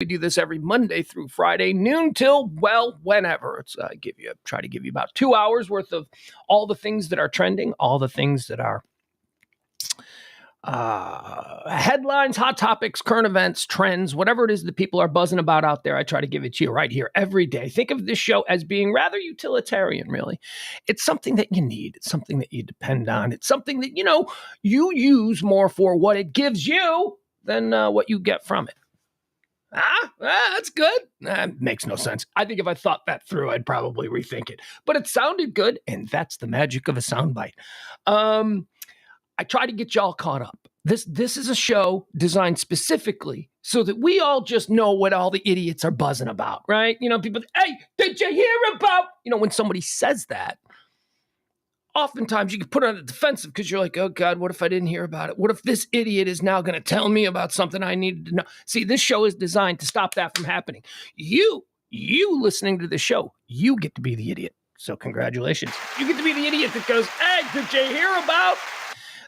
We do this every Monday through Friday, noon till, well, whenever. It's try to give you about 2 hours worth of all the things that are trending, all the things that are headlines, hot topics, current events, trends, whatever it is that people are buzzing about out there. I try to give it to you right here every day. Think of this show as being rather utilitarian, really. It's something that you need. It's something that you depend on. It's something that, you use more for what it gives you than what you get from it. That's good. Makes no sense. I think if I thought that through, I'd probably rethink it. But it sounded good, and that's the magic of a soundbite. I try to get y'all caught up. This is a show designed specifically so that we all just know what all the idiots are buzzing about, right? People, hey, did you hear about? When somebody says that, oftentimes you can put it on the defensive because you're like, oh, God, what if I didn't hear about it? What if this idiot is now going to tell me about something I needed to know? See, this show is designed to stop that from happening. You listening to the show, you get to be the idiot. So congratulations. You get to be the idiot that goes, hey, did you hear about?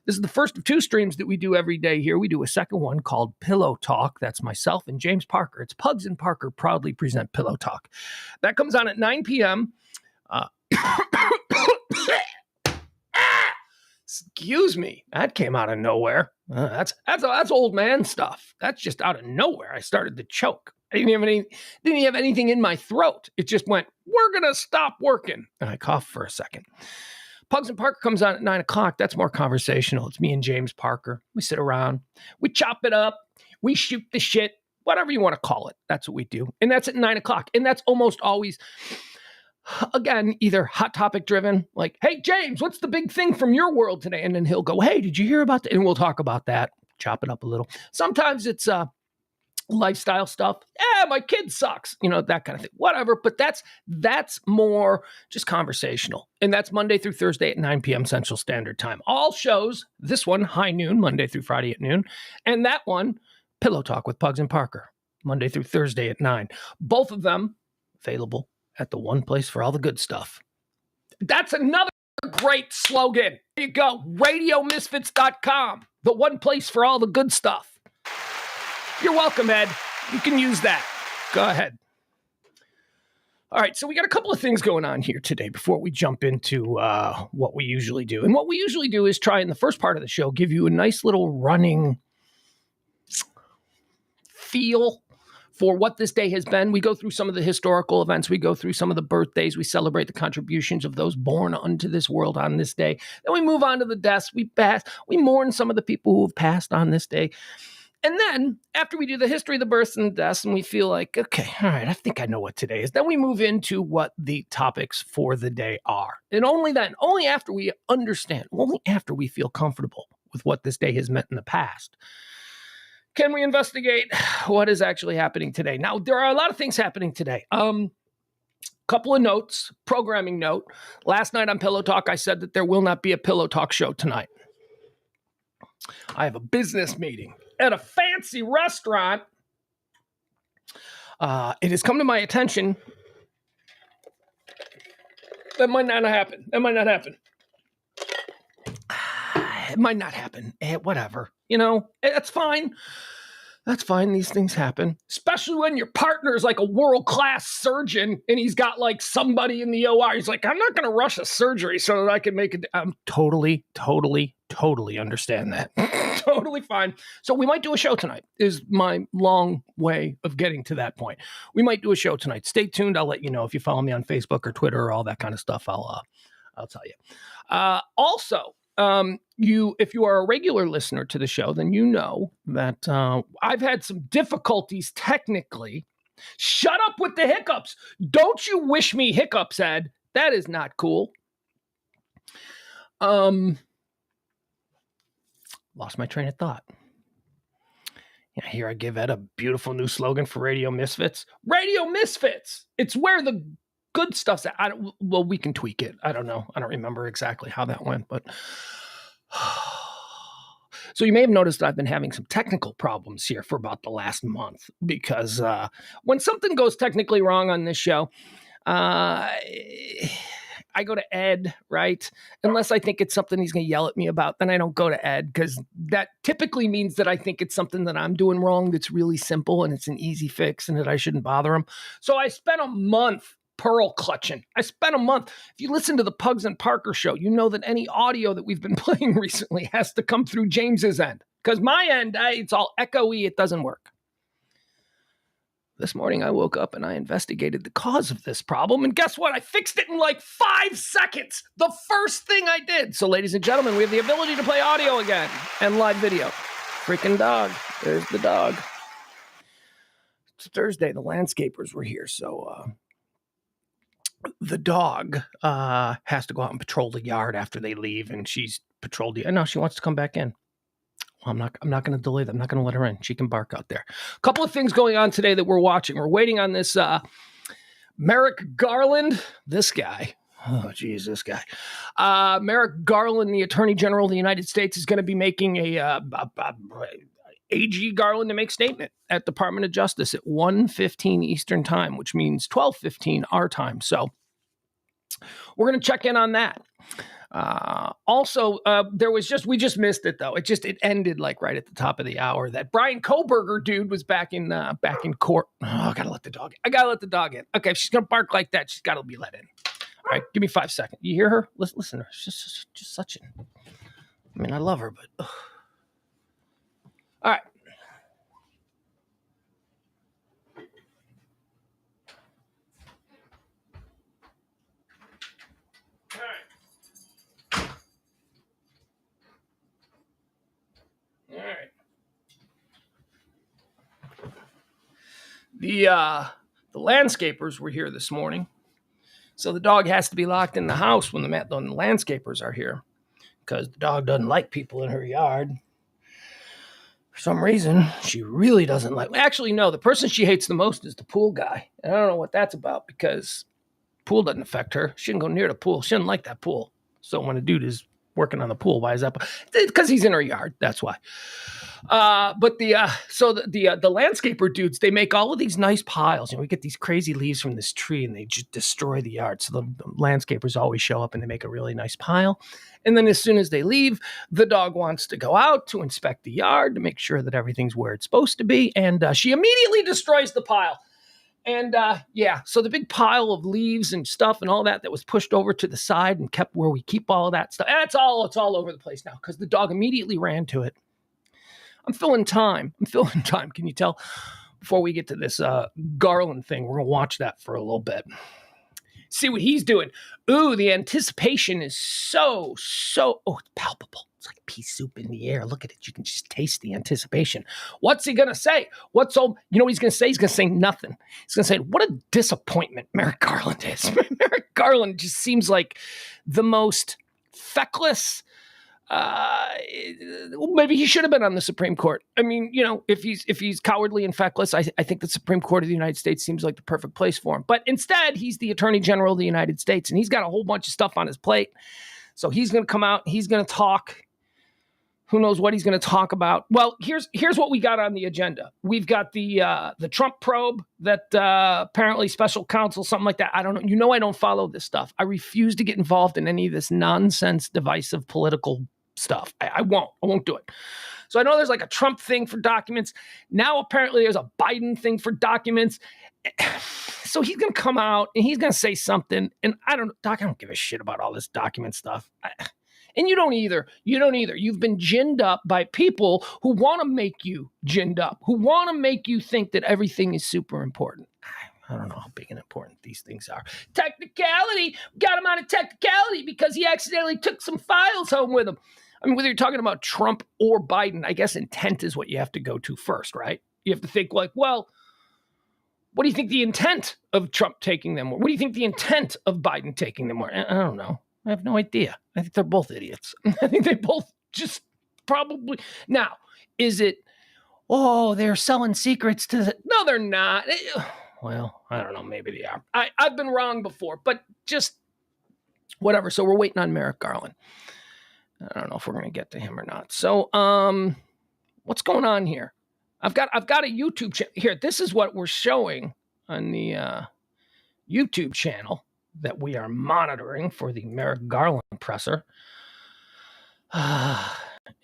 This is the first of 2 streams that we do every day here. We do a second one called Pillow Talk. That's myself and James Parker. It's Pugs and Parker proudly present Pillow Talk. That comes on at 9 p.m. Excuse me. That came out of nowhere. That's old man stuff. That's just out of nowhere. I started to choke. I didn't have anything in my throat. It just went, we're going to stop working. And I coughed for a second. Pugs and Parker comes on at 9 o'clock. That's more conversational. It's me and James Parker. We sit around. We chop it up. We shoot the shit. Whatever you want to call it. That's what we do. And that's at 9 o'clock. And that's almost always, again, either hot topic driven, like, hey, James, what's the big thing from your world today? And then he'll go, hey, did you hear about that? And we'll talk about that, chop it up a little. Sometimes it's lifestyle stuff. My kid sucks, that kind of thing, whatever. But that's more just conversational. And that's Monday through Thursday at 9 p.m. Central Standard Time. All shows, this one, high noon, Monday through Friday at noon. And that one, Pillow Talk with Pugs and Parker, Monday through Thursday at 9. Both of them available at the one place for all the good stuff. That's another great slogan. There you go. RadioMisfits.com. The one place for all the good stuff. You're welcome, Ed. You can use that. Go ahead. All right, so we got a couple of things going on here today before we jump into what we usually do. And what we usually do is try in the first part of the show, give you a nice little running feel for what this day has been. We go through some of the historical events. We go through some of the birthdays. We celebrate the contributions of those born unto this world on this day. Then we move on to the deaths. We mourn some of the people who have passed on this day. And then after we do the history of the births and the deaths, and we feel like, okay, all right, I think I know what today is. Then we move into what the topics for the day are. And only then, only after we understand, only after we feel comfortable with what this day has meant in the past, can we investigate what is actually happening today. Now, there are a lot of things happening today. Couple of notes, programming note. Last night on Pillow Talk, I said that there will not be a Pillow Talk show tonight. I have a business meeting at a fancy restaurant. It has come to my attention that might not happen. It might not happen. Whatever. That's fine. That's fine. These things happen, especially when your partner is like a world-class surgeon and he's got like somebody in the OR. He's like, I'm not going to rush a surgery so that I can make it. I'm totally understand that. Totally fine. So we might do a show tonight is my long way of getting to that point. We might do a show tonight. Stay tuned. I'll let you know if you follow me on Facebook or Twitter or all that kind of stuff. I'll tell you. Also, if you are a regular listener to the show, then you know that I've had some difficulties technically. Shut up with the hiccups. Don't you wish me hiccups, Ed. That is not cool. Lost my train of thought. Yeah, here I give Ed a beautiful new slogan for Radio Misfits. Radio Misfits. It's where the good stuff's at. We can tweak it. I don't know. I don't remember exactly how that went, but so you may have noticed that I've been having some technical problems here for about the last month because when something goes technically wrong on this show, I go to Ed, right? Unless I think it's something he's going to yell at me about, then I don't go to Ed, because that typically means that I think it's something that I'm doing wrong that's really simple and it's an easy fix and that I shouldn't bother him. So I spent a month pearl clutching. I spent a month. If you listen to the Pugs and Parker show, you know that any audio that we've been playing recently has to come through James's end, because my end, it's all echoey. It doesn't work. This morning, I woke up and I investigated the cause of this problem. And guess what? I fixed it in like 5 seconds. The first thing I did. So, ladies and gentlemen, we have the ability to play audio again and live video. Freaking dog. There's the dog. It's Thursday. The landscapers were here. So, the dog has to go out and patrol the yard after they leave. And she's patrolled the... No, she wants to come back in. I'm not going to delay them. I'm not going to let her in. She can bark out there. A couple of things going on today that we're watching. We're waiting on this Merrick Garland. This guy. Oh, geez, this guy. Merrick Garland, the Attorney General of the United States, is going to be making AG Garland to make statement at Department of Justice at 1:15 Eastern time, which means 12:15 our time. So we're going to check in on that. Also, we just missed it though. It ended like right at the top of the hour. That Brian Koberger dude was back in court. Oh, I gotta let the dog in. Okay, if she's gonna bark like that, she's gotta be let in. All right, give me 5 seconds. You hear her? Listen to her. She's just such an... I mean, I love her, but... Ugh. All right. All right. The landscapers were here this morning. So the dog has to be locked in the house when the landscapers are here, because the dog doesn't like people in her yard. For some reason, she really doesn't like... Actually, no, the person she hates the most is the pool guy. And I don't know what that's about, because pool doesn't affect her. She didn't go near the pool. She doesn't like that pool. So when a dude is working on the pool, why is that? Because he's in her yard. That's why. But the landscaper dudes, they make all of these nice piles. We get these crazy leaves from this tree and they just destroy the yard. So the landscapers always show up and they make a really nice pile. And then as soon as they leave, the dog wants to go out to inspect the yard to make sure that everything's where it's supposed to be. And she immediately destroys the pile. And so the big pile of leaves and stuff and all that was pushed over to the side and kept where we keep all of that stuff. It's all over the place now because the dog immediately ran to it. I'm filling time. Can you tell? Before we get to this Garland thing, we're going to watch that for a little bit. See what he's doing. Ooh, the anticipation is so, it's palpable. It's like pea soup in the air. Look at it. You can just taste the anticipation. What's he going to say? You know what he's going to say? He's going to say nothing. He's going to say, what a disappointment Merrick Garland is. Merrick Garland just seems like the most feckless... maybe he should have been on the Supreme Court. I mean, if he's cowardly and feckless, I think the Supreme Court of the United States seems like the perfect place for him. But instead, he's the Attorney General of the United States, and he's got a whole bunch of stuff on his plate. So he's going to come out. He's going to talk. Who knows what he's going to talk about? Well, here's what we got on the agenda. We've got the Trump probe that apparently special counsel, something like that. I don't know. I don't follow this stuff. I refuse to get involved in any of this nonsense, divisive political stuff. I won't do it. So I know there's like a Trump thing for documents. Now apparently there's a Biden thing for documents. So he's going to come out and he's going to say something. And I don't give a shit about all this document stuff. And you don't either. You've been ginned up by people who want to make you ginned up, who want to make you think that everything is super important. I don't know how big and important these things are. Technicality. Got him out of technicality because he accidentally took some files home with him. I mean, whether you're talking about Trump or Biden, I guess intent is what you have to go to first, right? You have to think like, well, what do you think the intent of Trump taking them were? What do you think the intent of Biden taking them were? I don't know. I have no idea. I think they're both idiots. I think they both just probably... Now, is it, they're selling secrets to the... No, they're not. Well, I don't know. Maybe they are. I've been wrong before, but just whatever. So we're waiting on Merrick Garland. I don't know if we're going to get to him or not. So what's going on here? I've got a YouTube channel. Here, this is what we're showing on the YouTube channel. that we are monitoring for the Merrick Garland presser. And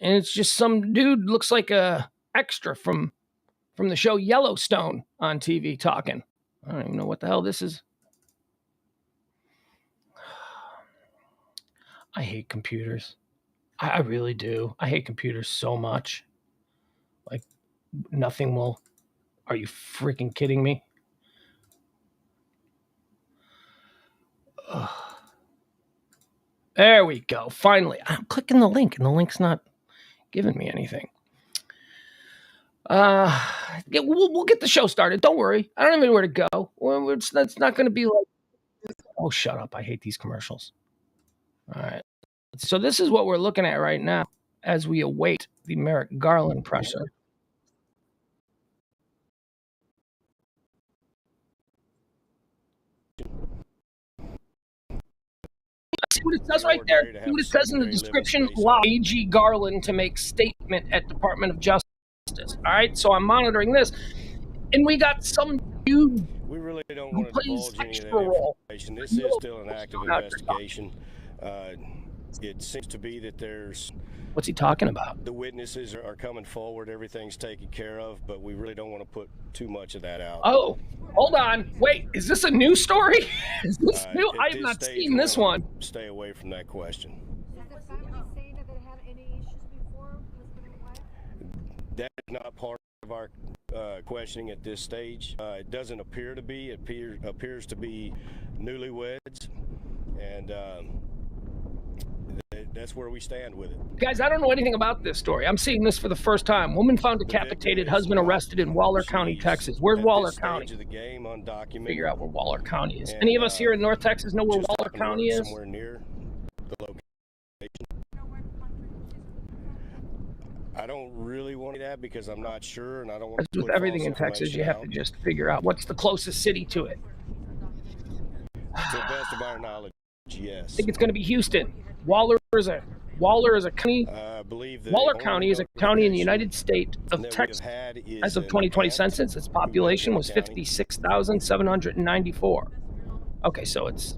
it's just some dude looks like a extra from the show Yellowstone on TV talking. I don't even know what the hell this is. I hate computers. I really do. I hate computers so much. Like, nothing will. Are you freaking kidding me? Ugh. There we go. Finally, I'm clicking the link, and the link's not giving me anything. We'll get the show started. Don't worry. I don't even know where to go. It's not going to be like, oh, shut up. I hate these commercials. All right. So this is what we're looking at right now as we await the Merrick Garland presser. See what it says right there? See what it says in the description? Allow AG Garland to make statement at Department of Justice. All right, so I'm monitoring this, and we got some dude we really don't who want to plays divulge any extra of that role. information. This is still an active investigation. It seems to be that there's... What's he talking about? The witnesses are coming forward. Everything's taken care of, but we really don't want to put too much of that out. Oh, hold on. Wait, is this a new story? Is this new? I have not seen this one. Stay away from that question. Is the family saying that it had any issues before, husband and wife? That is not part of our questioning at this stage. It doesn't appear to be. It appears to be newlyweds, and that's where we stand with it. Guys, I don't know anything about this story. I'm seeing this for the first time. Woman found decapitated, husband arrested in Waller County, Texas. Where's Waller County? Of the game, undocumented. Figure out where Waller County is. Any of us here in North Texas know where Waller County is? Somewhere near the location. I don't really want to do that because I'm not sure, and I don't want to. With everything in Texas, you have to just figure out what's the closest city to it. To the best of our knowledge, yes. I think it's going to be Houston. Waller is a county. I believe Waller County is a county in the United States of Texas. As of 2020 census, its population was 56,794. Okay, so it's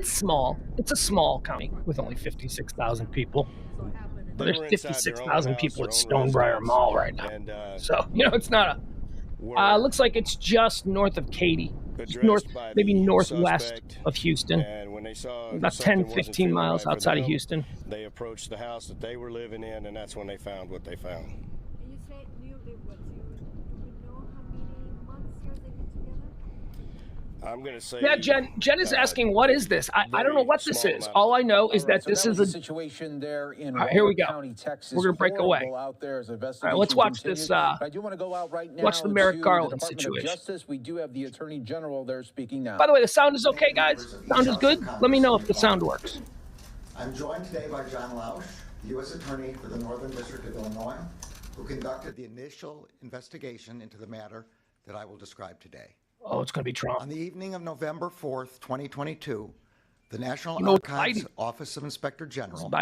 small. It's a small county with only 56,000 people. But there's 56,000 people at Stonebriar Mall right now. So, it's not a... looks like it's just north of Katy. Maybe northwest of Houston. About 10, 15 miles outside of Houston. They approached the house that they were living in, and that's when they found what they found. And you say newlyweds. Do you know how many months they've been together? I'm going to say... Yeah, Jen is asking, what is this? I don't know what this is. All I know is that this is a situation there in here we go. County, Texas. We're going to break away. Out there as all right, let's watch this. I do want to go out right now. Watch the Merrick Garland the situation. Justice. We do have the Attorney General there speaking now. By the way, the sound is okay, guys? Sound is good? Let me know if the sound works. I'm joined today by John Lausch, U.S. Attorney for the Northern District of Illinois, who conducted the initial investigation into the matter that I will describe today. Oh, it's going to be Trump. On the evening of November 4th, 2022, the National Archives Archives Office of Inspector General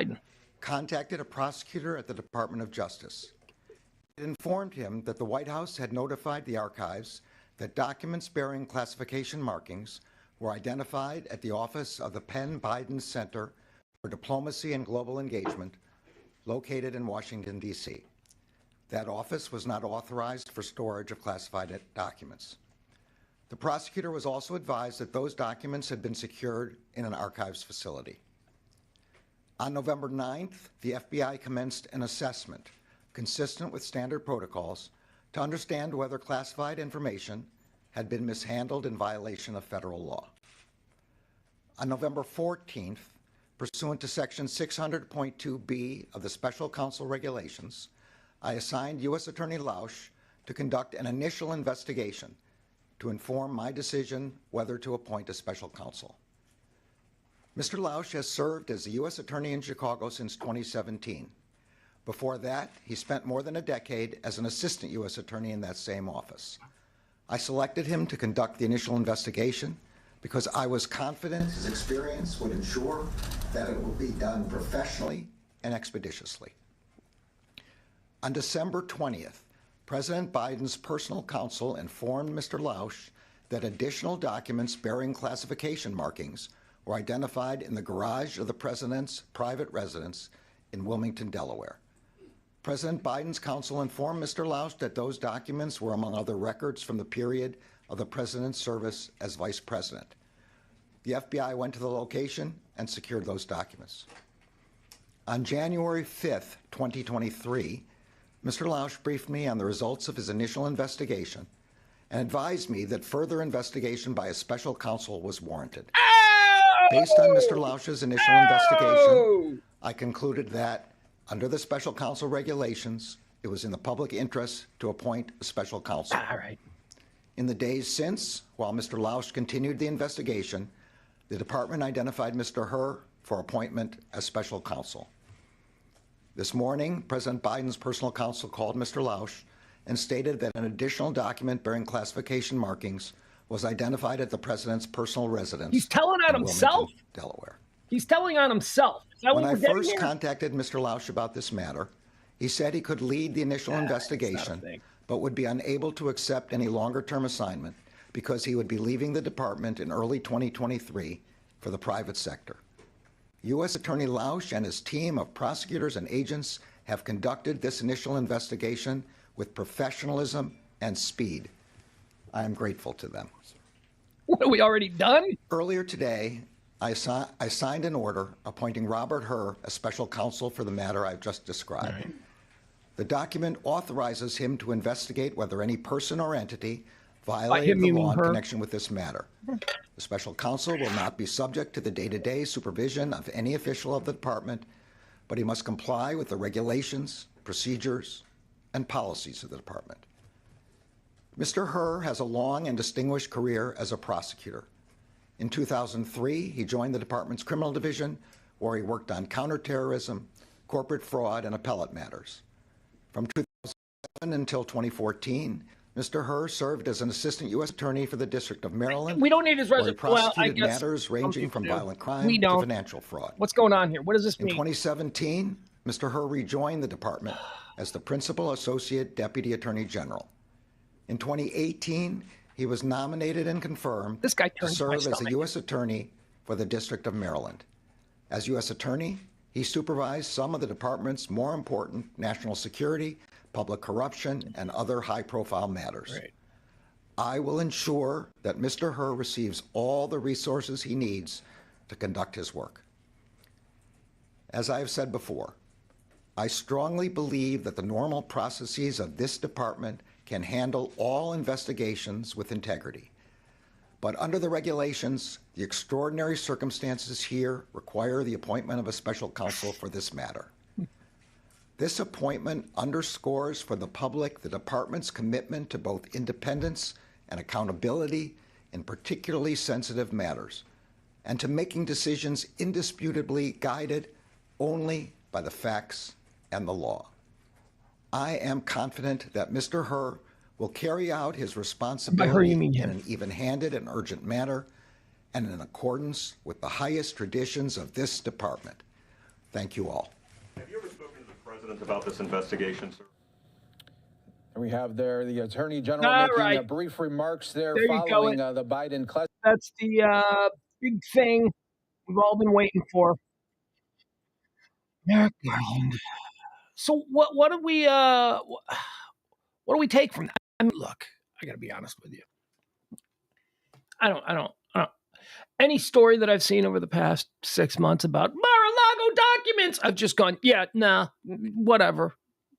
contacted a prosecutor at the Department of Justice. It informed him that the White House had notified the archives that documents bearing classification markings were identified at the office of the Penn Biden Center for Diplomacy and Global Engagement, located in Washington, D.C. That office was not authorized for storage of classified documents. The prosecutor was also advised that those documents had been secured in an archives facility. On November 9th, the FBI commenced an assessment consistent with standard protocols to understand whether classified information had been mishandled in violation of federal law. On November 14th, pursuant to Section 600.2b of the Special Counsel Regulations, I assigned U.S. Attorney Lausch to conduct an initial investigation to inform my decision whether to appoint a special counsel. Mr. Lausch has served as the U.S. Attorney in Chicago since 2017. Before that, he spent more than a decade as an assistant U.S. Attorney in that same office. I selected him to conduct the initial investigation because I was confident his experience would ensure that it would be done professionally and expeditiously. On December 20th, President Biden's personal counsel informed Mr. Lausch that additional documents bearing classification markings were identified in the garage of the president's private residence in Wilmington, Delaware. President Biden's counsel informed Mr. Lausch that those documents were among other records from the period of the president's service as vice president. The FBI went to the location and secured those documents. On January 5th, 2023, Mr. Lausch briefed me on the results of his initial investigation and advised me that further investigation by a special counsel was warranted. Based on Mr. Lausch's initial investigation, I concluded that, under the special counsel regulations, it was in the public interest to appoint a special counsel. All right. In the days since, while Mr. Lausch continued the investigation, the department identified Mr. Herr for appointment as special counsel. This morning, President Biden's personal counsel called Mr. Lausch and stated that an additional document bearing classification markings was identified at the president's personal residence. He's telling on himself? Delaware. He's telling on himself. Is that When what I we're getting first here? contacted Mr. Lausch about this matter, he said he could lead the initial investigation, but would be unable to accept any longer-term assignment because he would be leaving the department in early 2023 for the private sector. U.S. Attorney Lausch and his team of prosecutors and agents have conducted this initial investigation with professionalism and speed. I am grateful to them. What, are we already done? Earlier today, I signed an order appointing Robert Herr as special counsel for the matter I've just described. Right. The document authorizes him to investigate whether any person or entity violated the law in connection with this matter. The special counsel will not be subject to the day-to-day supervision of any official of the department, but he must comply with the regulations, procedures, and policies of the department. Mr. Herr has a long and distinguished career as a prosecutor. In 2003, he joined the department's criminal division, where he worked on counterterrorism, corporate fraud, and appellate matters. From 2007 until 2014, Mr. Herr served as an assistant U.S. attorney for the District of Maryland. We don't need his resume. Where he prosecuted well, matters ranging from violent crime to financial fraud. What's going on here? What does this mean? In 2017, Mr. Herr rejoined the department as the Principal Associate Deputy Attorney General. In 2018, he was nominated and confirmed to serve as a U.S. Attorney for the District of Maryland. As U.S. Attorney, he supervised some of the department's more important national security, public corruption, and other high-profile matters. Right. I will ensure that Mr. Herr receives all the resources he needs to conduct his work. As I have said before, I strongly believe that the normal processes of this department can handle all investigations with integrity. But under the regulations, the extraordinary circumstances here require the appointment of a special counsel for this matter. This appointment underscores for the public the department's commitment to both independence and accountability in particularly sensitive matters, and to making decisions indisputably guided only by the facts and the law. I am confident that Mr. Herr will carry out his responsibility in an even-handed and urgent manner and in accordance with the highest traditions of this department. Thank you all. Have you ever spoken to the president about this investigation, sir? We have there the Attorney General making brief remarks there following the Biden class. That's the big thing we've all been waiting for. Merrick Garland. So what do we take from that? I mean, look, I got to be honest with you. I don't. Any story that I've seen over the past 6 months about Mar-a-Lago documents, I've just gone, yeah, nah, whatever.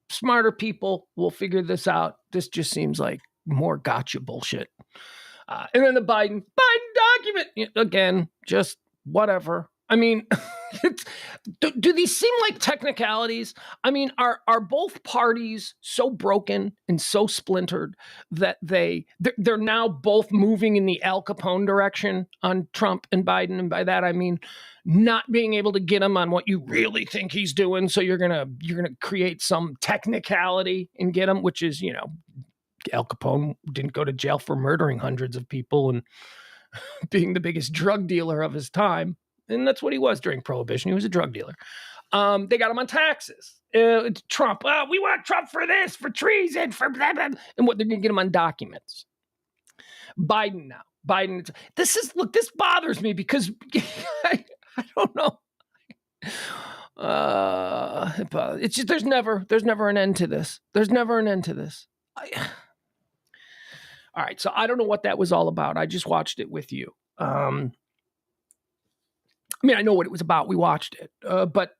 Smarter people will figure this out. This just seems like more gotcha bullshit. And then the Biden document, again, just whatever. I mean, do these seem like technicalities? I mean, are both parties so broken and so splintered that they're now both moving in the Al Capone direction on Trump and Biden? And by that I mean not being able to get him on what you really think he's doing. So you're gonna create some technicality and get him, which is, Al Capone didn't go to jail for murdering hundreds of people and being the biggest drug dealer of his time. And that's what he was during Prohibition. He was a drug dealer. They got him on taxes. Trump, we want Trump for this, for treason, for blah, blah. And what, they're going to get him on documents. Biden now. Biden. This bothers me because I don't know. It's just there's never an end to this. There's never an end to this. All right, so I don't know what that was all about. I just watched it with you. I mean, I know what it was about. We watched it, but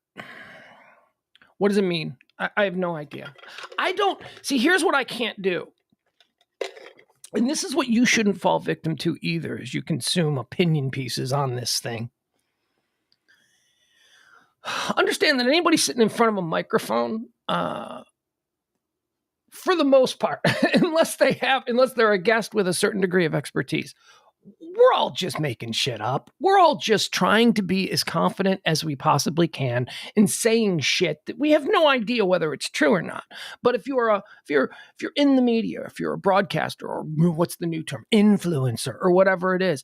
what does it mean? I have no idea. I don't see. Here's what I can't do, and this is what you shouldn't fall victim to either, as you consume opinion pieces on this thing. Understand that anybody sitting in front of a microphone, for the most part, unless they're a guest with a certain degree of expertise, we're all just making shit up. We're all just trying to be as confident as we possibly can in saying shit that we have no idea whether it's true or not. But if you're in the media, if you're a broadcaster, or what's the new term, influencer, or whatever it is,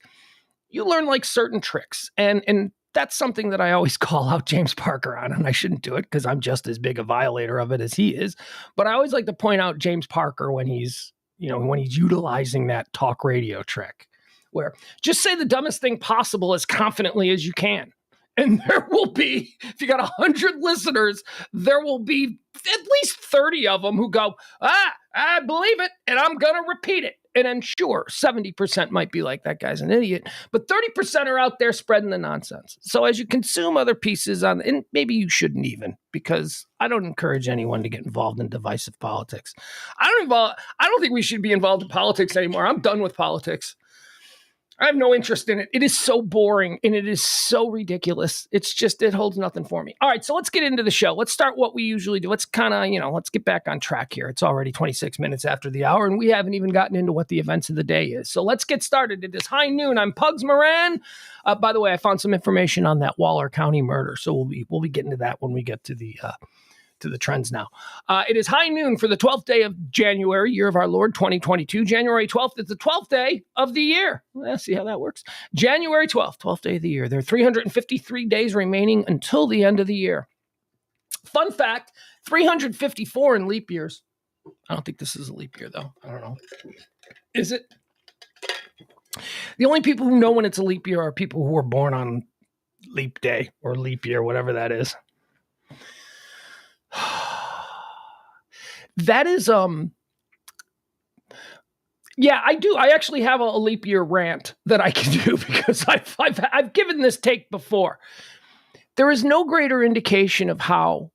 you learn like certain tricks. And that's something that I always call out James Parker on, and I shouldn't do it because I'm just as big a violator of it as he is. But I always like to point out James Parker when he's utilizing that talk radio trick, where just say the dumbest thing possible as confidently as you can. And there will be, if you got 100 listeners, there will be at least 30 of them who go, I believe it, and I'm going to repeat it. And I'm sure 70% might be like, that guy's an idiot, but 30% are out there spreading the nonsense. So as you consume other pieces and maybe you shouldn't even, because I don't encourage anyone to get involved in divisive politics. I don't think we should be involved in politics anymore. I'm done with politics. I have no interest in it. It is so boring and it is so ridiculous. It's just, it holds nothing for me. All right, so let's get into the show. Let's start what we usually do. Let's kind of, let's get back on track here. It's already 26 minutes after the hour and we haven't even gotten into what the events of the day is. So let's get started. It is high noon. I'm Pugs Moran. By the way, I found some information on that Waller County murder. So we'll be getting to that when we get to the trends now. It is high noon for the 12th day of January, year of our Lord, 2022. January 12th is the 12th day of the year. Let's see how that works. January 12th day of the year. There are 353 days remaining until the end of the year. Fun fact, 354 in leap years. I don't think this is a leap year, though. I don't know. Is it? The only people who know when it's a leap year are people who were born on leap day or leap year, whatever that is. That is, yeah, I do. I actually have a leap year rant that I can do because I've given this take before. There is no greater indication of how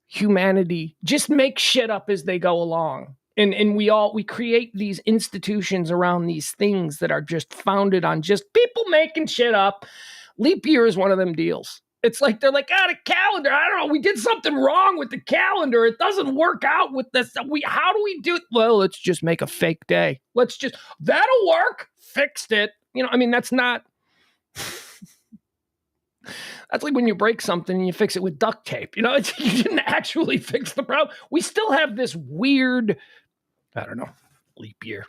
humanity just makes shit up as they go along. And we create these institutions around these things that are just founded on just people making shit up. Leap year is one of them deals. It's like, they're like, the calendar, I don't know, we did something wrong with the calendar. It doesn't work out with this. How do we do it? Well, let's just make a fake day. That'll work. Fixed it. That's not, that's like when you break something and you fix it with duct tape. You didn't actually fix the problem. We still have this weird, I don't know, leap year.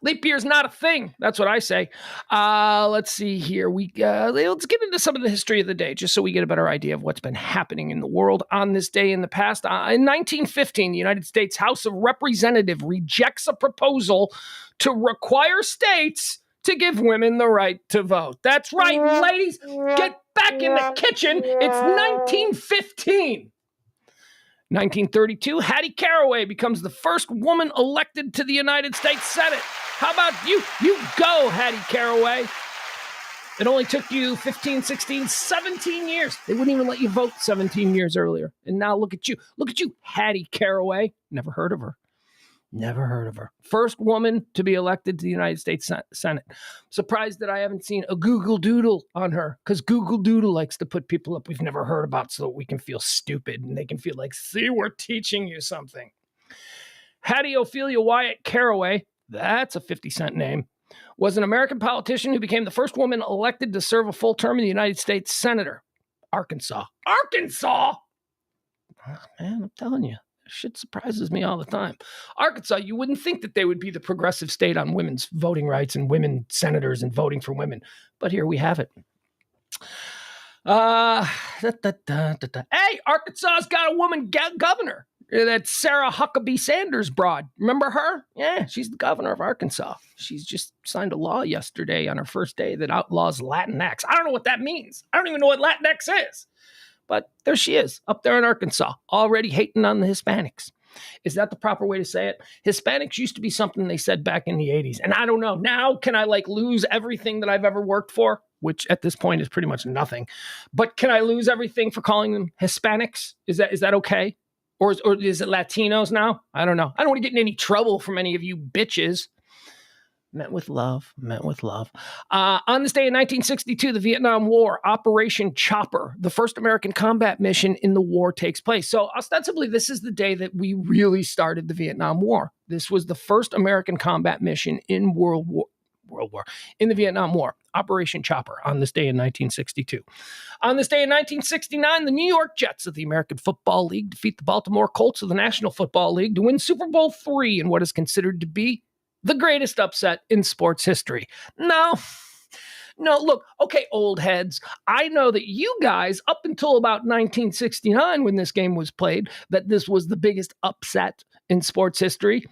Leap year is not a thing. That's what I say. Let's see here. Let's get into some of the history of the day, just so we get a better idea of what's been happening in the world on this day in the past. In 1915, the United States House of Representatives rejects a proposal to require states to give women the right to vote. That's right, ladies. Get back in the kitchen. It's 1915. 1932, Hattie Caraway becomes the first woman elected to the United States Senate. How about you? You go, Hattie Caraway. It only took you 15, 16, 17 years. They wouldn't even let you vote 17 years earlier. And now look at you. Look at you, Hattie Caraway. Never heard of her. Never heard of her. First woman to be elected to the United States Senate. Surprised that I haven't seen a Google Doodle on her, because Google Doodle likes to put people up we've never heard about so that we can feel stupid and they can feel like, see, we're teaching you something. Hattie Ophelia Wyatt Caraway, that's a 50-cent name, was an American politician who became the first woman elected to serve a full term in the United States Senator. Arkansas. Arkansas! Oh, man, I'm telling you. Shit surprises me all the time. Arkansas, you wouldn't think that they would be the progressive state on women's voting rights and women senators and voting for women. But here we have it. Hey, Arkansas's got a woman governor. That Sarah Huckabee Sanders broad. Remember her? Yeah, she's the governor of Arkansas. She's just signed a law yesterday on her first day that outlaws Latinx. I don't know what that means. I don't even know what Latinx is. But there she is, up there in Arkansas, already hating on the Hispanics. Is that the proper way to say it? Hispanics used to be something they said back in the 80s. And I don't know. Now, can I lose everything that I've ever worked for? Which at this point is pretty much nothing. But can I lose everything for calling them Hispanics? Is that okay? Or is it Latinos now? I don't know. I don't want to get in any trouble from any of you bitches. Meant with love. On this day in 1962, the Vietnam War, Operation Chopper, the first American combat mission in the war, takes place. So ostensibly, this is the day that we really started the Vietnam War. This was the first American combat mission in in the Vietnam War, Operation Chopper, on this day in 1962. On this day in 1969, the New York Jets of the American Football League defeat the Baltimore Colts of the National Football League to win Super Bowl III in what is considered to be the greatest upset in sports history. No, look, okay, old heads, I know that you guys, up until about 1969, when this game was played, that this was the biggest upset in sports history.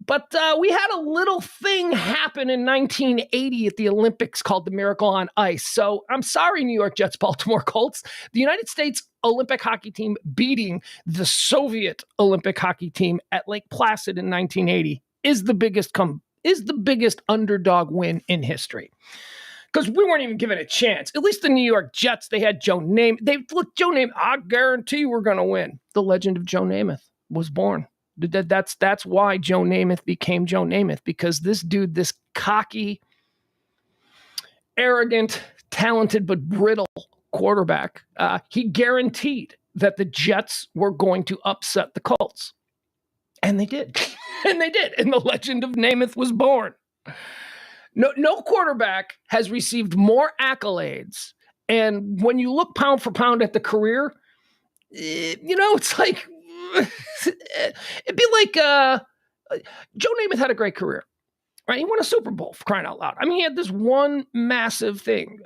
But we had a little thing happen in 1980 at the Olympics called the Miracle on Ice. So I'm sorry, New York Jets, Baltimore Colts. The United States Olympic hockey team beating the Soviet Olympic hockey team at Lake Placid in 1980 is the biggest underdog win in history. Because we weren't even given a chance. At least the New York Jets, they had Joe Namath. Joe Namath, I guarantee we're going to win. The legend of Joe Namath was born. That's why Joe Namath became Joe Namath, because this dude, this cocky, arrogant, talented, but brittle quarterback, he guaranteed that the Jets were going to upset the Colts. And they did. And the legend of Namath was born. No quarterback has received more accolades. And when you look pound for pound at the career, it's like, it'd be like Joe Namath had a great career, right? He won a Super Bowl, for crying out loud. I mean, he had this one massive thing.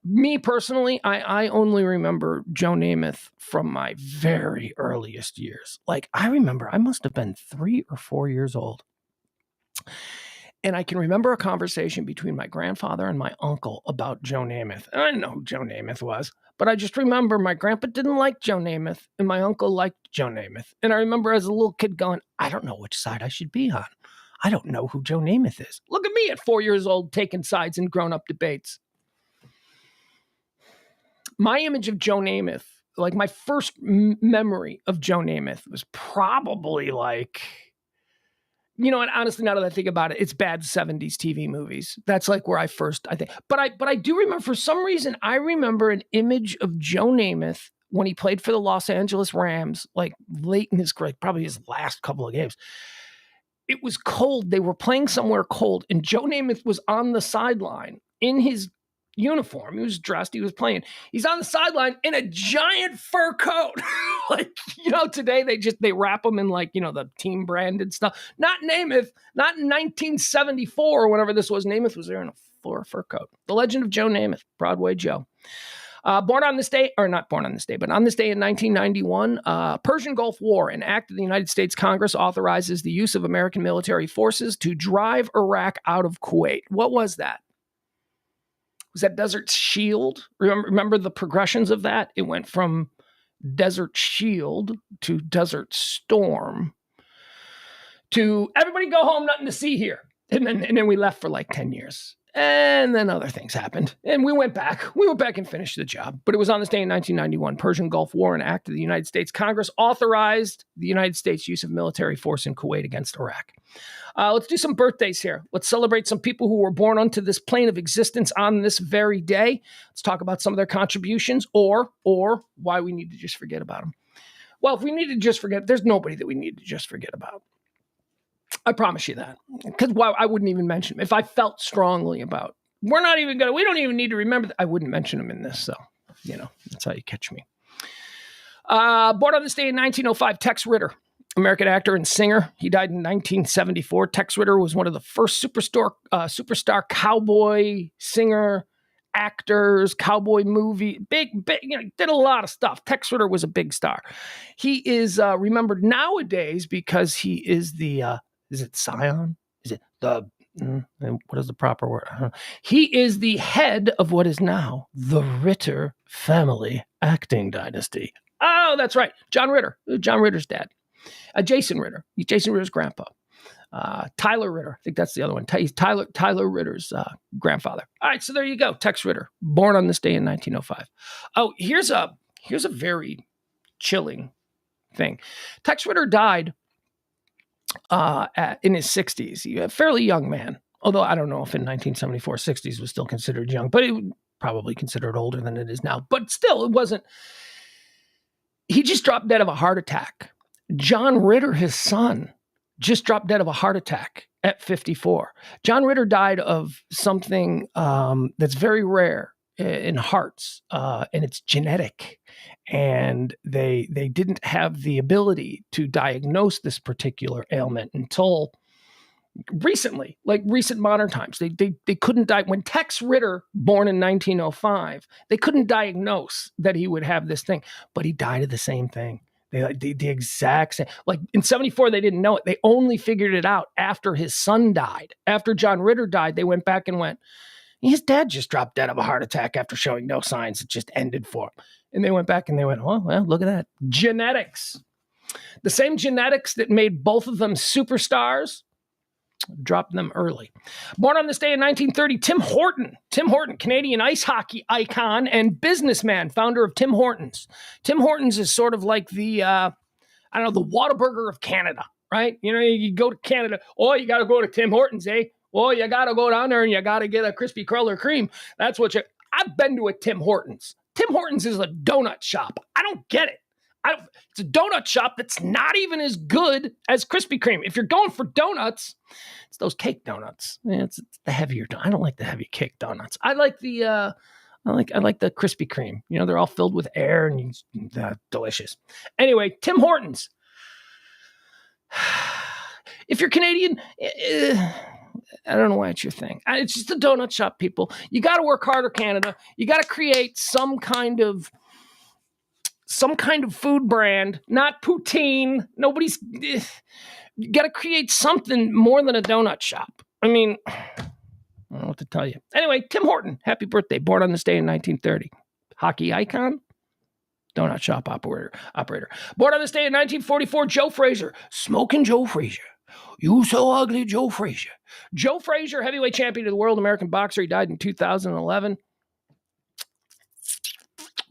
Me personally, I only remember Joe Namath from my very earliest years. Like, I remember I must have been 3 or 4 years old. And I can remember a conversation between my grandfather and my uncle about Joe Namath. And I didn't know who Joe Namath was, but I just remember my grandpa didn't like Joe Namath and my uncle liked Joe Namath. And I remember as a little kid going, I don't know which side I should be on. I don't know who Joe Namath is. Look at me at 4 years old taking sides in grown-up debates. My image of Joe Namath, like my first memory of Joe Namath was probably like, and honestly, now that I think about it, it's bad 70s TV movies. That's like where I think. But I do remember, for some reason, I remember an image of Joe Namath when he played for the Los Angeles Rams, like late in his career, probably his last couple of games. It was cold. They were playing somewhere cold, and Joe Namath was on the sideline in his uniform. He was dressed. He was playing. He's on the sideline in a giant fur coat. Today they wrap them in the team branded stuff. Not Namath, not in 1974 or whenever this was. Namath was there in a fur coat. The legend of Joe Namath, Broadway Joe. Born on this day, or not born on this day, but on this day in 1991, Persian Gulf War, an act of the United States Congress authorizes the use of American military forces to drive Iraq out of Kuwait. What was that? Was that Desert Shield? Remember the progressions of that? It went from Desert Shield to Desert Storm to everybody go home, nothing to see here. And then we left for like 10 years. And then other things happened. And we went back. We went back and finished the job. But it was on this day in 1991, Persian Gulf War, an act of the United States Congress authorized the United States use of military force in Kuwait against Iraq. Let's do some birthdays here. Let's celebrate some people who were born onto this plane of existence on this very day. Let's talk about some of their contributions or why we need to just forget about them. Well, if we need to just forget, there's nobody that we need to just forget about. I promise you that. Because I wouldn't even mention them. If I felt strongly about, we don't even need to remember that. I wouldn't mention them in this. So, that's how you catch me. Born on this day in 1905, Tex Ritter, American actor and singer. He died in 1974. Tex Ritter was one of the first superstar cowboy singer actors, cowboy movie, big, did a lot of stuff. Tex Ritter was a big star. He is remembered nowadays because he is the, is it scion? Is it the, what is the proper word? I don't know. He is the head of what is now the Ritter family acting dynasty. Oh, that's right. John Ritter. John Ritter's dad. Jason Ritter. Jason Ritter's grandpa. Tyler Ritter. I think that's the other one. He's Tyler Ritter's grandfather. All right, so there you go. Tex Ritter, born on this day in 1905. Oh, here's a very chilling thing. Tex Ritter died in his 60s. A fairly young man. Although I don't know if in 1974, 60s was still considered young, but it was probably considered older than it is now. But still, it wasn't. He just dropped dead of a heart attack. John Ritter, his son, just dropped dead of a heart attack at 54. John Ritter died of something that's very rare in hearts, and it's genetic. And they didn't have the ability to diagnose this particular ailment until recently, like recent modern times. They couldn't when Tex Ritter, born in 1905, they couldn't diagnose that he would have this thing, but he died of the same thing. The exact same. Like in 74, they didn't know it. They only figured it out after his son died. After John Ritter died, they went back and went, his dad just dropped dead of a heart attack after showing no signs. It just ended for him. And they went back and they went, oh, well, look at that. Genetics. The same genetics that made both of them superstars dropped them early. Born on this day in 1930, Tim Horton. Tim Horton, Canadian ice hockey icon and businessman, founder of Tim Hortons. Tim Hortons is sort of like the, the Whataburger of Canada, right? You know, you go to Canada, you got to go to Tim Hortons, eh? You got to go down there and you got to get a crispy cruller cream. That's what I've been to a Tim Hortons. Tim Hortons is a donut shop. I don't get it. It's a donut shop that's not even as good as Krispy Kreme. If you're going for donuts, it's those cake donuts. It's the heavier. I don't like the heavy cake donuts. I like the I like the Krispy Kreme. You know, they're all filled with air and delicious. Anyway, Tim Hortons. If you're Canadian, I don't know why it's your thing. It's just a donut shop, people. You got to work harder, Canada. You got to create some kind of food brand, not poutine. You got to create something more than a donut shop. I mean, I don't know what to tell you. Anyway, Tim Horton, happy birthday. Born on this day in 1930. Hockey icon, donut shop operator. Born on this day in 1944, Joe Frazier. Smoking Joe Frazier. You so ugly, Joe Frazier. Joe Frazier, heavyweight champion of the world, American boxer. He died in 2011.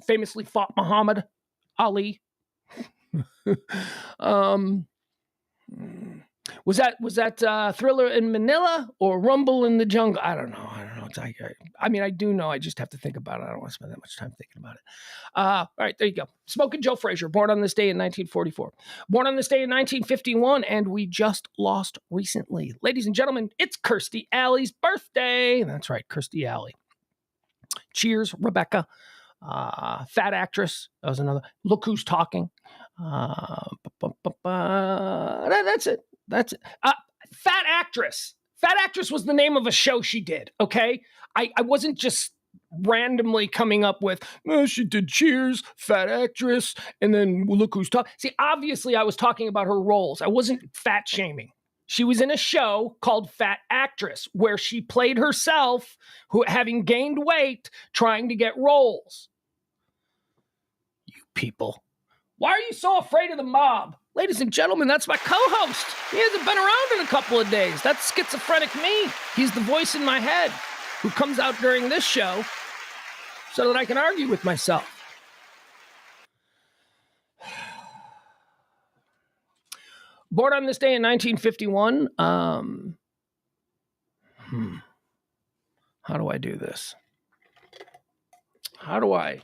Famously fought Muhammad Ali. Was that Thriller in Manila or Rumble in the Jungle? I don't know. I mean, I do know. I just have to think about it. I don't want to spend that much time thinking about it. All right, there you go. Smoking Joe Frazier, born on this day in 1944. Born on this day in 1951, and we just lost recently. Ladies and gentlemen, it's Kirstie Alley's birthday. That's right, Kirstie Alley. Cheers, Rebecca. Fat Actress. That was another. Look Who's Talking. That's it. Fat Actress. Fat Actress was the name of a show she did, okay? I wasn't just randomly coming up with, she did Cheers, Fat Actress, and then Look Who's Talking. See, obviously I was talking about her roles. I wasn't fat shaming. She was in a show called Fat Actress where she played herself, having gained weight, trying to get roles. You people. Why are you so afraid of the mob? Ladies and gentlemen, that's my co-host. He hasn't been around in a couple of days. That's schizophrenic me. He's the voice in my head who comes out during this show so that I can argue with myself. Born on this day in 1951. How do I do this? How do I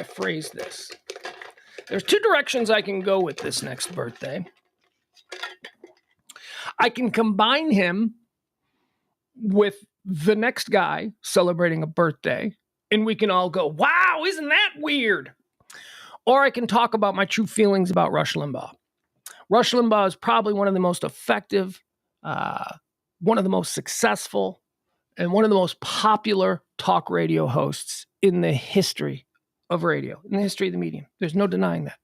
phrase this? There's two directions I can go with this next birthday. I can combine him with the next guy celebrating a birthday, and we can all go, wow, isn't that weird? Or I can talk about my true feelings about Rush Limbaugh. Rush Limbaugh is probably one of the most effective, one of the most successful, and one of the most popular talk radio hosts in the history of radio, in the history of the medium. There's no denying that.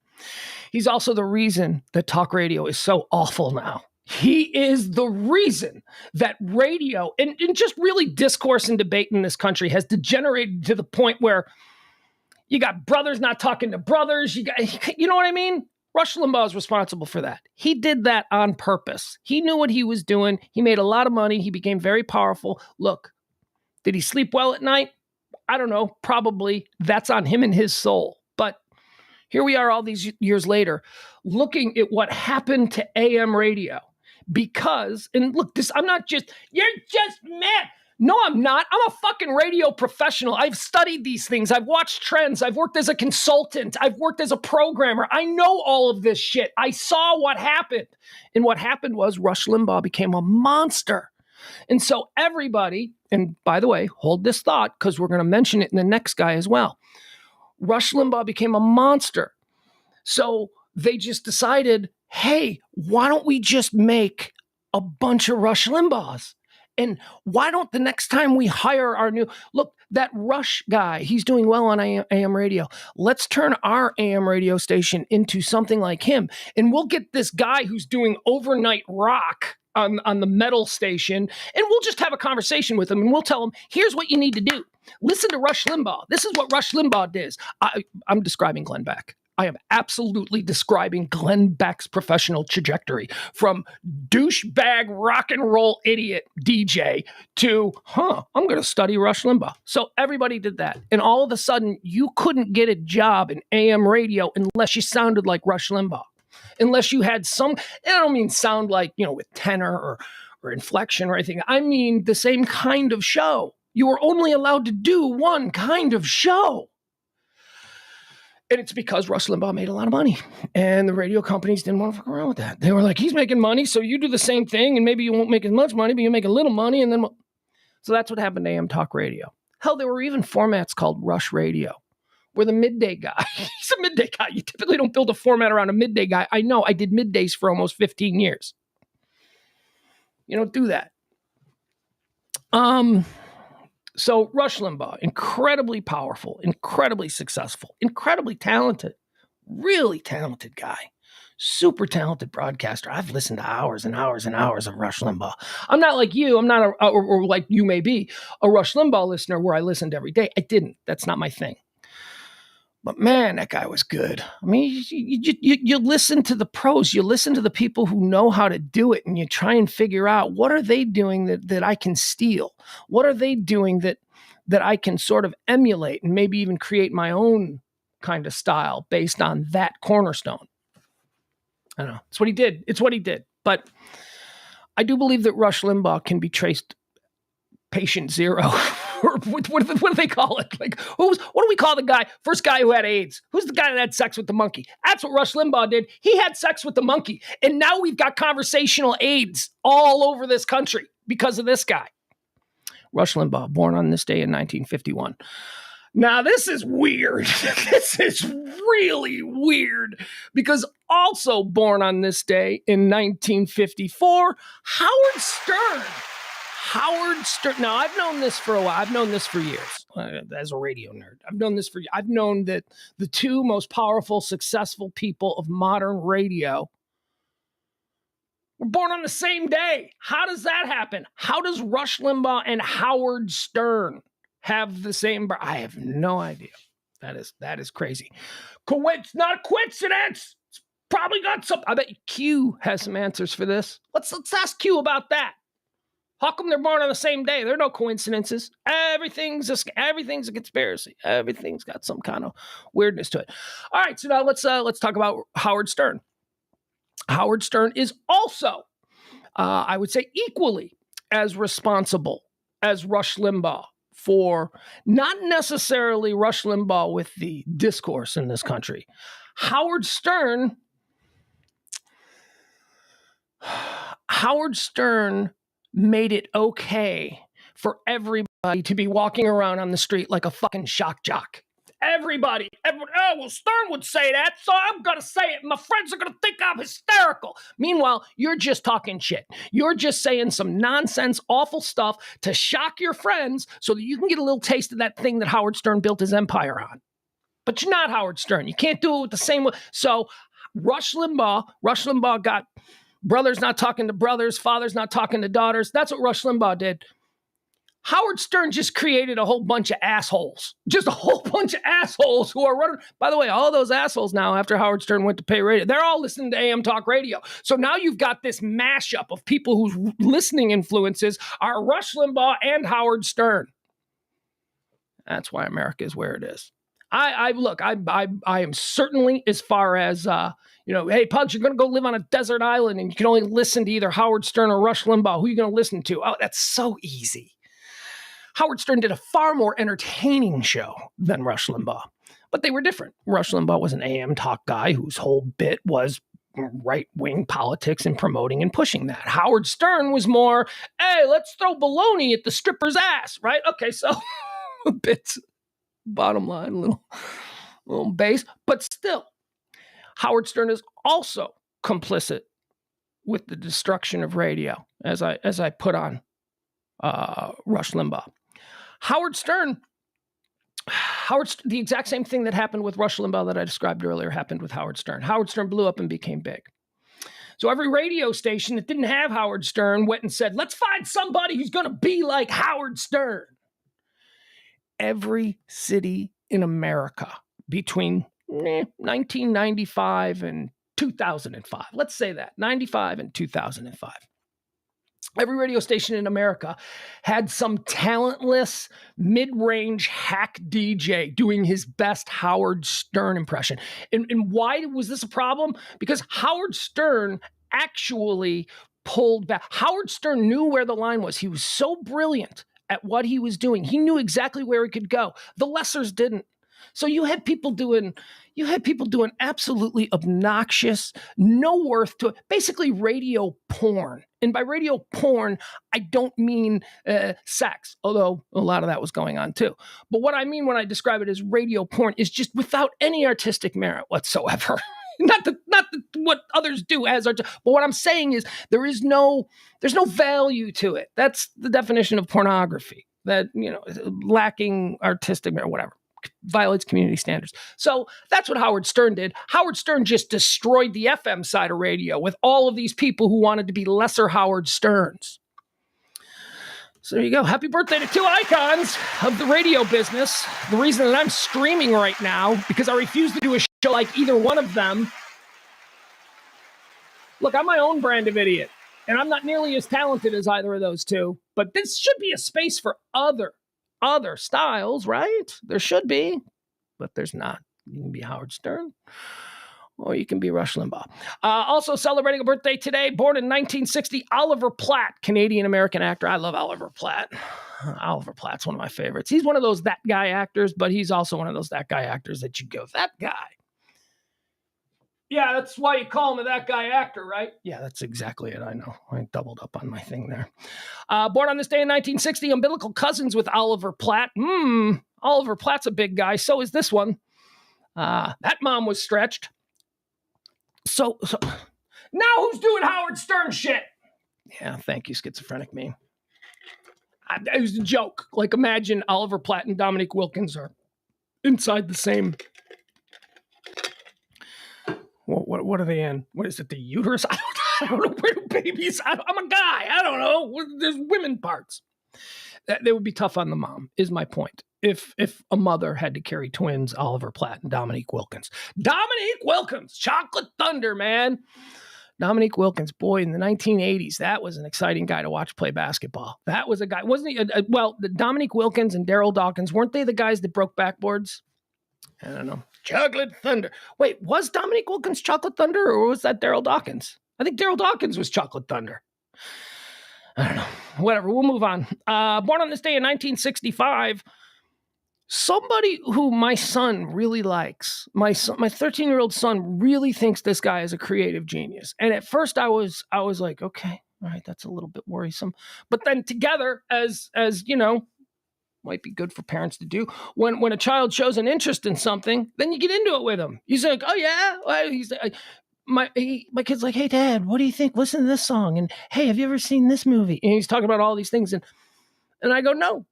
He's also the reason that talk radio is so awful now. He is the reason that radio and just really discourse and debate in this country has degenerated to the point where you got brothers not talking to brothers. You know what I mean? Rush Limbaugh is responsible for that. He did that on purpose. He knew what he was doing. He made a lot of money. He became very powerful. Look, did he sleep well at night? I don't know. Probably. That's on him and his soul. But here we are all these years later looking at what happened to AM radio. Because, and look, I'm not just, you're just mad. No, I'm not. I'm a fucking radio professional. I've studied these things. I've watched trends. I've worked as a consultant. I've worked as a programmer. I know all of this shit. I saw what happened. And what happened was Rush Limbaugh became a monster. And so everybody, and by the way, hold this thought because we're going to mention it in the next guy as well. Rush Limbaugh became a monster. So they just decided, hey, why don't we just make a bunch of Rush Limbaughs? And why don't the next time we hire our new, look, that Rush guy, he's doing well on AM radio. Let's turn our AM radio station into something like him. And we'll get this guy who's doing overnight rock on the metal station. And we'll just have a conversation with him. And we'll tell him, here's what you need to do. Listen to Rush Limbaugh. This is what Rush Limbaugh does. I'm describing Glenn Beck. I am absolutely describing Glenn Beck's professional trajectory from douchebag rock and roll idiot DJ to, I'm going to study Rush Limbaugh. So everybody did that. And all of a sudden, you couldn't get a job in AM radio unless you sounded like Rush Limbaugh. Unless you had some, and I don't mean sound like, with tenor or inflection or anything. I mean the same kind of show. You were only allowed to do one kind of show. And it's because Rush Limbaugh made a lot of money. And the radio companies didn't want to fuck around with that. They were like, he's making money, so you do the same thing, and maybe you won't make as much money, but you make a little money, and then... So that's what happened to AM Talk Radio. Hell, there were even formats called Rush Radio, where the midday guy, he's a midday guy. You typically don't build a format around a midday guy. I know, I did middays for almost 15 years. You don't do that. So Rush Limbaugh, incredibly powerful, incredibly successful, incredibly talented, really talented guy, super talented broadcaster. I've listened to hours and hours and hours of Rush Limbaugh. I'm not like you. I'm not, or like you may be, a Rush Limbaugh listener where I listened every day. I didn't. That's not my thing. But man, that guy was good. I mean, you listen to the pros, you listen to the people who know how to do it, and you try and figure out what are they doing that I can steal? What are they doing that I can sort of emulate and maybe even create my own kind of style based on that cornerstone? I don't know. It's what he did. It's what he did. But I do believe that Rush Limbaugh can be traced patient zero. Or what do they call it? Like, what do we call the guy? First guy who had AIDS. Who's the guy that had sex with the monkey? That's what Rush Limbaugh did. He had sex with the monkey. And now we've got conversational AIDS all over this country because of this guy. Rush Limbaugh, born on this day in 1951. Now, this is weird. This is really weird because also born on this day in 1954, Howard Stern. Howard Stern. Now, I've known this for a while. I've known this for years as a radio nerd. I've known that the two most powerful, successful people of modern radio were born on the same day. How does that happen? How does Rush Limbaugh and Howard Stern have the same? I have no idea. That is crazy. Not a coincidence. It's probably got some. I bet Q has some answers for this. Let's ask Q about that. How come they're born on the same day? There are no coincidences. Everything's a conspiracy. Everything's got some kind of weirdness to it. All right, so now let's talk about Howard Stern. Howard Stern is also, I would say, equally as responsible as Rush Limbaugh for not necessarily Rush Limbaugh with the discourse in this country. Howard Stern made it okay for everybody to be walking around on the street like a fucking shock jock. Everybody, oh, well, Stern would say that, so I'm going to say it. My friends are going to think I'm hysterical. Meanwhile, you're just talking shit. You're just saying some nonsense, awful stuff to shock your friends so that you can get a little taste of that thing that Howard Stern built his empire on. But you're not Howard Stern. You can't do it with the same way. So Rush Limbaugh got brothers not talking to brothers, fathers not talking to daughters. That's what Rush Limbaugh did. Howard Stern just created a whole bunch of assholes. Just a whole bunch of assholes who are running. By the way, all those assholes now, after Howard Stern went to pay radio, they're all listening to AM talk radio. So now you've got this mashup of people whose listening influences are Rush Limbaugh and Howard Stern. That's why America is where it is. I am certainly, as far as, hey, Pugs, you're going to go live on a desert island and you can only listen to either Howard Stern or Rush Limbaugh. Who are you going to listen to? Oh, that's so easy. Howard Stern did a far more entertaining show than Rush Limbaugh, but they were different. Rush Limbaugh was an AM talk guy whose whole bit was right-wing politics and promoting and pushing that. Howard Stern was more, hey, let's throw baloney at the stripper's ass, right? Okay, so bits, bottom line, little base, but still, Howard Stern is also complicit with the destruction of radio, as I put on Rush Limbaugh. Howard Stern, the exact same thing that happened with Rush Limbaugh that I described earlier happened with Howard Stern. Howard Stern blew up and became big. So every radio station that didn't have Howard Stern went and said, let's find somebody who's going to be like Howard Stern. Every city in America between 1995 and 2005, let's say that, 95 and 2005, every radio station in America had some talentless, mid-range hack DJ doing his best Howard Stern impression. And why was this a problem? Because Howard Stern actually pulled back. Howard Stern knew where the line was. He was so brilliant at what he was doing. He knew exactly where he could go. The lessers didn't. So you had people doing absolutely obnoxious, no worth to it, basically radio porn. And by radio porn, I don't mean sex, although a lot of that was going on too. But what I mean when I describe it as radio porn is just without any artistic merit whatsoever. Not what others do as art, but what I'm saying is there's no value to it. That's the definition of pornography. That, lacking artistic merit, whatever. Violates community standards. So that's what Howard Stern did. Howard Stern just destroyed the FM side of radio with all of these people who wanted to be lesser Howard Sterns. So there you go. Happy birthday to two icons of the radio business. The reason that I'm streaming right now, because I refuse to do a show like either one of them. Look, I'm my own brand of idiot, and I'm not nearly as talented as either of those two, but this should be a space for other styles, right? There should be, but there's not. You can be Howard Stern, or you can be Rush Limbaugh. Also celebrating a birthday today, born in 1960, Oliver Platt, Canadian-American actor. I love Oliver Platt. Oliver Platt's one of my favorites. He's one of those that guy actors, but he's also one of those that guy actors that you go, that guy. Yeah, that's why you call him a that guy actor, right? Yeah, that's exactly it. I know. I doubled up on my thing there. Born on this day in 1960, umbilical cousins with Oliver Platt. Oliver Platt's a big guy. So is this one. That mom was stretched. So now who's doing Howard Stern shit? Yeah, thank you, schizophrenic meme. It was a joke. Like, imagine Oliver Platt and Dominique Wilkins are inside the same... What are they in? What is it, the uterus? I don't know. Where do babies? I'm a guy. I don't know. There's women parts. They would be tough on the mom, is my point. If a mother had to carry twins, Oliver Platt and Dominique Wilkins. Dominique Wilkins, Chocolate Thunder, man. Dominique Wilkins, boy, in the 1980s, that was an exciting guy to watch play basketball. That was a guy, wasn't he? The Dominique Wilkins and Daryl Dawkins, weren't they the guys that broke backboards? I don't know. Chocolate Thunder. Wait, was Dominique Wilkins Chocolate Thunder, or was that Daryl Dawkins? I think Daryl Dawkins was Chocolate Thunder. I don't know. Whatever, we'll move on. Born on this day in 1965, somebody who my son really likes. My 13-year-old son really thinks this guy is a creative genius. And at first I was like, okay, all right, that's a little bit worrisome. But then together, as you know, might be good for parents to do. When a child shows an interest in something, then you get into it with them. You say, oh yeah, well, my kid's like, hey Dad, what do you think? Listen to this song, and hey, have you ever seen this movie? And he's talking about all these things, and I go, no.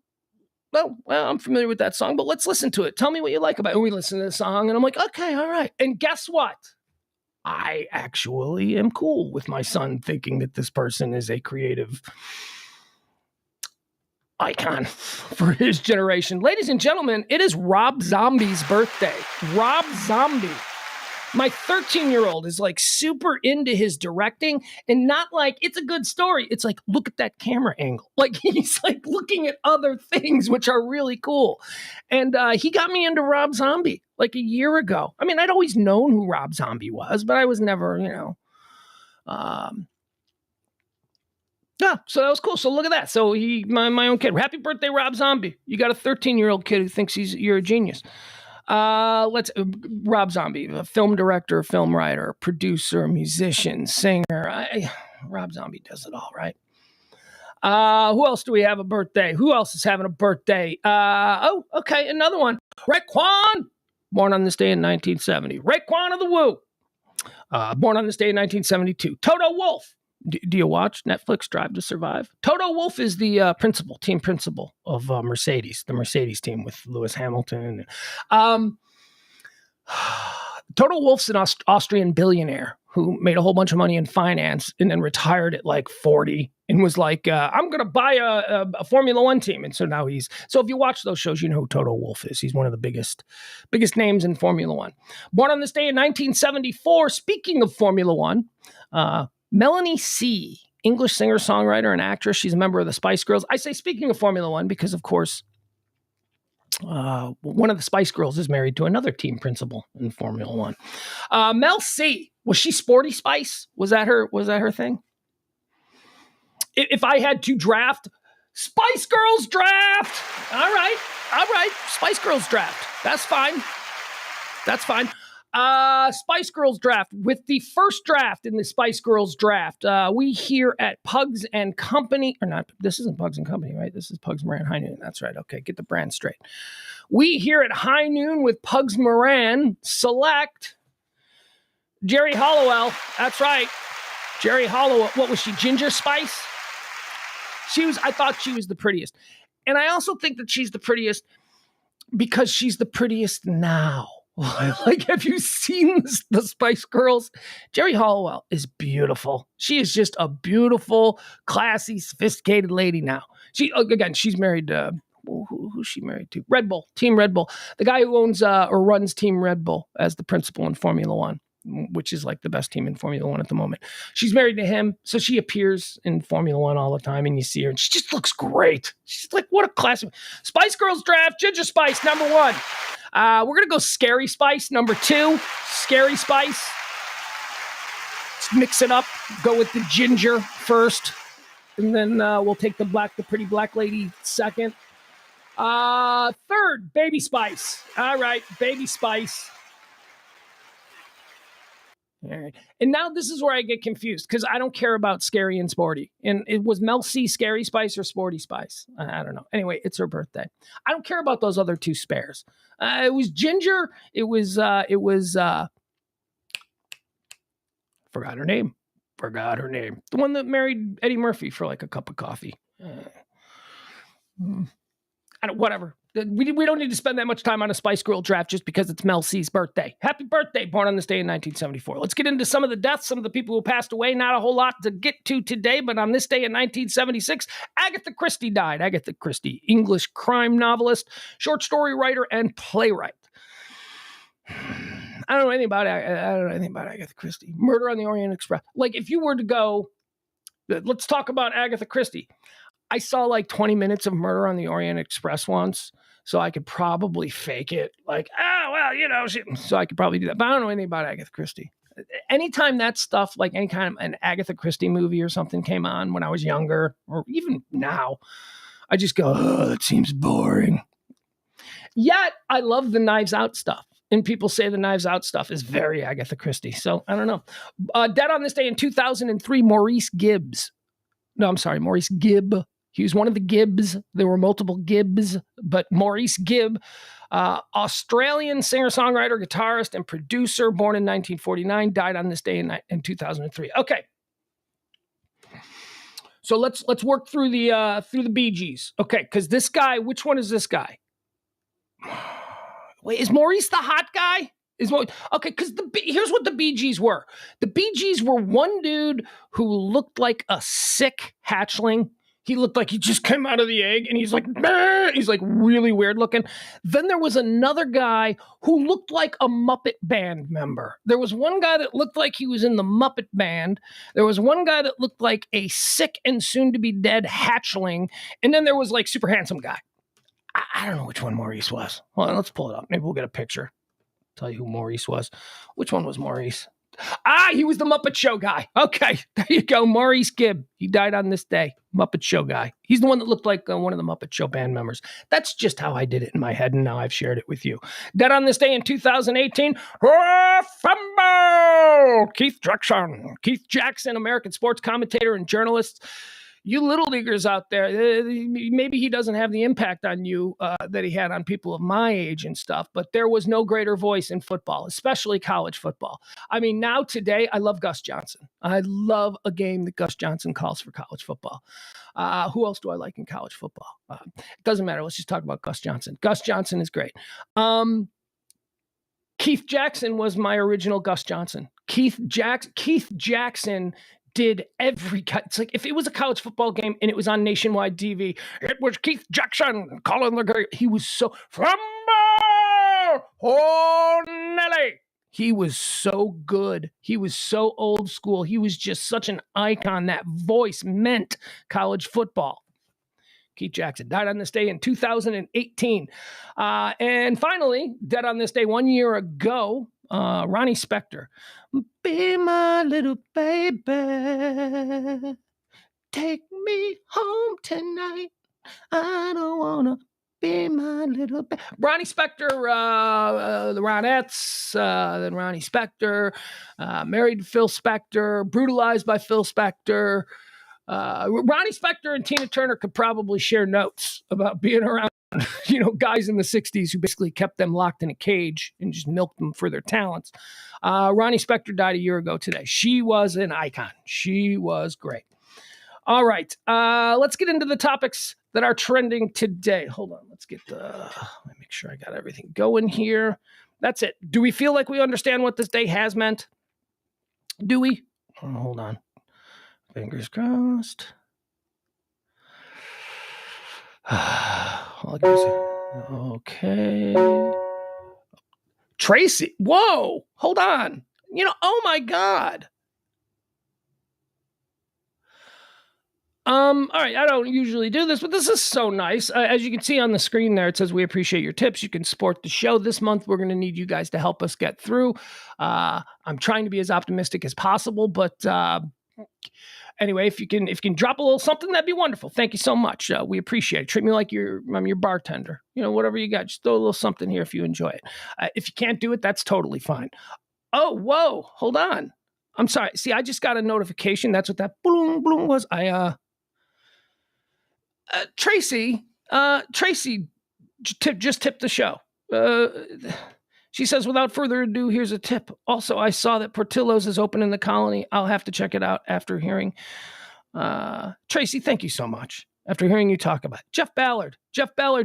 Well, I'm familiar with that song, but let's listen to it. Tell me what you like about it. And we listen to the song, and I'm like, okay, all right. And guess what? I actually am cool with my son thinking that this person is a creative icon for his generation. Ladies and gentlemen, it is Rob Zombie's birthday. Rob Zombie. My 13-year-old is like super into his directing, and not like it's a good story. It's like, look at that camera angle. Like he's like looking at other things, which are really cool. And he got me into Rob Zombie like a year ago. I mean, I'd always known who Rob Zombie was, but I was never, yeah, so that was cool. So look at that. So my own kid. Happy birthday, Rob Zombie. You got a 13-year-old kid who thinks you're a genius. Rob Zombie, a film director, film writer, producer, musician, singer. Rob Zombie does it all, right? Who else do we have a birthday? Who else is having a birthday? Okay, another one. Raekwon, born on this day in 1970. Raekwon of the Woo, born on this day in 1972. Toto Wolff. Do you watch Netflix Drive to Survive? Toto Wolff is the team principal of Mercedes, the Mercedes team with Lewis Hamilton. Toto Wolff's an Austrian billionaire who made a whole bunch of money in finance and then retired at like 40 and was like, I'm going to buy a Formula One team. And so now so if you watch those shows, you know who Toto Wolff is. He's one of the biggest names in Formula One. Born on this day in 1974, speaking of Formula One, Melanie C., English singer, songwriter, and actress. She's a member of the Spice Girls. I say speaking of Formula One because, of course, one of the Spice Girls is married to another team principal in Formula One. Mel C., was she Sporty Spice? Was that her thing? If I had to draft, Spice Girls draft. All right. Spice Girls draft. That's fine. Spice Girls draft. With the first draft in the Spice Girls draft, we here at Pugs and Company, or not, this isn't Pugs and Company, right? This is Pugs, Moran, High Noon. That's right. Okay, get the brand straight. We here at High Noon with Pugs Moran select Jerry Hollowell. That's right. Jerry Hollowell. What was she, Ginger Spice? I thought she was the prettiest. And I also think that she's the prettiest because she's the prettiest now. Like, have you seen the Spice Girls? Jerry Hollowell is beautiful. She is just a beautiful, classy, sophisticated lady now. She's married to, who's she married to? Red Bull, Team Red Bull. The guy who owns or runs Team Red Bull as the principal in Formula One, which is like the best team in Formula One at the moment. She's married to him, so she appears in Formula One all the time, and you see her, and she just looks great. She's like, what a classic. Spice Girls draft, Ginger Spice, number 1. We're going to go Scary Spice, number 2. Scary Spice. Let's mix it up. Go with the ginger first. And then we'll take the pretty black lady second. Third, Baby Spice. All right, Baby Spice. All right. And now this is where I get confused because I don't care about Scary and Sporty. And it was Mel C, Scary Spice or Sporty Spice. I don't know. Anyway, it's her birthday. I don't care about those other 2 spares. It was Ginger. It was forgot her name. The one that married Eddie Murphy for like a cup of coffee. Whatever. We don't need to spend that much time on a Spice Girl draft just because it's Mel C's birthday. Happy birthday, born on this day in 1974. Let's get into some of the deaths, some of the people who passed away. Not a whole lot to get to today, but on this day in 1976, Agatha Christie died. Agatha Christie, English crime novelist, short story writer, and playwright. I don't know anything about Agatha Christie. Murder on the Orient Express. Like, if you were to go, let's talk about Agatha Christie. I saw like 20 minutes of Murder on the Orient Express once, so I could probably fake it. Like, so I could probably do that. But I don't know anything about Agatha Christie. Anytime that stuff, like any kind of an Agatha Christie movie or something came on when I was younger, or even now, I just go, oh, that seems boring. Yet, I love the Knives Out stuff. And people say the Knives Out stuff is very Agatha Christie. So, I don't know. Dead on this day in 2003, Maurice Gibb. He was one of the Gibbs. There were multiple Gibbs, but Maurice Gibb, Australian singer-songwriter, guitarist, and producer, born in 1949, died on this day in 2003. Okay. So let's work through the Bee Gees. Okay, because this guy, which one is this guy? Wait, is Maurice the hot guy? Okay, because here's what the Bee Gees were. The Bee Gees were one dude who looked like a sick hatchling. He looked like he just came out of the egg, and he's like really weird looking. Then there was another guy who looked like a Muppet Band member. There was one guy that looked like he was in the Muppet Band. There was one guy that looked like a sick and soon-to-be-dead hatchling. And then there was like super handsome guy. I don't know which one Maurice was. Hold on, let's pull it up. Maybe we'll get a picture. Tell you who Maurice was. Which one was Maurice? He was the Muppet Show guy. Okay, there you go. Maurice Gibb. He died on this day. Muppet Show guy. He's the one that looked like one of the Muppet Show band members. That's just how I did it in my head, and now I've shared it with you. Dead on this day in 2018. Fumble! Keith Jackson, American sports commentator and journalist. You little leaguers out there, maybe he doesn't have the impact on you that he had on people of my age and stuff, but there was no greater voice in football, especially college football. I mean, now today, I love Gus Johnson. I love a game that Gus Johnson calls for college football. Who else do I like in college football? It doesn't matter. Let's just talk about Gus Johnson. Gus Johnson is great. Keith Jackson was my original Gus Johnson. Keith Jackson did it's like if it was a college football game and it was on nationwide TV, it was Keith Jackson calling the game. He was so Fumble! Oh, Nelly! He was so good. He was so old school. He was just such an icon. That voice meant college football. Keith Jackson died on this day in 2018. And finally, dead on this day 1 year ago, Ronnie Spector. Be my little baby, take me home tonight. I don't want to be my little baby. Ronnie Spector, the Ronettes, then Ronnie Spector, married to Phil Spector, brutalized by Phil Spector. Ronnie Spector and Tina Turner could probably share notes about being around, guys in the 60s who basically kept them locked in a cage and just milked them for their talents. Ronnie Spector died a year ago today. She was an icon. She was great. All right. Let's get into the topics that are trending today. Hold on. Let me make sure I got everything going here. That's it. Do we feel like we understand what this day has meant? Do we? Oh, hold on. Fingers crossed. Okay. Tracy. Whoa. Hold on. Oh my God. All right. I don't usually do this, but this is so nice. As you can see on the screen there, it says, we appreciate your tips. You can support the show this month. We're going to need you guys to help us get through. I'm trying to be as optimistic as possible, but, anyway, if you can drop a little something, that'd be wonderful. Thank you so much. We appreciate it. Treat me like I'm your bartender. Whatever you got, just throw a little something here if you enjoy it. If you can't do it, that's totally fine. Oh, whoa, hold on. I'm sorry. See, I just got a notification. That's what that bloom was. Tracy just tipped the show. She says, without further ado, here's a tip. Also, I saw that Portillo's is open in the colony. I'll have to check it out after hearing. Tracy, thank you so much. After hearing you talk about it. Jeff Ballard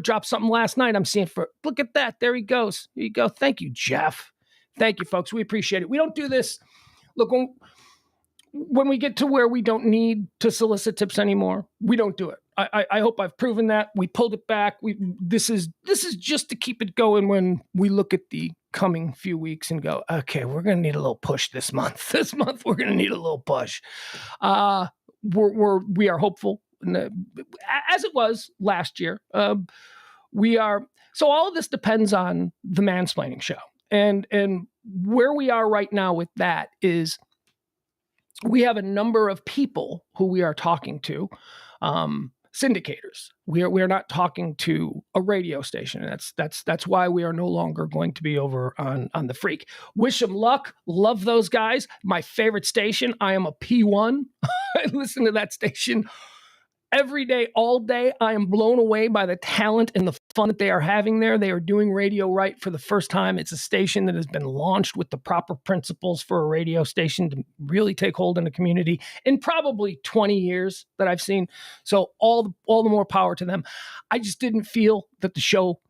dropped something last night. I'm seeing look at that. There he goes. Here you go. Thank you, Jeff. Thank you, folks. We appreciate it. We don't do this. Look, when we get to where we don't need to solicit tips anymore, we don't do it. I hope I've proven that. We pulled it back. This is just to keep it going when we look at the coming few weeks and go, okay, we're going to need a little push this month. This month, we're going to need a little push. We are hopeful, as it was last year. So all of this depends on the Mansplaining Show. And where we are right now with that is we have a number of people who we are talking to, syndicators. We are not talking to a radio station. And that's why we are no longer going to be over on the Freak. Wish them luck. Love those guys. My favorite station. I am a P1. I listen to that station Every day, all day, I am blown away by the talent and the fun that they are having there. They are doing radio right for the first time. It's a station that has been launched with the proper principles for a radio station to really take hold in the community in probably 20 years that I've seen. So all the more power to them. I just didn't feel that the show...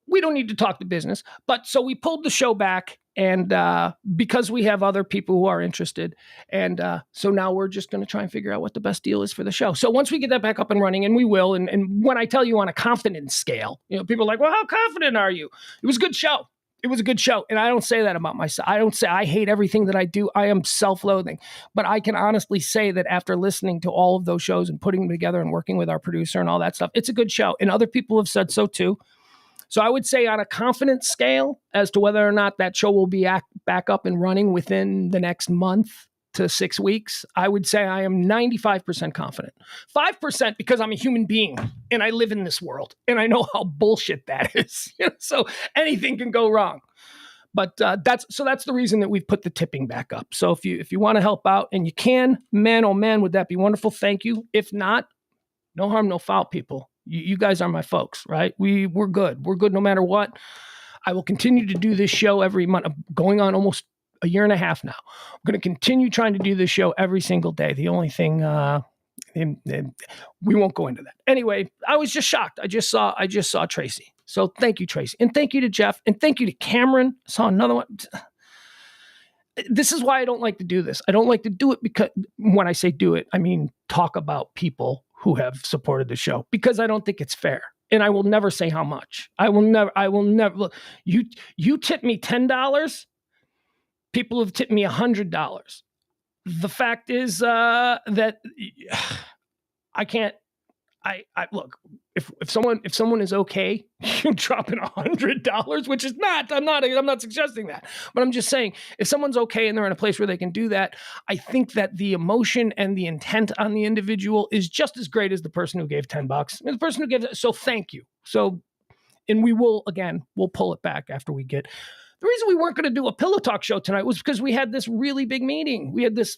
We don't need to talk the business, but so we pulled the show back, and because we have other people who are interested, and so now we're just going to try and figure out what the best deal is for the show. So once we get that back up and running, and we will, and when I tell you on a confidence scale, people are like, well, how confident are you? It was a good show. It was a good show, and I don't say that about myself. I don't say I hate everything that I do. I am self-loathing, but I can honestly say that after listening to all of those shows and putting them together and working with our producer and all that stuff, it's a good show, and other people have said so too. So I would say on a confidence scale as to whether or not that show will be back up and running within the next month to 6 weeks, I would say I am 95% confident. 5% because I'm a human being and I live in this world and I know how bullshit that is. So anything can go wrong. But that's the reason that we've put the tipping back up. So if you want to help out and you can, man, oh man, would that be wonderful? Thank you. If not, no harm, no foul, people. You guys are my folks, right? We're good. We're good no matter what. I will continue to do this show every month. I'm going on almost a year and a half now. I'm going to continue trying to do this show every single day. The only thing, we won't go into that. Anyway, I was just shocked. I just saw Tracy. So thank you, Tracy. And thank you to Jeff. And thank you to Cameron. I saw another one. This is why I don't like to do this. I don't like to do it because when I say do it, I mean talk about people who have supported the show, because I don't think it's fair. And I will never say how much. I will never look. You tip me $10. People have tipped me $100. The fact is that I can't. I look, if someone is okay dropping $100, which is not, I'm not suggesting that, but I'm just saying if someone's okay and they're in a place where they can do that, I think that the emotion and the intent on the individual is just as great as the person who gave $10. The person who gave it, so thank you. So, and we'll pull it back after we get. The reason we weren't going to do a Pillow Talk show tonight was because we had this really big meeting. We had this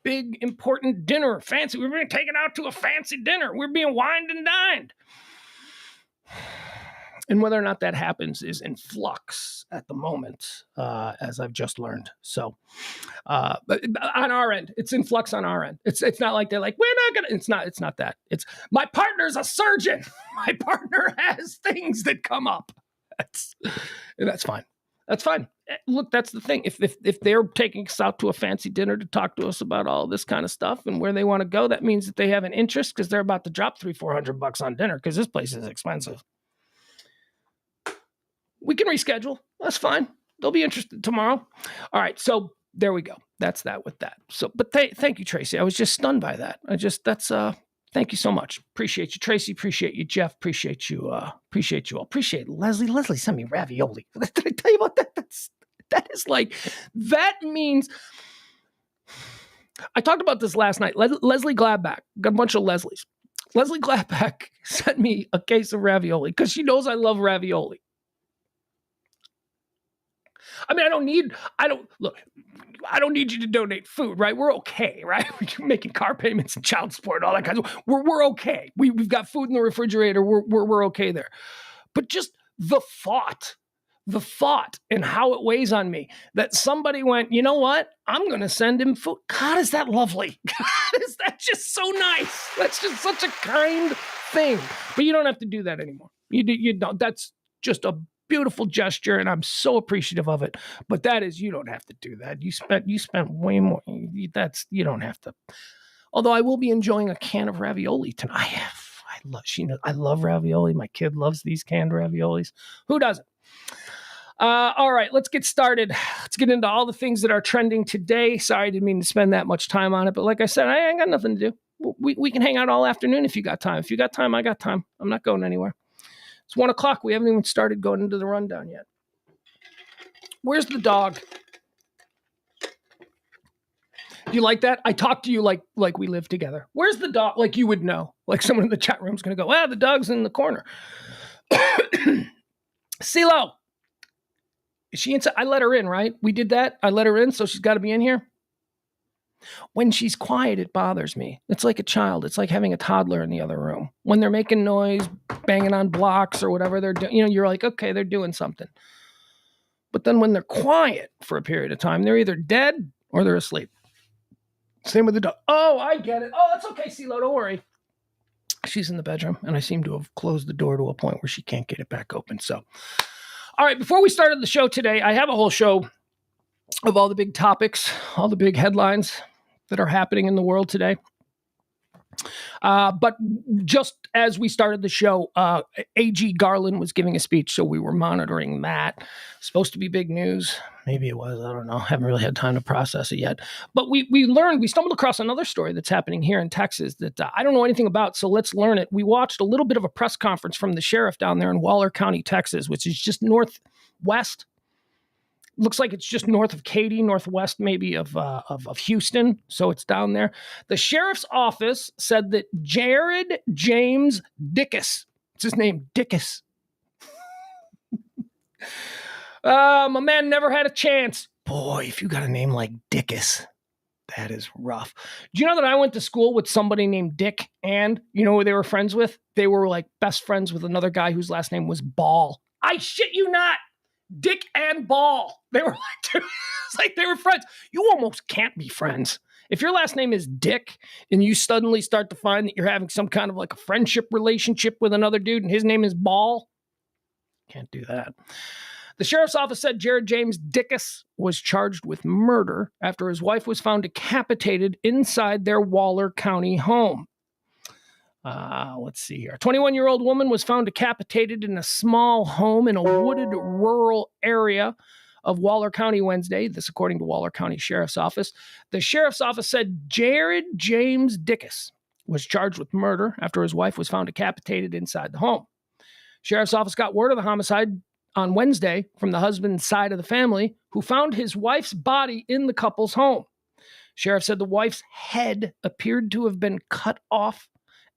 big, important dinner, fancy. We were being taken out to a fancy dinner. We're being wined and dined. And whether or not that happens is in flux at the moment, as I've just learned. So, but on our end, it's in flux on our end. It's not like they're like, we're not going to, it's not that. It's my partner's a surgeon. My partner has things that come up. That's fine. That's fine. Look, that's the thing. If they're taking us out to a fancy dinner to talk to us about all this kind of stuff and where they want to go, that means that they have an interest because they're about to drop $300-400 on dinner because this place is expensive. We can reschedule. That's fine. They'll be interested tomorrow. All right. So there we go. That's that with that. So, but thank you, Tracy. I was just stunned by that. Thank you so much. Appreciate you, Tracy. Appreciate you, Jeff. Appreciate you all. Appreciate Leslie. Leslie sent me ravioli. Did I tell you about that? That means, I talked about this last night. Leslie Gladback, got a bunch of Leslies. Leslie Gladback sent me a case of ravioli because she knows I love ravioli. I mean, I don't need you to donate food, right? We're okay, right? We're making car payments and child support and all that kind of. We're okay. We've got food in the refrigerator. We're okay there. But just the thought and how it weighs on me that somebody went, you know what? I'm going to send him food. God, is that lovely? God, is that just so nice? That's just such a kind thing. But you don't have to do that anymore. You don't. That's just a beautiful gesture, and I'm so appreciative of it. But that is, you don't have to do that. You spent way more. You don't have to. Although I will be enjoying a can of ravioli tonight. I love ravioli. My kid loves these canned raviolis. Who doesn't? All right, let's get started. Let's get into all the things that are trending today. Sorry, I didn't mean to spend that much time on it, but like I said, I ain't got nothing to do. We can hang out all afternoon if you got time. If you got time, I got time. I'm not going anywhere. It's 1:00. We haven't even started going into the rundown yet. Where's the dog? Do you like that? I talk to you like we live together. Where's the dog? Like you would know. Like someone in the chat room is going to go, the dog's in the corner. CeeLo. Is she inside? I let her in, right? We did that. I let her in, so she's got to be in here. When she's quiet, it bothers me. It's like a child. It's like having a toddler in the other room. When they're making noise, banging on blocks or whatever they're doing, you're like, okay, they're doing something. But then when they're quiet for a period of time, they're either dead or they're asleep. Same with the dog. Oh, I get it. Oh, that's okay, CeeLo. Don't worry. She's in the bedroom, and I seem to have closed the door to a point where she can't get it back open. So, all right, before we started the show today, I have a whole show of all the big topics, all the big headlines that are happening in the world today. But just as we started the show, A.G. Garland was giving a speech, so we were monitoring that. Supposed to be big news. Maybe it was. I don't know. Haven't really had time to process it yet. But we stumbled across another story that's happening here in Texas that I don't know anything about, so let's learn it. We watched a little bit of a press conference from the sheriff down there in Waller County, Texas, which is just northwest. Looks like it's just north of Katy, northwest maybe of Houston. So it's down there. The sheriff's office said that Jared James Dickus, it's his name, Dickus. My man never had a chance. Boy, if you got a name like Dickus, that is rough. Do you know that I went to school with somebody named Dick, and you know who they were friends with? They were like best friends with another guy whose last name was Ball. I shit you not. Dick and Ball. They were like, it's like they were friends. You almost can't be friends. If your last name is Dick and you suddenly start to find that you're having some kind of like a friendship relationship with another dude and his name is Ball, can't do that. The sheriff's office said Jared James Dickus was charged with murder after his wife was found decapitated inside their Waller County home. Let's see here. A 21-year-old woman was found decapitated in a small home in a wooded rural area of Waller County Wednesday. This according to Waller County Sheriff's Office. The sheriff's office said Jared James Dickus was charged with murder after his wife was found decapitated inside the home. Sheriff's office got word of the homicide on Wednesday from the husband's side of the family, who found his wife's body in the couple's home. Sheriff said the wife's head appeared to have been cut off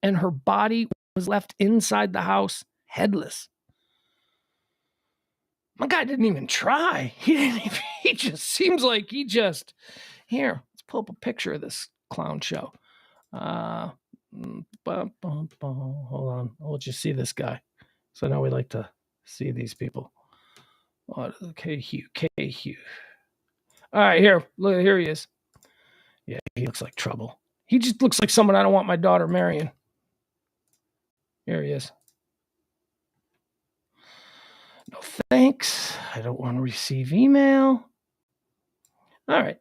and her body was left inside the house headless. My guy didn't even try. He just seems like here, let's pull up a picture of this clown show. Hold on. I'll just see this guy. So now we like to see these people. K-Hugh. All right, here he is. Yeah, he looks like trouble. He just looks like someone I don't want my daughter marrying. Here he is. No thanks. I don't want to receive email. All right.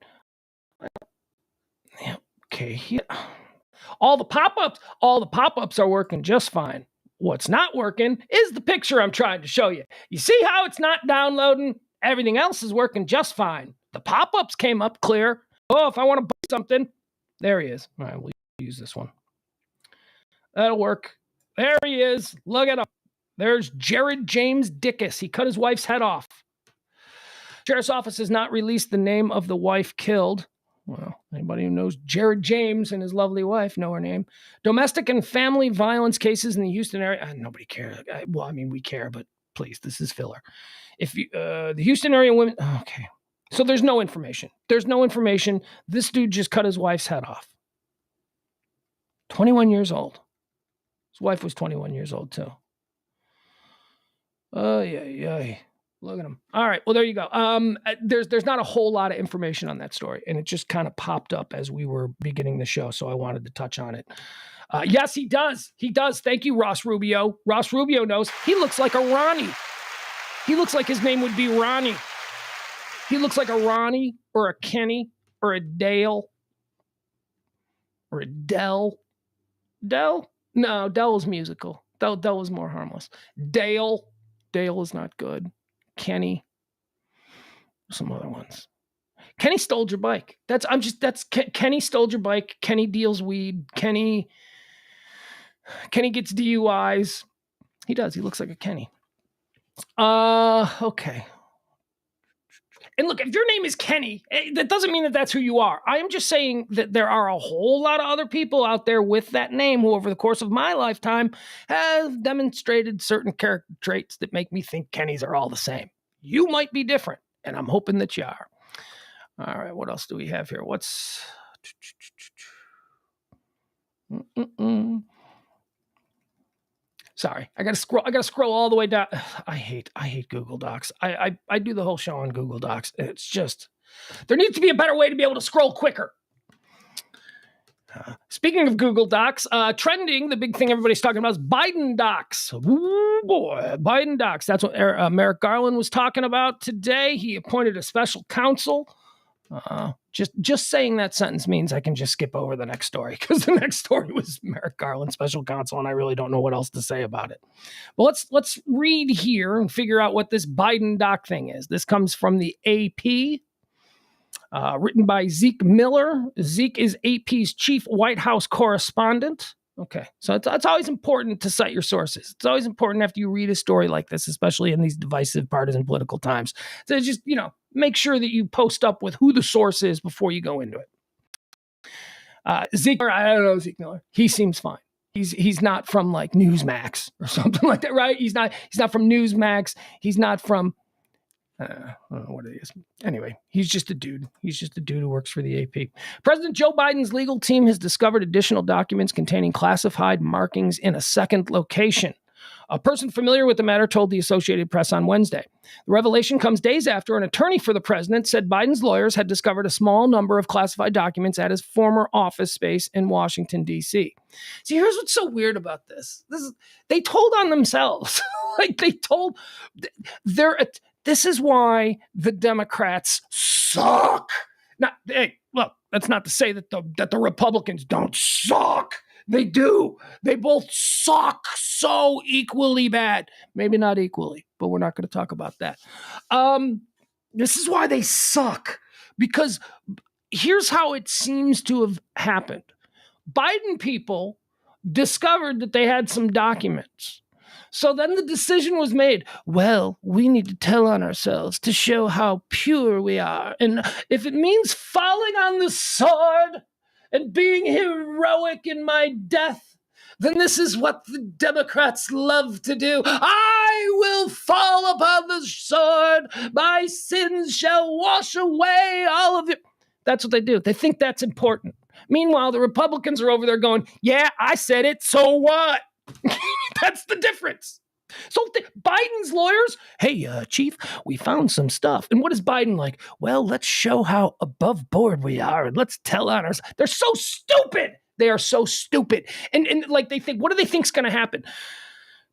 Yeah, okay. All the pop-ups are working just fine. What's not working is the picture I'm trying to show you. You see how it's not downloading? Everything else is working just fine. The pop-ups came up clear. Oh, if I want to buy something, there he is. All right, we'll use this one. That'll work. There he is. Look at him. There's Jared James Dickus. He cut his wife's head off. Sheriff's office has not released the name of the wife killed. Well, anybody who knows Jared James and his lovely wife know her name. Domestic and family violence cases in the Houston area. Nobody cares. We care, but please, this is filler. If you, the Houston area women. Okay. So there's no information. This dude just cut his wife's head off. 21 years old. His wife was 21 years old, too. Oh, yeah. Look at him. All right. Well, there you go. There's not a whole lot of information on that story, and it just kind of popped up as we were beginning the show, so I wanted to touch on it. Yes, he does. Thank you, Ross Rubio. Ross Rubio knows. He looks like a Ronnie. He looks like his name would be Ronnie. He looks like a Ronnie or a Kenny or a Dale or a Dell. Dell? No, Dell is musical. Dell is more harmless. Dale is not good. Kenny. Some other ones. Kenny stole your bike. Kenny stole your bike. Kenny deals weed. Kenny gets DUIs. He does. He looks like a Kenny. Okay. And look, if your name is Kenny, that doesn't mean that that's who you are. I am just saying that there are a whole lot of other people out there with that name who, over the course of my lifetime, have demonstrated certain character traits that make me think Kennys are all the same. You might be different, and I'm hoping that you are. All right, what else do we have here? Sorry, I gotta scroll all the way down. I hate Google Docs. I do the whole show on Google Docs. It's just, there needs to be a better way to be able to scroll quicker. Speaking of Google Docs, trending, the big thing everybody's talking about is Biden docs. Ooh, boy, Biden docs. That's what Merrick Garland was talking about today. He appointed a special counsel. Just saying that sentence means I can just skip over the next story, because the next story was Merrick Garland, special counsel, and I really don't know what else to say about it. Well, let's read here and figure out what this Biden doc thing is. This comes from the AP. Written by Zeke Miller. Zeke is AP's chief White House correspondent. Okay, so it's always important to cite your sources. It's always important after you read a story like this, especially in these divisive, partisan, political times. So just, make sure that you post up with who the source is before you go into it. Zeke, I don't know Zeke Miller. He seems fine. He's not from like Newsmax or something like that, right? He's not from Newsmax. He's not from I don't know what it is. Anyway, he's just a dude. He's just a dude who works for the AP. President Joe Biden's legal team has discovered additional documents containing classified markings in a second location. A person familiar with the matter told the Associated Press on Wednesday. The revelation comes days after an attorney for the president said Biden's lawyers had discovered a small number of classified documents at his former office space in Washington, D.C. See, here's what's so weird about this. They told on themselves. This is why the Democrats suck. Now, hey, look, that's not to say that the Republicans don't suck. They do. They both suck so equally bad. Maybe not equally, but we're not going to talk about that. This is why they suck. Because here's how it seems to have happened. Biden people discovered that they had some documents. So then the decision was made, well, we need to tell on ourselves to show how pure we are. And if it means falling on the sword and being heroic in my death, then this is what the Democrats love to do. I will fall upon the sword. My sins shall wash away all of it. That's what they do. They think that's important. Meanwhile, the Republicans are over there going, yeah, I said it, so what? That's the difference. So Biden's lawyers, hey, chief, we found some stuff. And what is Biden like? Well, let's show how above board we are and let's tell on us. They're so stupid. They are so stupid. And like they think, what do they think's going to happen?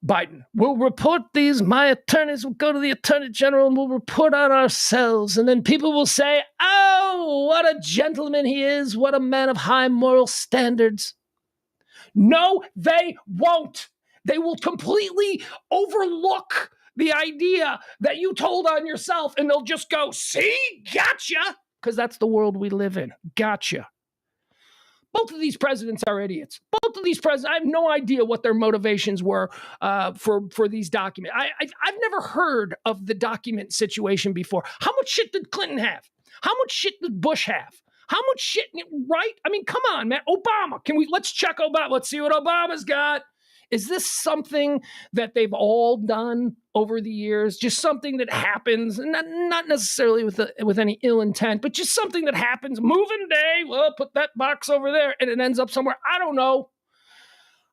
Biden, we'll report these. My attorneys will go to the attorney general and we'll report on ourselves. And then people will say, oh, what a gentleman he is. What a man of high moral standards. No, they won't. They will completely overlook the idea that you told on yourself, and they'll just go, see, gotcha, because that's the world we live in. Gotcha. Both of these presidents are idiots. Both of these presidents, I have no idea what their motivations were for these documents. I've never heard of the document situation before. How much shit did Clinton have? How much shit did Bush have? How much shit, right? I mean, come on, man. Obama. Let's check Obama. Let's see what Obama's got. Is this something that they've all done over the years? Just something that happens, not necessarily with any ill intent, but just something that happens. Moving day, well, put that box over there, and it ends up somewhere. I don't know.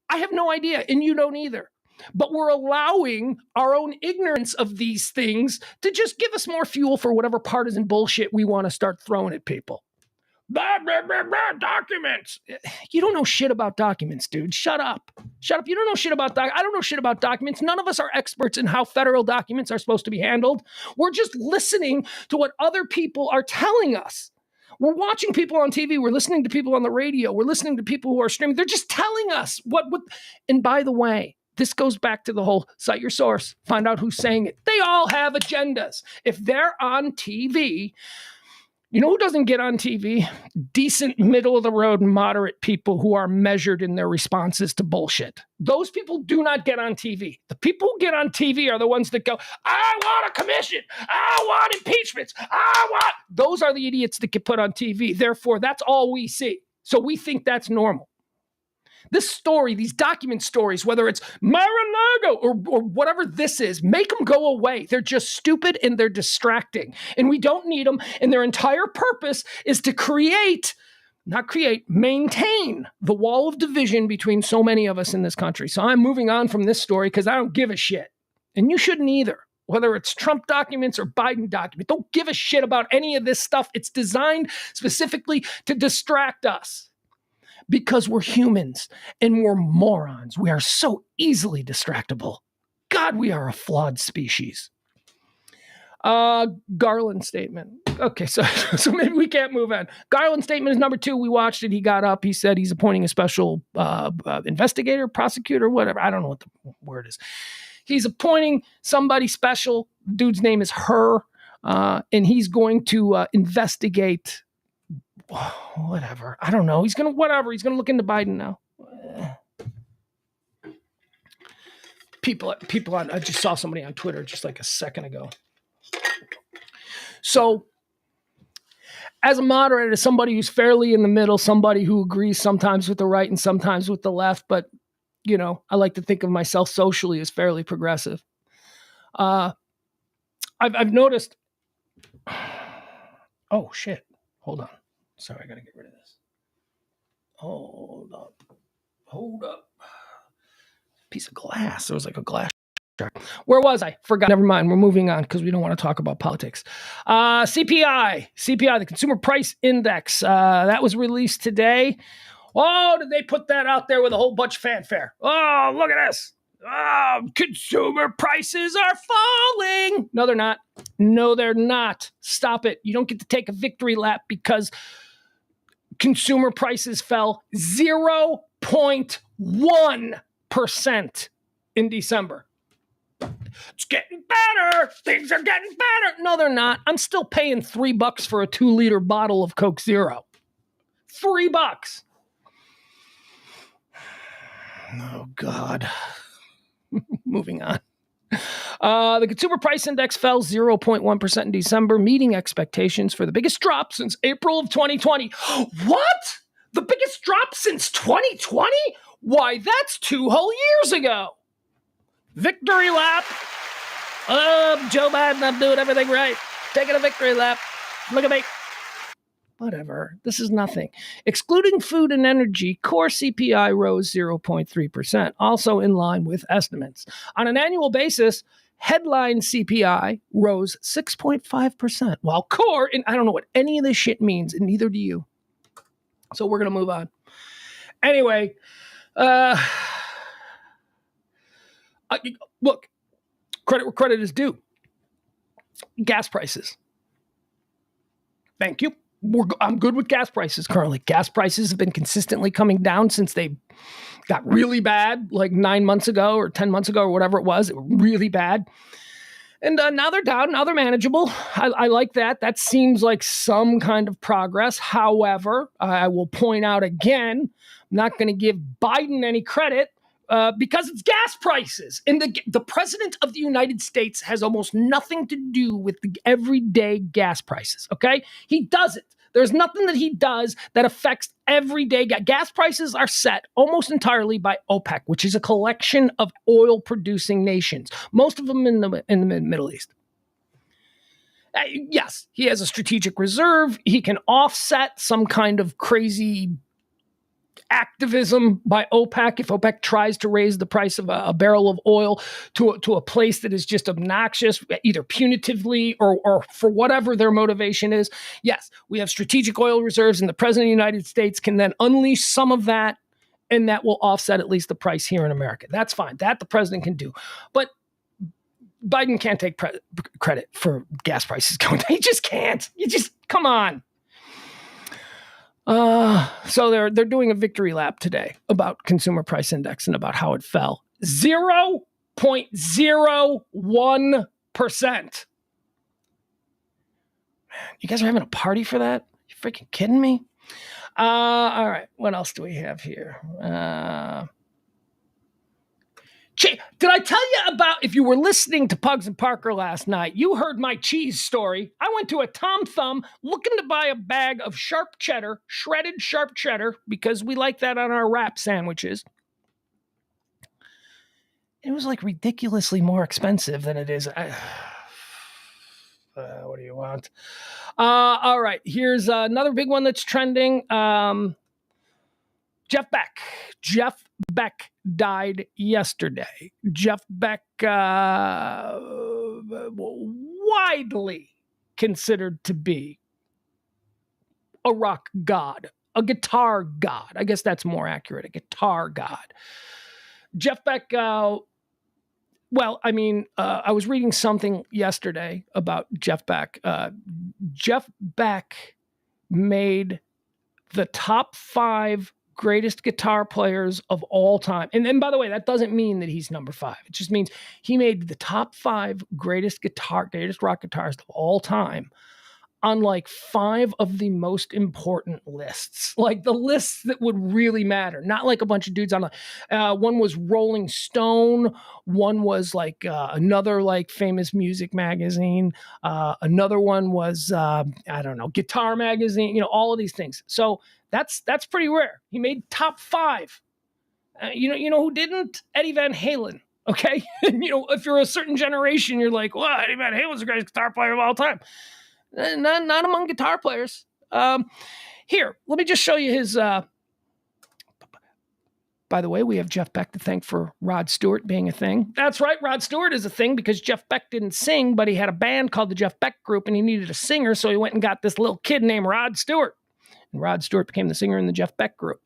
I have no idea, and you don't either. But we're allowing our own ignorance of these things to just give us more fuel for whatever partisan bullshit we want to start throwing at people. Blah, blah, blah, blah, documents. You don't know shit about documents, dude. Shut up. Shut up. You don't know shit about I don't know shit about documents. None of us are experts in how federal documents are supposed to be handled. We're just listening to what other people are telling us. We're watching people on TV. We're listening to people on the radio. We're listening to people who are streaming. They're just telling us what. And by the way, this goes back to the whole cite your source, find out who's saying it. They all have agendas. If they're on TV, you know who doesn't get on TV? Decent, middle-of-the-road, moderate people who are measured in their responses to bullshit. Those people do not get on TV. The people who get on TV are the ones that go, I want a commission. I want impeachments. Those are the idiots that get put on TV. Therefore, that's all we see. So we think that's normal. This story, these document stories, whether it's Mar-a-Lago or whatever this is, make them go away. They're just stupid and they're distracting. And we don't need them. And their entire purpose is to create not create, maintain the wall of division between so many of us in this country. So I'm moving on from this story because I don't give a shit. And you shouldn't either. Whether it's Trump documents or Biden documents, don't give a shit about any of this stuff. It's designed specifically to distract us because we're humans and we're morons. We are so easily distractible. God, we are a flawed species. Garland statement. Okay, so maybe we can't move on. Garland statement is number 2. We watched it. He got up. He said he's appointing a special investigator, prosecutor, whatever. I don't know what the word is. He's appointing somebody special. Dude's name is Her, and he's going to investigate whatever. I don't know. He's going to look into Biden now. People on. I just saw somebody on Twitter just like a second ago. So, as a moderator, somebody who's fairly in the middle, somebody who agrees sometimes with the right and sometimes with the left, but you know, I like to think of myself socially as fairly progressive. I've noticed. Oh shit! Hold on. Sorry, I gotta get rid of this. Hold up. Piece of glass. There was like a glass. Where was I? Forgot. Never mind. We're moving on because we don't want to talk about politics. CPI, the Consumer Price Index. That was released today. Oh, did they put that out there with a whole bunch of fanfare? Oh, look at this. Oh, consumer prices are falling. No, they're not. No, they're not. Stop it. You don't get to take a victory lap because consumer prices fell 0.1% in December. It's getting better. Things are getting better. No, they're not. I'm still paying $3 for a 2-liter bottle of Coke Zero. $3. Oh, God. Moving on. The Consumer Price Index fell 0.1% in December, meeting expectations for the biggest drop since April of 2020. What? The biggest drop since 2020? Why, that's 2 whole years ago. Victory lap. Oh, Joe Biden, I'm doing everything right. Taking a victory lap. Look at me. Whatever. This is nothing. Excluding food and energy, core CPI rose 0.3%, also in line with estimates. On an annual basis, headline CPI rose 6.5%, while core, and I don't know what any of this shit means, and neither do you. So we're going to move on. Anyway, look, credit where credit is due. Gas prices. Thank you. I'm good with gas prices currently. Gas prices have been consistently coming down since they got really bad, like 9 months ago or 10 months ago or whatever it was. It was really bad. And now they're down. Now they're manageable. I like that. That seems like some kind of progress. However, I will point out again, I'm not going to give Biden any credit because it's gas prices. And the president of the United States has almost nothing to do with the everyday gas prices, okay? He doesn't. There's nothing that he does that affects everyday gas prices are set almost entirely by OPEC, which is a collection of oil-producing nations, most of them in the Middle East. Yes, he has a strategic reserve. He can offset some kind of crazy activism by OPEC if OPEC tries to raise the price of a barrel of oil to a place that is just obnoxious, either punitively or for whatever their motivation is. Yes, we have strategic oil reserves, and the president of the United States can then unleash some of that, and that will offset at least the price here in America. That's fine. That the president can do. But Biden can't take credit for gas prices going down. He just can't. You just, come on. So they're doing a victory lap today about consumer price index and about how it fell 0.01%. You guys are having a party for that? You freaking kidding me? All right. What else do we have here? Did I tell you about, if you were listening to Pugs and Parker last night, you heard my cheese story. I went to a Tom Thumb looking to buy a bag of sharp cheddar, shredded sharp cheddar, because we like that on our wrap sandwiches. It was like ridiculously more expensive than it is. What do you want? All right. Here's another big one that's trending. Jeff Beck. Jeff Beck died yesterday. Jeff Beck, widely considered to be a rock god, a guitar god. I guess that's more accurate, a guitar god. Jeff Beck, I was reading something yesterday about Jeff Beck. Jeff Beck made the top 5 greatest guitar players of all time. And then, by the way, that doesn't mean that he's number 5. It just means he made the top 5 greatest rock guitarists of all time on like 5 of the most important lists, like the lists that would really matter, not like a bunch of dudes on one was Rolling Stone, one was like another like famous music magazine, another one was Guitar Magazine, all of these things. So that's pretty rare. He made top 5. You know who didn't? Eddie Van Halen. Okay, and if you're a certain generation, you're like, well, Eddie Van Halen's the greatest guitar player of all time. Not among guitar players. Here, let me just show you his. By the way, we have Jeff Beck to thank for Rod Stewart being a thing. That's right, Rod Stewart is a thing because Jeff Beck didn't sing, but he had a band called the Jeff Beck Group, and he needed a singer, so he went and got this little kid named Rod Stewart. And Rod Stewart became the singer in the Jeff Beck Group.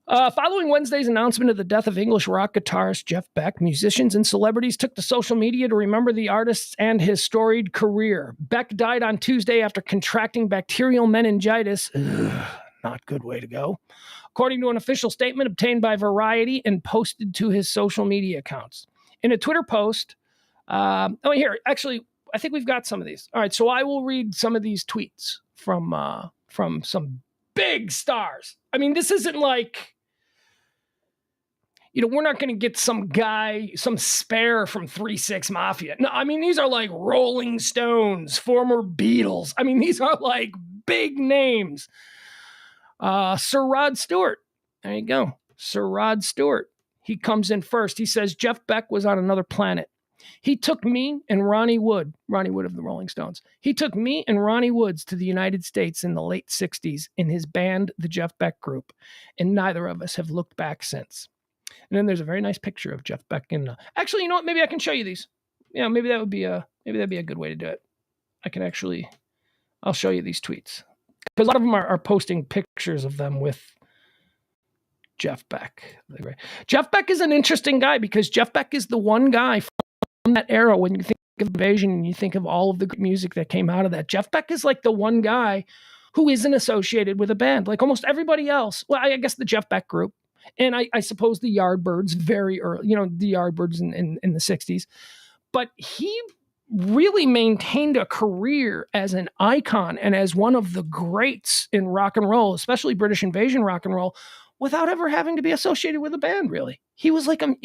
Following Wednesday's announcement of the death of English rock guitarist Jeff Beck, musicians and celebrities took to social media to remember the artist and his storied career. Beck died on Tuesday after contracting bacterial meningitis. Not good way to go. According to an official statement obtained by Variety and posted to his social media accounts. In a Twitter post, here, actually, I think we've got some of these. All right, so I will read some of these tweets from some big stars. I mean, this isn't like, we're not going to get some guy, some spare from 3-6 Mafia. No, I mean, these are like Rolling Stones, former Beatles. I mean, these are like big names. Sir Rod Stewart. There you go. Sir Rod Stewart. He comes in first. He says, Jeff Beck was on another planet. He took me and Ronnie Wood of the Rolling Stones. He took me and Ronnie Woods to the United States in the late 60s in his band, the Jeff Beck Group. And neither of us have looked back since. And then there's a very nice picture of Jeff Beck. Actually, you know what? Maybe I can show you these. Yeah, maybe that'd be a good way to do it. I'll show you these tweets. Because a lot of them are posting pictures of them with Jeff Beck. Jeff Beck is an interesting guy because Jeff Beck is the one guy from that era when you think of Invasion and you think of all of the music that came out of that. Jeff Beck is like the one guy who isn't associated with a band. Like almost everybody else. Well, I guess the Jeff Beck Group. And I suppose the Yardbirds very early, the Yardbirds in the 60s. But he really maintained a career as an icon and as one of the greats in rock and roll, especially British Invasion rock and roll, without ever having to be associated with a band, really. He was like an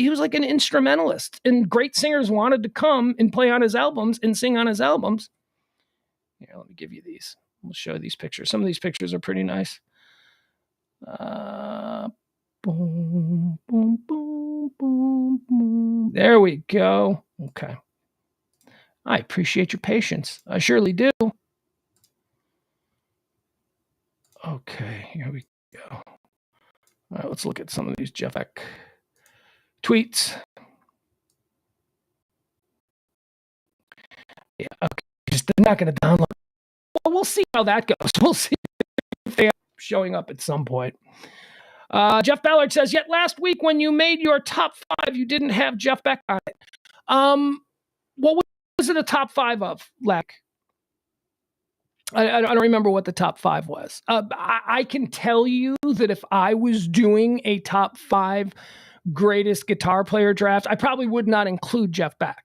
instrumentalist, and great singers wanted to come and play on his albums and sing on his albums. Here, let me give you these. We'll show these pictures. Some of these pictures are pretty nice. Boom, boom, boom, boom, boom. There we go. Okay. I appreciate your patience. I surely do. Okay, here we go. All right, let's look at some of these Jeff Beck tweets. Yeah, okay. Just not going to download. Well, we'll see how that goes. We'll see if they are showing up at some point. Jeff Ballard says, yet last week when you made your top 5, you didn't have Jeff Beck on it. What was it a top 5 of, Lack? I don't remember what the top 5 was. I can tell you that if I was doing a top 5 greatest guitar player draft, I probably would not include Jeff Beck.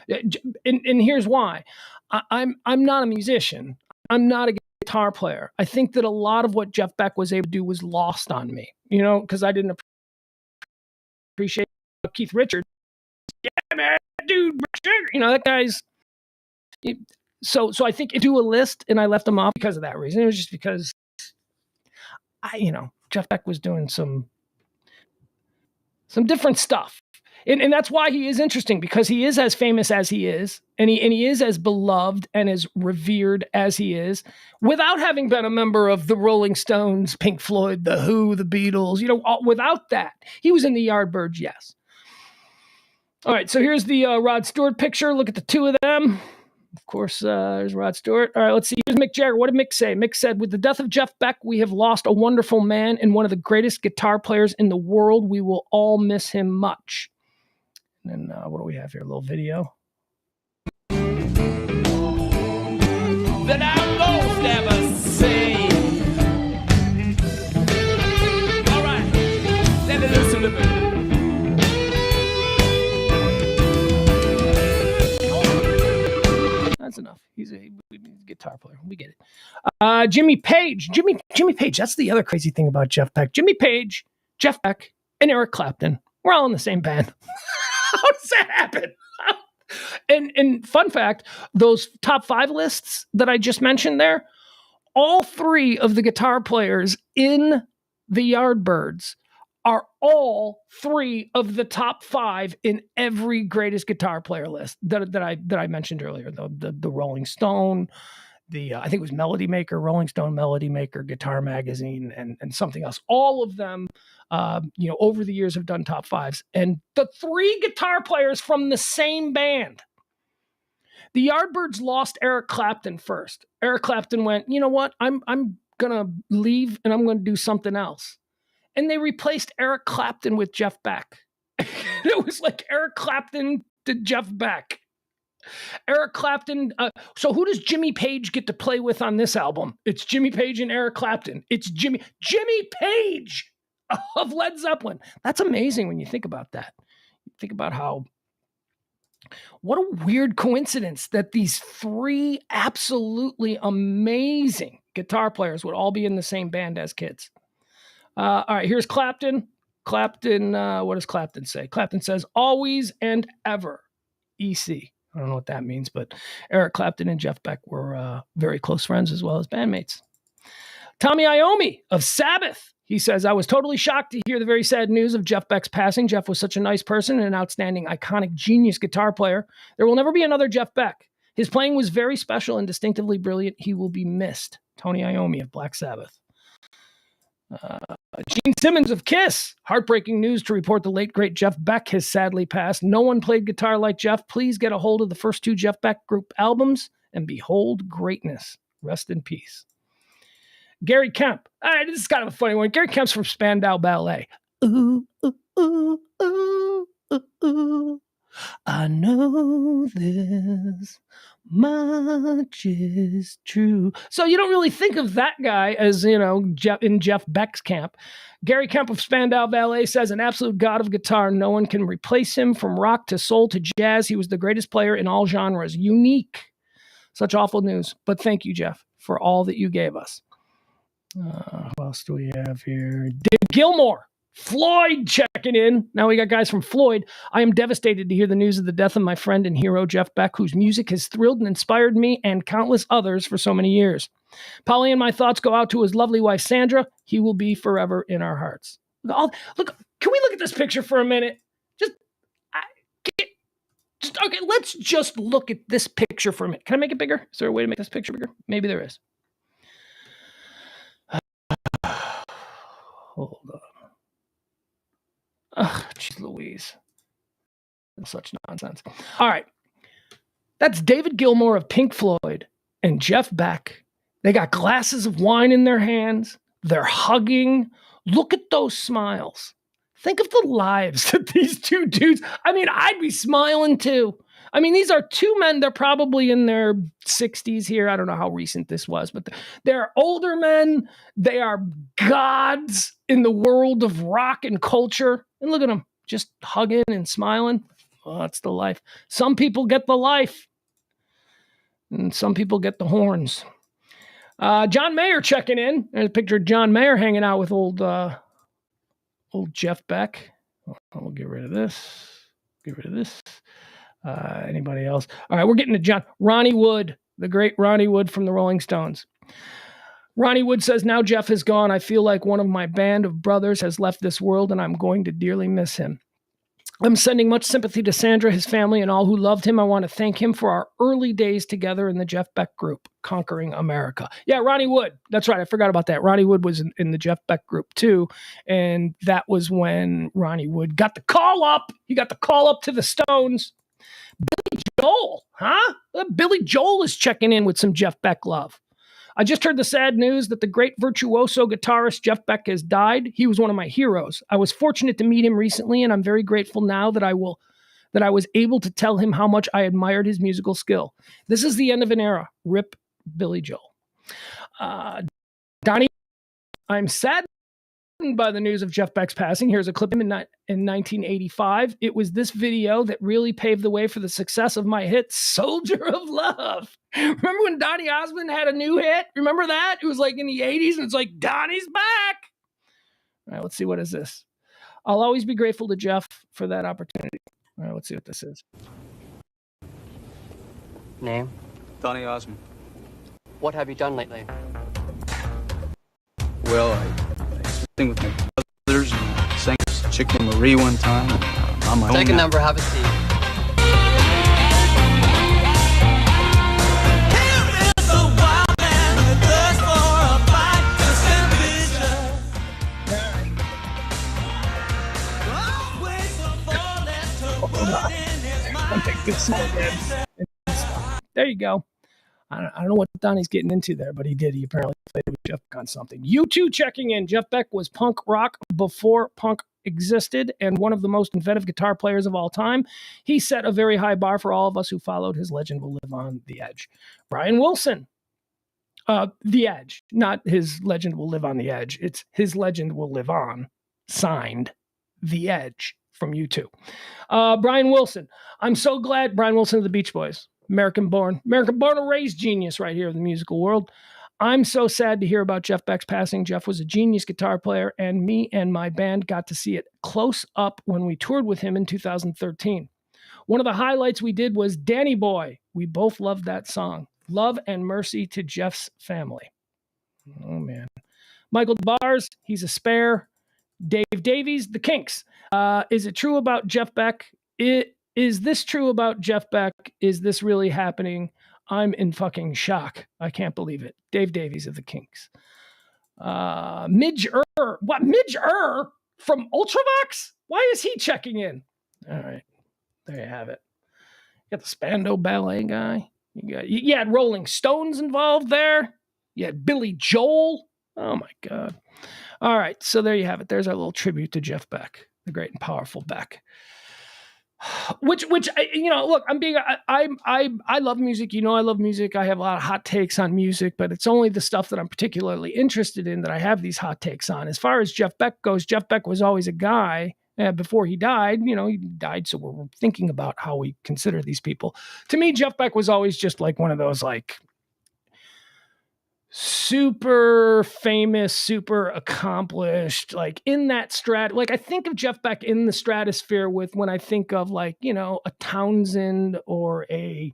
And here's why. I'm not a musician. I'm not a guitar player. I think that a lot of what Jeff Beck was able to do was lost on me, because I didn't appreciate Keith Richards. Yeah, man, dude, that guy's. So I think I do a list and I left him off because of that reason. It was just because Jeff Beck was doing some different stuff. And that's why he is interesting, because he is as famous as he is, and he is as beloved and as revered as he is, without having been a member of the Rolling Stones, Pink Floyd, The Who, the Beatles, without that. He was in the Yardbirds, yes. All right, so here's the Rod Stewart picture. Look at the two of them. Of course, there's Rod Stewart. All right, let's see. Here's Mick Jagger. What did Mick say? Mick said, with the death of Jeff Beck, we have lost a wonderful man and one of the greatest guitar players in the world. We will all miss him much. And then what do we have here? A little video. That I most ever seen. All right, let me listen to it. That's enough. He's a guitar player. We get it. Jimmy Page. Jimmy Page. That's the other crazy thing about Jeff Beck. Jimmy Page, Jeff Beck, and Eric Clapton. We're all in the same band. How does that happen? And fun fact, those top 5 lists that I just mentioned there, all 3 of the guitar players in the Yardbirds are all 3 of the top 5 in every greatest guitar player list that I mentioned earlier. The Rolling Stone, I think it was Melody Maker, Rolling Stone Melody Maker, Guitar Magazine, and something else. All of them, over the years have done top 5s. And the 3 guitar players from the same band. The Yardbirds lost Eric Clapton first. Eric Clapton went, you know what? I'm gonna leave and I'm gonna do something else. And they replaced Eric Clapton with Jeff Beck. It was like Eric Clapton to Jeff Beck. Eric Clapton. So who does Jimmy Page get to play with on this album? It's Jimmy Page and Eric Clapton. It's Jimmy Page of Led Zeppelin. That's amazing when you think about that. You think about what a weird coincidence that these 3 absolutely amazing guitar players would all be in the same band as kids. All right, here's Clapton. Clapton, what does Clapton say? Clapton says, always and ever, EC. I don't know what that means, but Eric Clapton and Jeff Beck were very close friends as well as bandmates. Tommy Iommi of Sabbath. He says, I was totally shocked to hear the very sad news of Jeff Beck's passing. Jeff was such a nice person and an outstanding, iconic, genius guitar player. There will never be another Jeff Beck. His playing was very special and distinctively brilliant. He will be missed. Tony Iommi of Black Sabbath. Gene Simmons of Kiss. Heartbreaking news to report the late, great Jeff Beck has sadly passed. No one played guitar like Jeff. Please get a hold of the first 2 Jeff Beck group albums and behold greatness. Rest in peace. Gary Kemp. All right, this is kind of a funny one. Gary Kemp's from Spandau Ballet. Ooh, ooh, ooh, ooh, ooh, ooh. I know this much is true. So you don't really think of that guy as, in Jeff Beck's camp. Gary Kemp of Spandau Ballet says, an absolute god of guitar. No one can replace him. From rock to soul to jazz, he was the greatest player in all genres. Unique. Such awful news. But thank you, Jeff, for all that you gave us. Who else do we have here? Dave Gilmore. Floyd checking in. Now we got guys from Floyd. I am devastated to hear the news of the death of my friend and hero, Jeff Beck, whose music has thrilled and inspired me and countless others for so many years. Polly and my thoughts go out to his lovely wife, Sandra. He will be forever in our hearts. Look, can we look at this picture for a minute? Okay, let's just look at this picture for a minute. Can I make it bigger? Is there a way to make this picture bigger? Maybe there is. Hold on. Ugh, geez Louise. Such nonsense. All right. That's David Gilmour of Pink Floyd and Jeff Beck. They got glasses of wine in their hands. They're hugging. Look at those smiles. Think of the lives that these 2 dudes, I'd be smiling too. These are 2 men. They're probably in their 60s here. I don't know how recent this was, but they're older men. They are gods in the world of rock and culture. And look at them just hugging and smiling. Oh, that's the life. Some people get the life and some people get the horns. John Mayer checking in. There's a picture of John Mayer hanging out with old Jeff Beck. We'll get rid of this. Anybody else? All right, we're getting to John. Ronnie Wood, the great Ronnie Wood from the Rolling Stones. Ronnie Wood says, now Jeff is gone. I feel like one of my band of brothers has left this world and I'm going to dearly miss him. I'm sending much sympathy to Sandra, his family, and all who loved him. I want to thank him for our early days together in the Jeff Beck group, Conquering America. Yeah, Ronnie Wood. That's right. I forgot about that. Ronnie Wood was in the Jeff Beck group too. And that was when Ronnie Wood got the call up. He got the call up to the Stones. Billy Joel, huh? Billy Joel is checking in with some Jeff Beck love. I just heard the sad news that the great virtuoso guitarist Jeff Beck has died. He was one of my heroes. I was fortunate to meet him recently, and I'm very grateful now that I was able to tell him how much I admired his musical skill. This is the end of an era. Rip Billy Joel. Donnie, I'm saddened by the news of Jeff Beck's passing. Here's a clip of him in 1985. It was this video that really paved the way for the success of my hit, Soldier of Love. Remember when Donny Osmond had a new hit? Remember that? It was like in the 80s, and it's like, Donnie's back. All right, let's see. What is this? I'll always be grateful to Jeff for that opportunity. All right, let's see what this is. Name? Donny Osmond. What have you done lately? Well, I sing with my brothers and sang Chicken Marie one time. On my Take own a number, have a seat. There you go. I don't know what Donnie's getting into there, but he did. He apparently played with Jeff Beck on something. U2 checking in. Jeff Beck was punk rock before punk existed and one of the most inventive guitar players of all time. He set a very high bar for all of us who followed his legend will live on The Edge. Brian Wilson. The Edge, not his legend will live on the edge. It's his legend will live on. Signed, The Edge from U2. Brian Wilson. I'm so glad. Brian Wilson of the Beach Boys. American born and raised genius right here in the musical world. I'm so sad to hear about Jeff Beck's passing. Jeff was a genius guitar player, and me and my band got to see it close up when we toured with him in 2013. One of the highlights we did was Danny Boy. We both loved that song. Love and mercy to Jeff's family. Oh, man. Michael Bars, he's a spare. Dave Davies, the Kinks. Is it true about Jeff Beck? Is this true about Jeff Beck? Is this really happening? I'm in fucking shock. I can't believe it. Dave Davies of the Kinks. Midge Ur. What? Midge Ur from Ultravox? Why is he checking in? All right. There you have it. You got the Spandau Ballet guy. You had Rolling Stones involved there. You had Billy Joel. Oh, my God. All right. So there you have it. There's our little tribute to Jeff Beck, the great and powerful Beck. Which look, I love music. You know, I love music. I have a lot of hot takes on music, but it's only the stuff that I'm particularly interested in that I have these hot takes on. As far as Jeff Beck goes, Jeff Beck was always a guy before he died. You know, he died, so we're thinking about how we consider these people. To me, Jeff Beck was always just like one of those like super famous, super accomplished, like in that like I think of Jeff Beck in the stratosphere with when I think of like, you know, a Townsend or a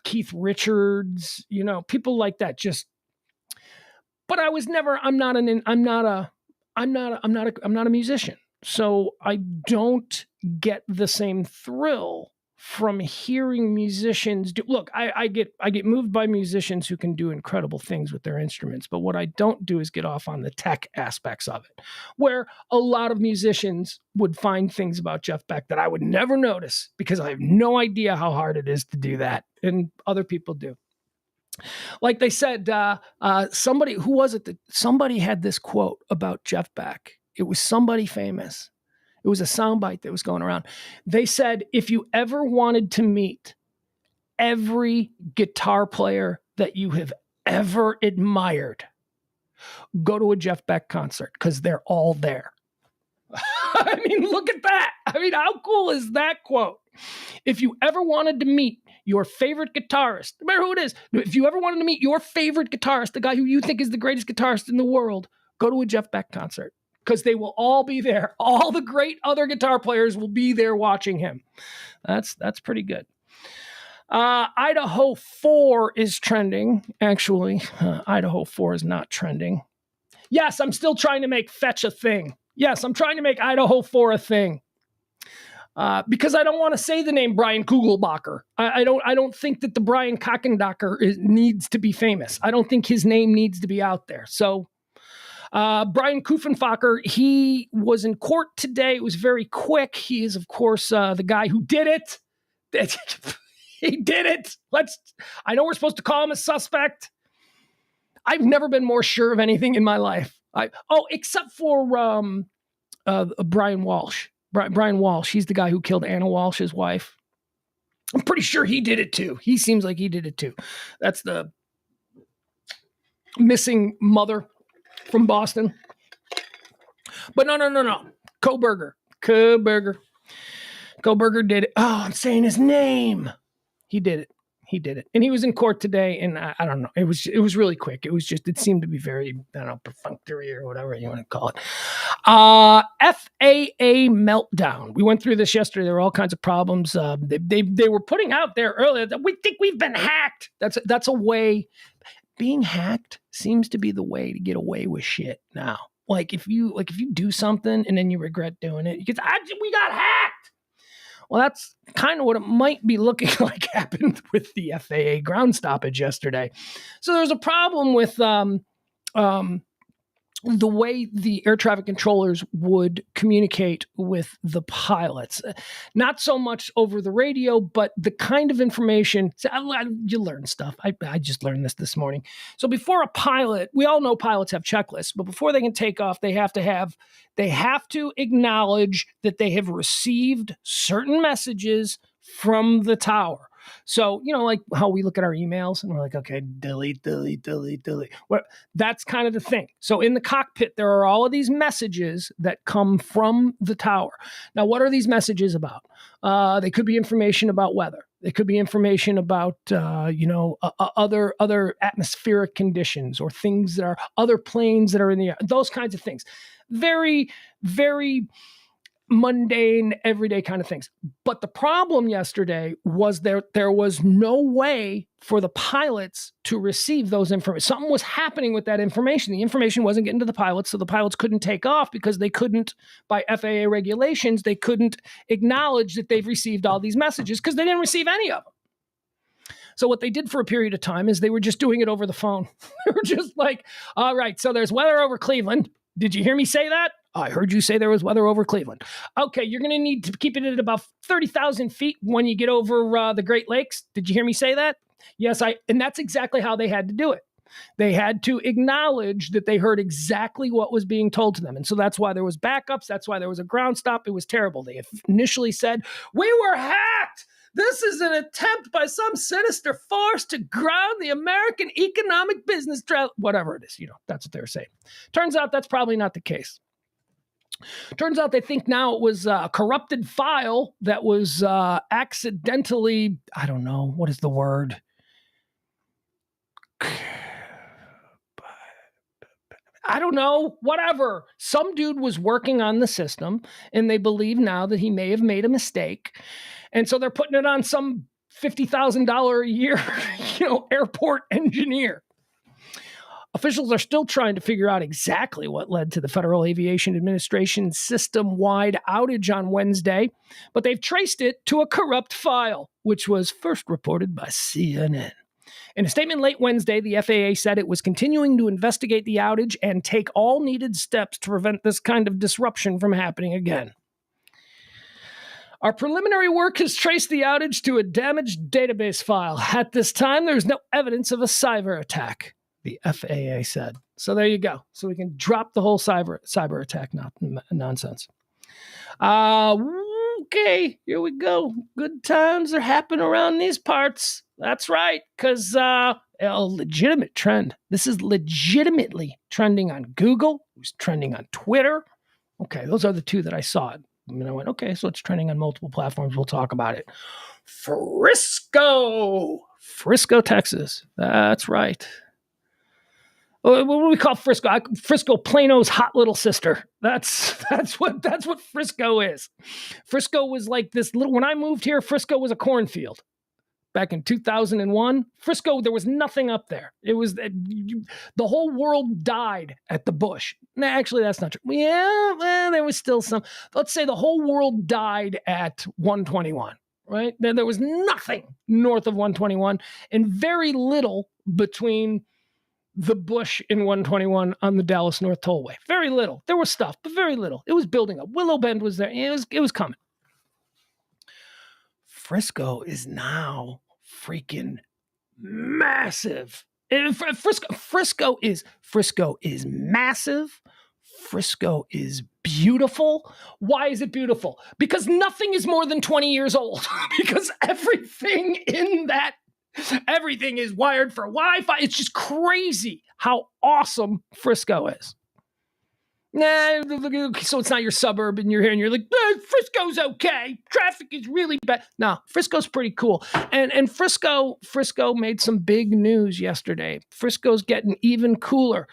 Keith Richards, you know, people like that. Just, but I was never. I'm not a musician, so I don't get the same thrill from hearing musicians do. Look, I get moved by musicians who can do incredible things with their instruments, but what I don't do is get off on the tech aspects of it, where a lot of musicians would find things about Jeff Beck that I would never notice because I have no idea how hard it is to do that, and other people do. Like they said, somebody, who was it? Somebody had this quote about Jeff Beck. It was somebody famous. It was a soundbite that was going around. They said, if you ever wanted to meet every guitar player that you have ever admired, go to a Jeff Beck concert because they're all there. I mean, look at that. I mean, how cool is that quote? If you ever wanted to meet your favorite guitarist, no matter who it is, if you ever wanted to meet your favorite guitarist, the guy who you think is the greatest guitarist in the world, go to a Jeff Beck concert. Because they will all be there. All the great other guitar players will be there watching him. That's pretty good. Idaho 4 is trending. Actually, Idaho 4 is not trending. Yes, I'm still trying to make fetch a thing. Yes, I'm trying to make Idaho 4 a thing. Because I don't want to say the name Brian Kugelbacher. I don't think that the Brian Kochendacher needs to be famous. I don't think his name needs to be out there. So Brian Kuffenfacher, he was in court today. It was very quick. He is, of course, the guy who did it. He did it. I know we're supposed to call him a suspect. I've never been more sure of anything in my life. Except for Brian Walsh. Brian Walsh, he's the guy who killed Anna Walsh's wife. I'm pretty sure he did it too. He seems like he did it too. That's the missing mother from Boston. But no. Kohberger did it. Oh, I'm saying his name. He did it. And he was in court today, and I don't know. It was really quick. It seemed to be very, perfunctory or whatever you want to call it. FAA meltdown. We went through this yesterday. There were all kinds of problems. They were putting out there earlier that we think we've been hacked. That's a way. Being hacked seems to be the way to get away with shit now. Like if you do something and then you regret doing it, we got hacked. Well, that's kind of what it might be looking like happened with the FAA ground stoppage yesterday. So there's a problem with the way the air traffic controllers would communicate with the pilots. Not so much over the radio, but the kind of information. So you learn stuff. I just learned this morning. So before a pilot, we all know pilots have checklists, but before they can take off, they have to acknowledge that they have received certain messages from the tower. So, like how we look at our emails and we're like, okay, delete. Well, that's kind of the thing. So in the cockpit, there are all of these messages that come from the tower. Now, what are these messages about? They could be information about weather. They could be information about, other atmospheric conditions or things that are other planes that are in the air, those kinds of things. Very, very mundane, everyday kind of things. But the problem yesterday was there was no way for the pilots to receive those information. Something was happening with that information. The information wasn't getting to the pilots, so the pilots couldn't take off because they couldn't, by FAA regulations, they couldn't acknowledge that they've received all these messages because they didn't receive any of them. So what they did for a period of time is they were just doing it over the phone. They were just like, all right, so there's weather over Cleveland. Did you hear me say that? I heard you say there was weather over Cleveland. Okay, you're going to need to keep it at about 30,000 feet when you get over the Great Lakes. Did you hear me say that? Yes, and that's exactly how they had to do it. They had to acknowledge that they heard exactly what was being told to them. And so that's why there was backups. That's why there was a ground stop. It was terrible. They initially said, we were hacked. This is an attempt by some sinister force to ground the American economic business trail. Whatever it is, that's what they were saying. Turns out that's probably not the case. Turns out they think now it was a corrupted file that was accidentally, I don't know, what is the word? I don't know, whatever. Some dude was working on the system, and they believe now that he may have made a mistake. And so they're putting it on some $50,000 a year, airport engineer. Officials are still trying to figure out exactly what led to the Federal Aviation Administration's system-wide outage on Wednesday, but they've traced it to a corrupt file, which was first reported by CNN. In a statement late Wednesday, the FAA said it was continuing to investigate the outage and take all needed steps to prevent this kind of disruption from happening again. Our preliminary work has traced the outage to a damaged database file. At this time, there's no evidence of a cyber attack, the FAA said. So there you go. So we can drop the whole cyber attack nonsense. Okay, here we go. Good times are happening around these parts. That's right, because a legitimate trend. This is legitimately trending on Google. It was trending on Twitter. Okay, those are the two that I saw. And I went, okay, so it's trending on multiple platforms. We'll talk about it. Frisco, Texas. That's right. What do we call Frisco? Frisco, Plano's hot little sister. That's what Frisco is. Frisco was like this little. When I moved here, Frisco was a cornfield. back in 2001. Frisco, there was nothing up there. It was the whole world died at the Bush. Nah, actually, that's not true. Yeah, well, there was still some. Let's say the whole world died at 121. Right? Then there was nothing north of 121 and very little between the Bush in 121 on the Dallas North Tollway. Very little. There was stuff, but very little. It was building up. Willow Bend was there. It was coming. Frisco is now freaking massive. Frisco is massive. Frisco is beautiful. Why is it beautiful? Because nothing is more than 20 years old. Because everything is wired for Wi-Fi. It's just crazy how awesome Frisco is. Nah, so it's not your suburb and you're here and you're like, Frisco's okay. Traffic is really bad. No, Frisco's pretty cool. And Frisco made some big news yesterday. Frisco's getting even cooler.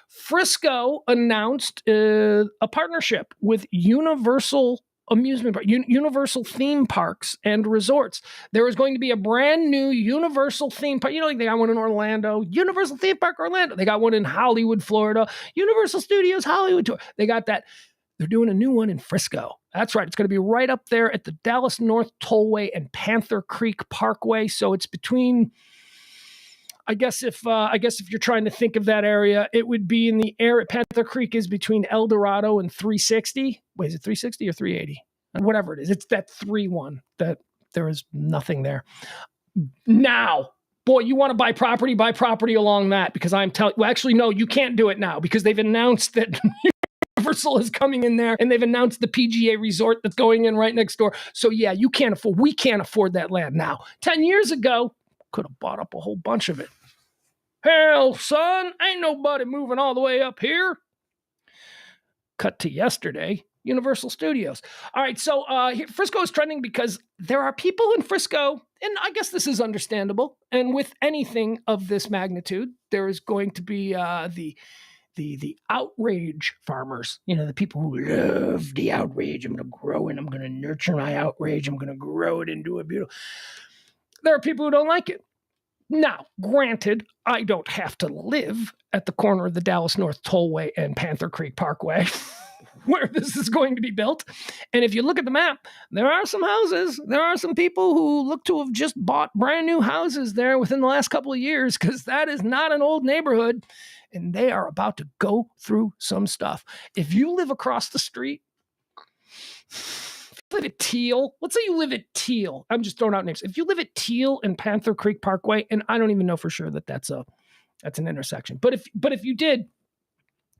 Frisco announced a partnership with Universal Universal theme parks and resorts. There is going to be a brand new Universal theme park. Like they got one in Orlando, Universal Theme Park Orlando. They got one in Hollywood, Florida, Universal Studios Hollywood Tour. They got that. They're doing a new one in Frisco. That's right. It's going to be right up there at the Dallas North Tollway and Panther Creek Parkway. So it's between, I guess if you're trying to think of that area, it would be in the area. Panther Creek is between El Dorado and 360. Wait, is it 360 or 380? Whatever it is. It's that 3-1 that there is nothing there. Now, boy, you want to buy property along that, because I'm telling you, well, actually, no, you can't do it now because they've announced that Universal is coming in there and they've announced the PGA resort that's going in right next door. So yeah, we can't afford that land now. 10 years ago, could have bought up a whole bunch of it. Hell, son, ain't nobody moving all the way up here. Cut to yesterday, Universal Studios. All right, so Frisco is trending because there are people in Frisco, and I guess this is understandable, and with anything of this magnitude, there is going to be the outrage farmers, the people who love the outrage. I'm going to grow and I'm going to nurture my outrage. I'm going to grow it into a beautiful. There are people who don't like it. Now, granted, I don't have to live at the corner of the Dallas North Tollway and Panther Creek Parkway where this is going to be built. And if you look at the map, there are some houses. There are some people who look to have just bought brand new houses there within the last couple of years, because that is not an old neighborhood. And they are about to go through some stuff. If you live across the street, live at Teal. Let's say you live at Teal. I'm just throwing out names. If you live at Teal and Panther Creek Parkway, and I don't even know for sure that that's an intersection. But if you did,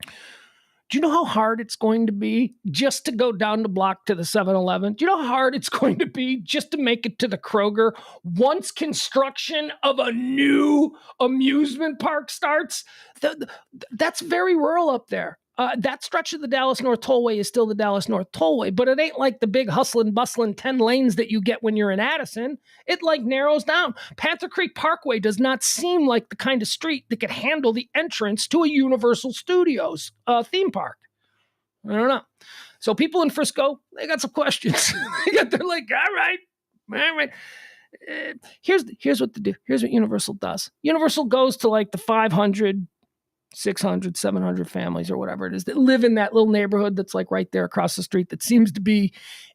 do you know how hard it's going to be just to go down the block to the 7-Eleven? Do you know how hard it's going to be just to make it to the Kroger once construction of a new amusement park starts? That's very rural up there. That stretch of the Dallas North Tollway is still the Dallas North Tollway, but it ain't like the big hustling, bustling 10 lanes that you get when you're in Addison. It narrows down. Panther Creek Parkway does not seem like the kind of street that could handle the entrance to a Universal Studios theme park. I don't know. So people in Frisco, they got some questions. They're like, all right. Here's what they do. Here's what Universal does. Universal goes to like the 500, 600, 700 families or whatever it is that live in that little neighborhood that's like right there across the street that seems to be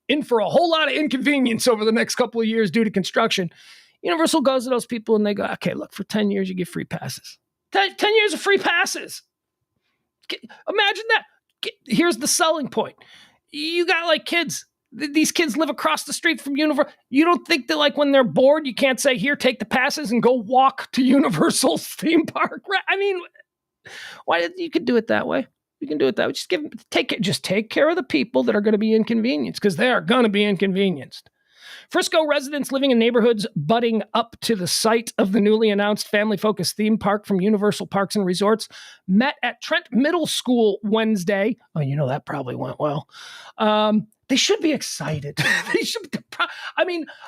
in for a whole lot of inconvenience over the next couple of years due to construction. Universal goes to those people and they go, okay, look, for 10 years, you get free passes. 10 years of free passes. Imagine that. Here's the selling point. You got like kids. These kids live across the street from Universal. You don't think that like when they're bored, you can't say, here, take the passes and go walk to Universal's theme park. Right? I mean, you could do it that way. You can do it that way. Just take care of the people that are going to be inconvenienced, because they are going to be inconvenienced. Frisco residents living in neighborhoods butting up to the site of the newly announced family-focused theme park from Universal Parks and Resorts met at Trent Middle School Wednesday. Oh, that probably went well. They should be excited.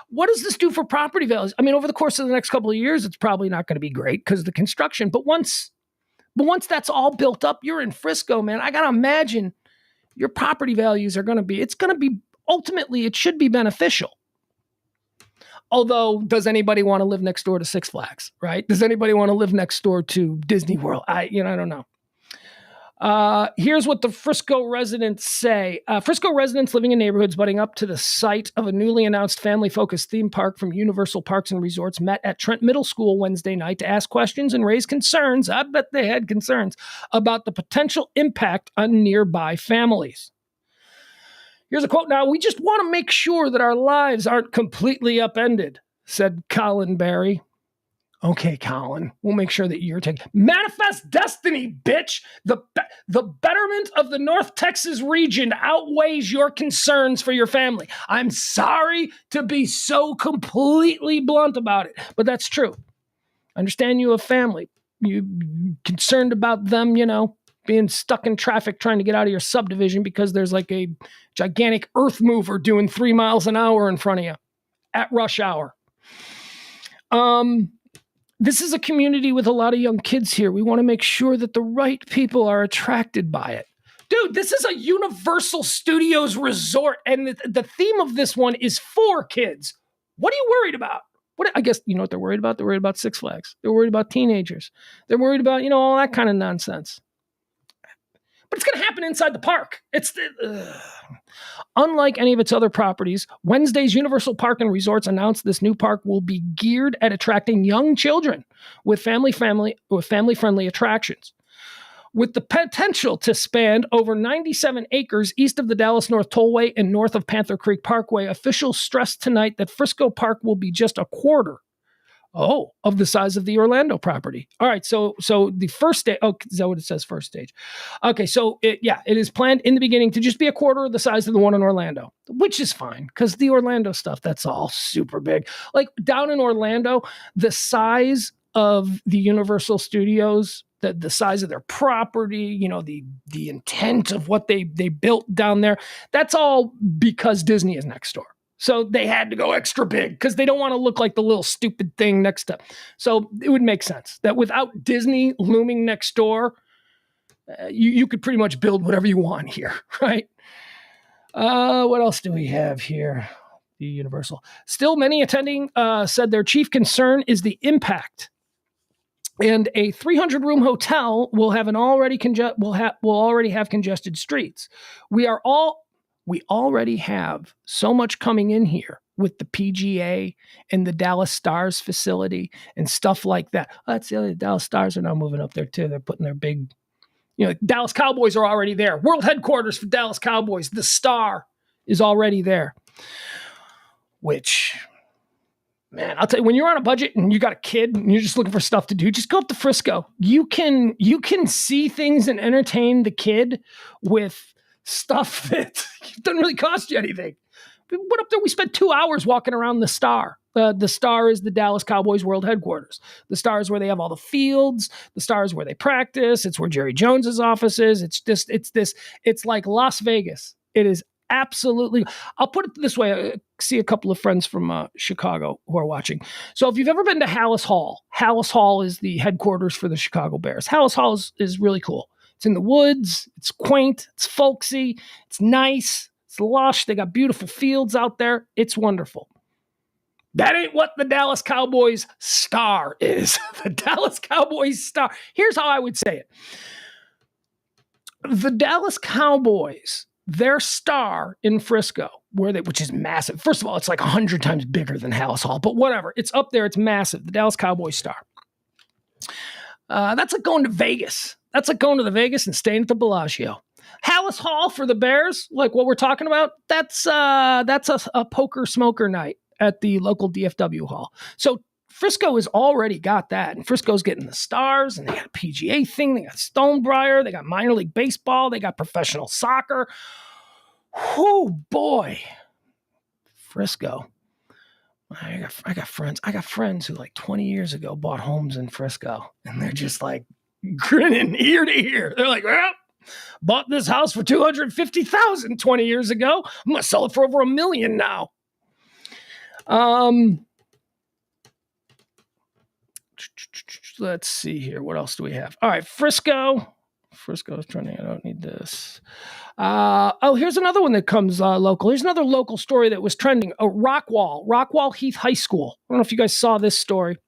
What does this do for property values? Over the course of the next couple of years, it's probably not going to be great because of the construction. But once that's all built up, you're in Frisco, man. I got to imagine your property values ultimately, it should be beneficial. Although, does anybody want to live next door to Six Flags, right? Does anybody want to live next door to Disney World? I don't know. Here's what the Frisco residents say. Frisco residents living in neighborhoods butting up to the site of a newly announced family-focused theme park from Universal Parks and Resorts met at Trent Middle School Wednesday night to ask questions and raise concerns. I bet they had concerns about the potential impact on nearby families. Here's a quote now. "We just want to make sure that our lives aren't completely upended," said Colin Barry. Okay, Colin, we'll make sure that you're taking manifest destiny, bitch. The betterment of the North Texas region outweighs your concerns for your family. I'm sorry to be so completely blunt about it, but that's true. I understand you have family. You concerned about them, being stuck in traffic trying to get out of your subdivision because there's like a gigantic earth mover doing 3 miles an hour in front of you at rush hour. This is a community with a lot of young kids here. We want to make sure that the right people are attracted by it. Dude, this is a Universal Studios resort, and the theme of this one is for kids. What are you worried about? I guess you know what they're worried about? They're worried about Six Flags. They're worried about teenagers. They're worried about, all that kind of nonsense. But it's going to happen inside the park. Unlike any of its other properties, Wednesday's Universal Park and Resorts announced this new park will be geared at attracting young children with family-friendly attractions. With the potential to span over 97 acres east of the Dallas North Tollway and north of Panther Creek Parkway, officials stressed tonight that Frisco Park will be just a quarter of the size of the Orlando property. All right, so the first stage, is that what it says, first stage? Okay, so it is planned in the beginning to just be a quarter of the size of the one in Orlando, which is fine, because the Orlando stuff, that's all super big. Like, down in Orlando, the size of the Universal Studios, the size of their property, the intent of what they built down there, that's all because Disney is next door. So they had to go extra big because they don't want to look like the little stupid thing next to. So it would make sense that without Disney looming next door, you could pretty much build whatever you want here, right? What else do we have here? The Universal. Still, many attending said their chief concern is the impact. And a 300-room hotel will have already have congested streets. We already have so much coming in here with the PGA and the Dallas Stars facility and stuff like that. That's the other. Dallas Stars are now moving up there too. They're putting their big, Dallas Cowboys are already there. World headquarters for Dallas Cowboys. The Star is already there. Which, man, I'll tell you, when you're on a budget and you got a kid and you're just looking for stuff to do, just go up to Frisco. You can see things and entertain the kid with stuff that doesn't really cost you anything. We went up there, we spent 2 hours walking around the Star. The Star is the Dallas Cowboys world headquarters. The Star is where they have all the fields. The Star is where they practice. It's where Jerry Jones's office is. It's like Las Vegas. It is absolutely, I'll put it this way. I see a couple of friends from Chicago who are watching. So if you've ever been to Hallis Hall is the headquarters for the Chicago Bears. Hallis Hall is really cool. It's in the woods. It's quaint. It's folksy. It's nice. It's lush. They got beautiful fields out there. It's wonderful. That ain't what the Dallas Cowboys Star is. The Dallas Cowboys Star. Here's how I would say it. The Dallas Cowboys, their Star in Frisco, which is massive. First of all, it's like 100 times bigger than Hallis Hall, but whatever. It's up there. It's massive. The Dallas Cowboys Star. That's like going to Vegas. That's like going to the Vegas and staying at the Bellagio. Hallis Hall for the Bears, like what we're talking about, that's a poker smoker night at the local DFW hall. So Frisco has already got that. And Frisco's getting the Stars, and they got a PGA thing. They got Stonebriar. They got minor league baseball. They got professional soccer. Oh, boy. Frisco. I got friends who like 20 years ago bought homes in Frisco, and they're just like grinning ear to ear. They're like, well, bought this house for $250,000 20 years ago. I'm going to sell it for over $1 million now. Let's see here. What else do we have? All right. Frisco Frisco is trending. I don't need this. Here's another one that comes local. Here's another local story that was trending. Rockwall Heath High School. I don't know if you guys saw this story.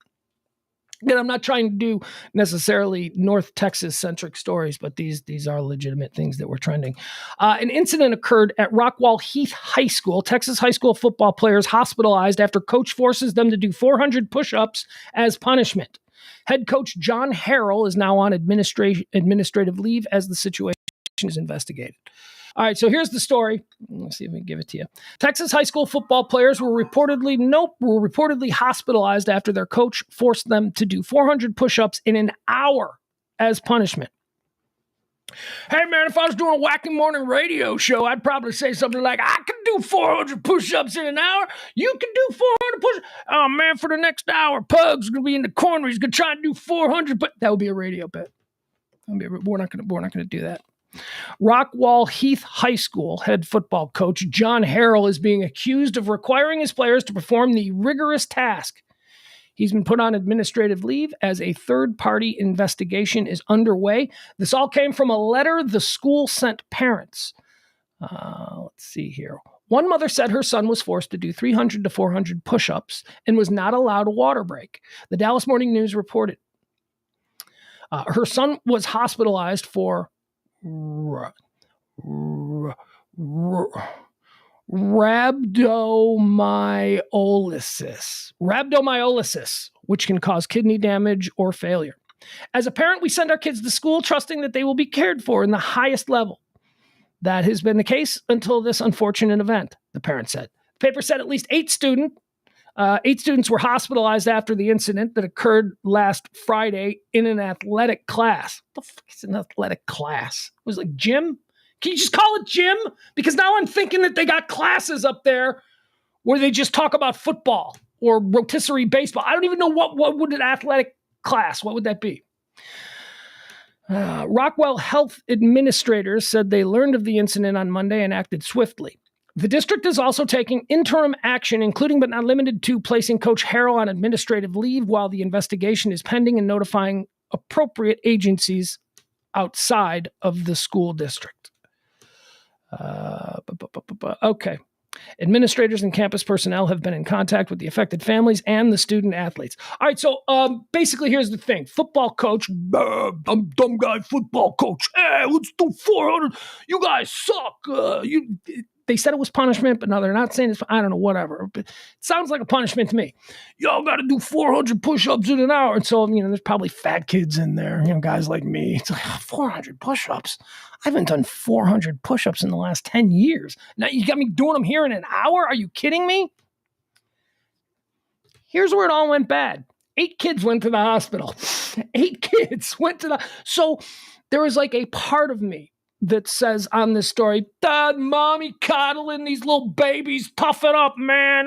Again, I'm not trying to do necessarily North Texas-centric stories, but these are legitimate things that were trending. An incident occurred at Rockwall Heath High School. Texas high school football players hospitalized after coach forces them to do 400 push-ups as punishment. Head coach John Harrell is now on administrative leave as the situation is investigated. All right, so here's the story. Let's see if we can give it to you. Texas high school football players were reportedly hospitalized after their coach forced them to do 400 push-ups in an hour as punishment. Hey, man, if I was doing a wacky morning radio show, I'd probably say something like, I can do 400 push-ups in an hour. You can do 400 push-ups. Oh, man, for the next hour, Pugs is going to be in the corner. He's going to try and do 400. But that would be a radio bit. We're not going to do that. Rockwall Heath High School head football coach John Harrell is being accused of requiring his players to perform the rigorous task. He's been put on administrative leave as a third-party investigation is underway. This all came from a letter the school sent parents. Let's see here. One mother said her son was forced to do 300 to 400 push-ups and was not allowed a water break. The Dallas Morning News reported. Her son was hospitalized for rhabdomyolysis, which can cause kidney damage or failure. As a parent, we send our kids to school trusting that they will be cared for in the highest level. That has been the case until this unfortunate event, the parent said. The paper said at least 8 students were hospitalized after the incident that occurred last Friday in an athletic class. What the fuck is an athletic class? It was like gym? Can you just call it gym? Because now I'm thinking that they got classes up there where they just talk about football or rotisserie baseball. I don't even know what would an athletic class, what would that be? Rockwell health administrators said they learned of the incident on Monday and acted swiftly. The district is also taking interim action, including but not limited to placing Coach Harrell on administrative leave while the investigation is pending and notifying appropriate agencies outside of the school district. Okay. Administrators and campus personnel have been in contact with the affected families and the student athletes. All right, so basically here's the thing. Football coach, I'm dumb guy football coach. Hey, let's do 400. You guys suck. They said it was punishment, but no, they're not saying it's, I don't know, whatever. But it sounds like a punishment to me. Y'all got to do 400 push-ups in an hour. And so, there's probably fat kids in there, guys like me. It's like, 400 push-ups? I haven't done 400 push-ups in the last 10 years. Now you got me doing them here in an hour? Are you kidding me? Here's where it all went bad. 8 kids went to the hospital. 8 kids went to the... So there was like a part of me that says on this story, Dad, mommy coddling these little babies, tough it up, man.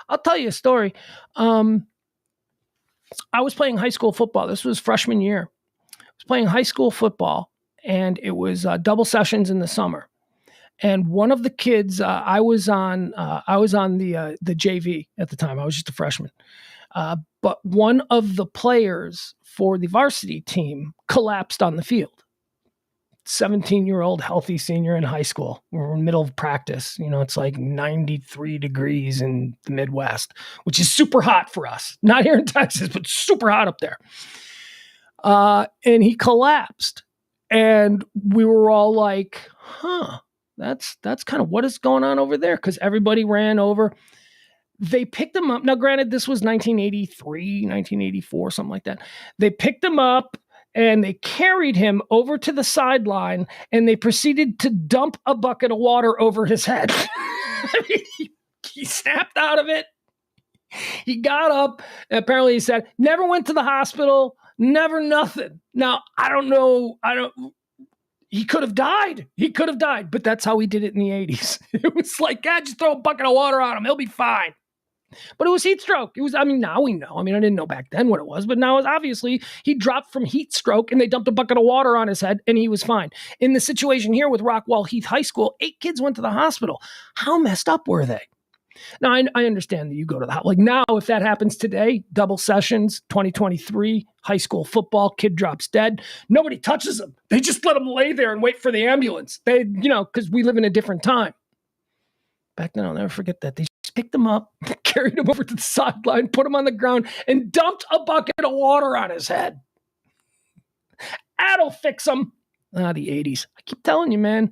I'll tell you a story. I was playing high school football. This was freshman year. I was playing high school football, and it was double sessions in the summer. And one of the kids, I was on the JV at the time. I was just a freshman. But one of the players for the varsity team collapsed on the field. 17-year-old healthy senior in high school. We're in the middle of practice. It's like 93 degrees in the Midwest, which is super hot for us. Not here in Texas, but super hot up there. And he collapsed. And we were all like, that's kind of what is going on over there, because everybody ran over. They picked him up. Now, granted, this was 1983, 1984, something like that. They picked him up, and they carried him over to the sideline, and they proceeded to dump a bucket of water over his head. He snapped out of it. He got up. Apparently, he said, never went to the hospital, never nothing. Now, I don't know. He could have died. But that's how we did it in the 80s. It was like, just throw a bucket of water on him. He'll be fine. But it was heat stroke. Now we know. I didn't know back then what it was, but now it's obviously he dropped from heat stroke and they dumped a bucket of water on his head and he was fine. In the situation here with Rockwall Heath High School, 8 kids went to the hospital. How messed up were they? Now, I understand that you go to the house. Like now, if that happens today, double sessions, 2023, high school football, kid drops dead. Nobody touches them. They just let them lay there and wait for the ambulance. They, because we live in a different time. Back then, I'll never forget that. They just picked them up, carried him over to the sideline, put him on the ground, and dumped a bucket of water on his head. That'll fix him. The 80s. I keep telling you, man,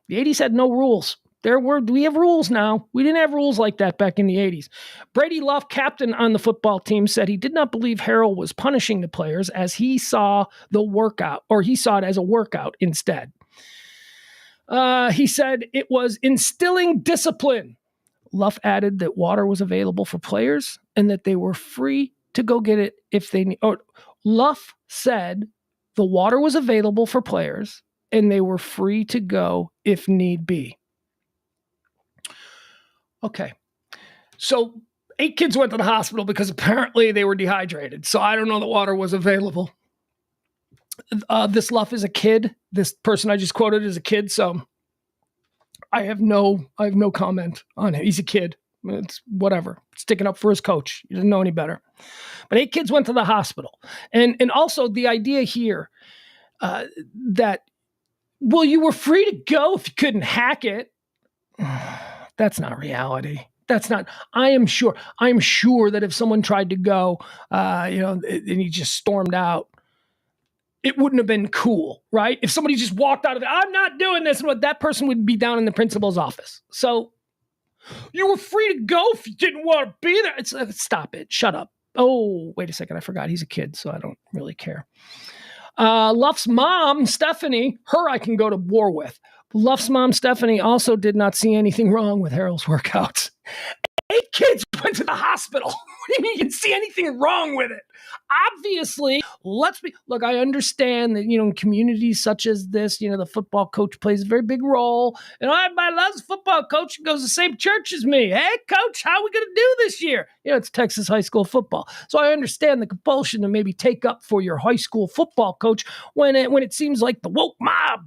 the 80s had no rules. We have rules now. We didn't have rules like that back in the 80s. Brady Luff, captain on the football team, said he did not believe Harrell was punishing the players as he saw the workout, or he saw it as a workout instead. He said it was instilling discipline. Luff added that water was available for players and that they were free to go get it if they need. Luff said the water was available for players and they were free to go if need be. Okay. So 8 kids went to the hospital because apparently they were dehydrated. So I don't know that water was available. This Luff is a kid. This person I just quoted is a kid. So I have no comment on it. He's a kid. It's whatever. Sticking up for his coach. He doesn't know any better. But 8 kids went to the hospital. And also the idea here that, well, you were free to go if you couldn't hack it. That's not reality. That's not, I am sure that if someone tried to go, and he just stormed out, it wouldn't have been cool, right? If somebody just walked out of it, I'm not doing this, and that person would be down in the principal's office. So you were free to go if you didn't want to be there. It's stop it. Shut up. Oh, wait a second. I forgot he's a kid, so I don't really care. Luff's mom, Stephanie, her I can go to war with. Luff's mom, Stephanie, also did not see anything wrong with Harrell's workouts. 8 kids went to the hospital. What do you mean you didn't see anything wrong with it? Obviously, look, I understand that, in communities such as this, the football coach plays a very big role. And everybody loves a football coach who goes to the same church as me. Hey, coach, how are we going to do this year? It's Texas high school football. So I understand the compulsion to maybe take up for your high school football coach when it seems like the woke mob.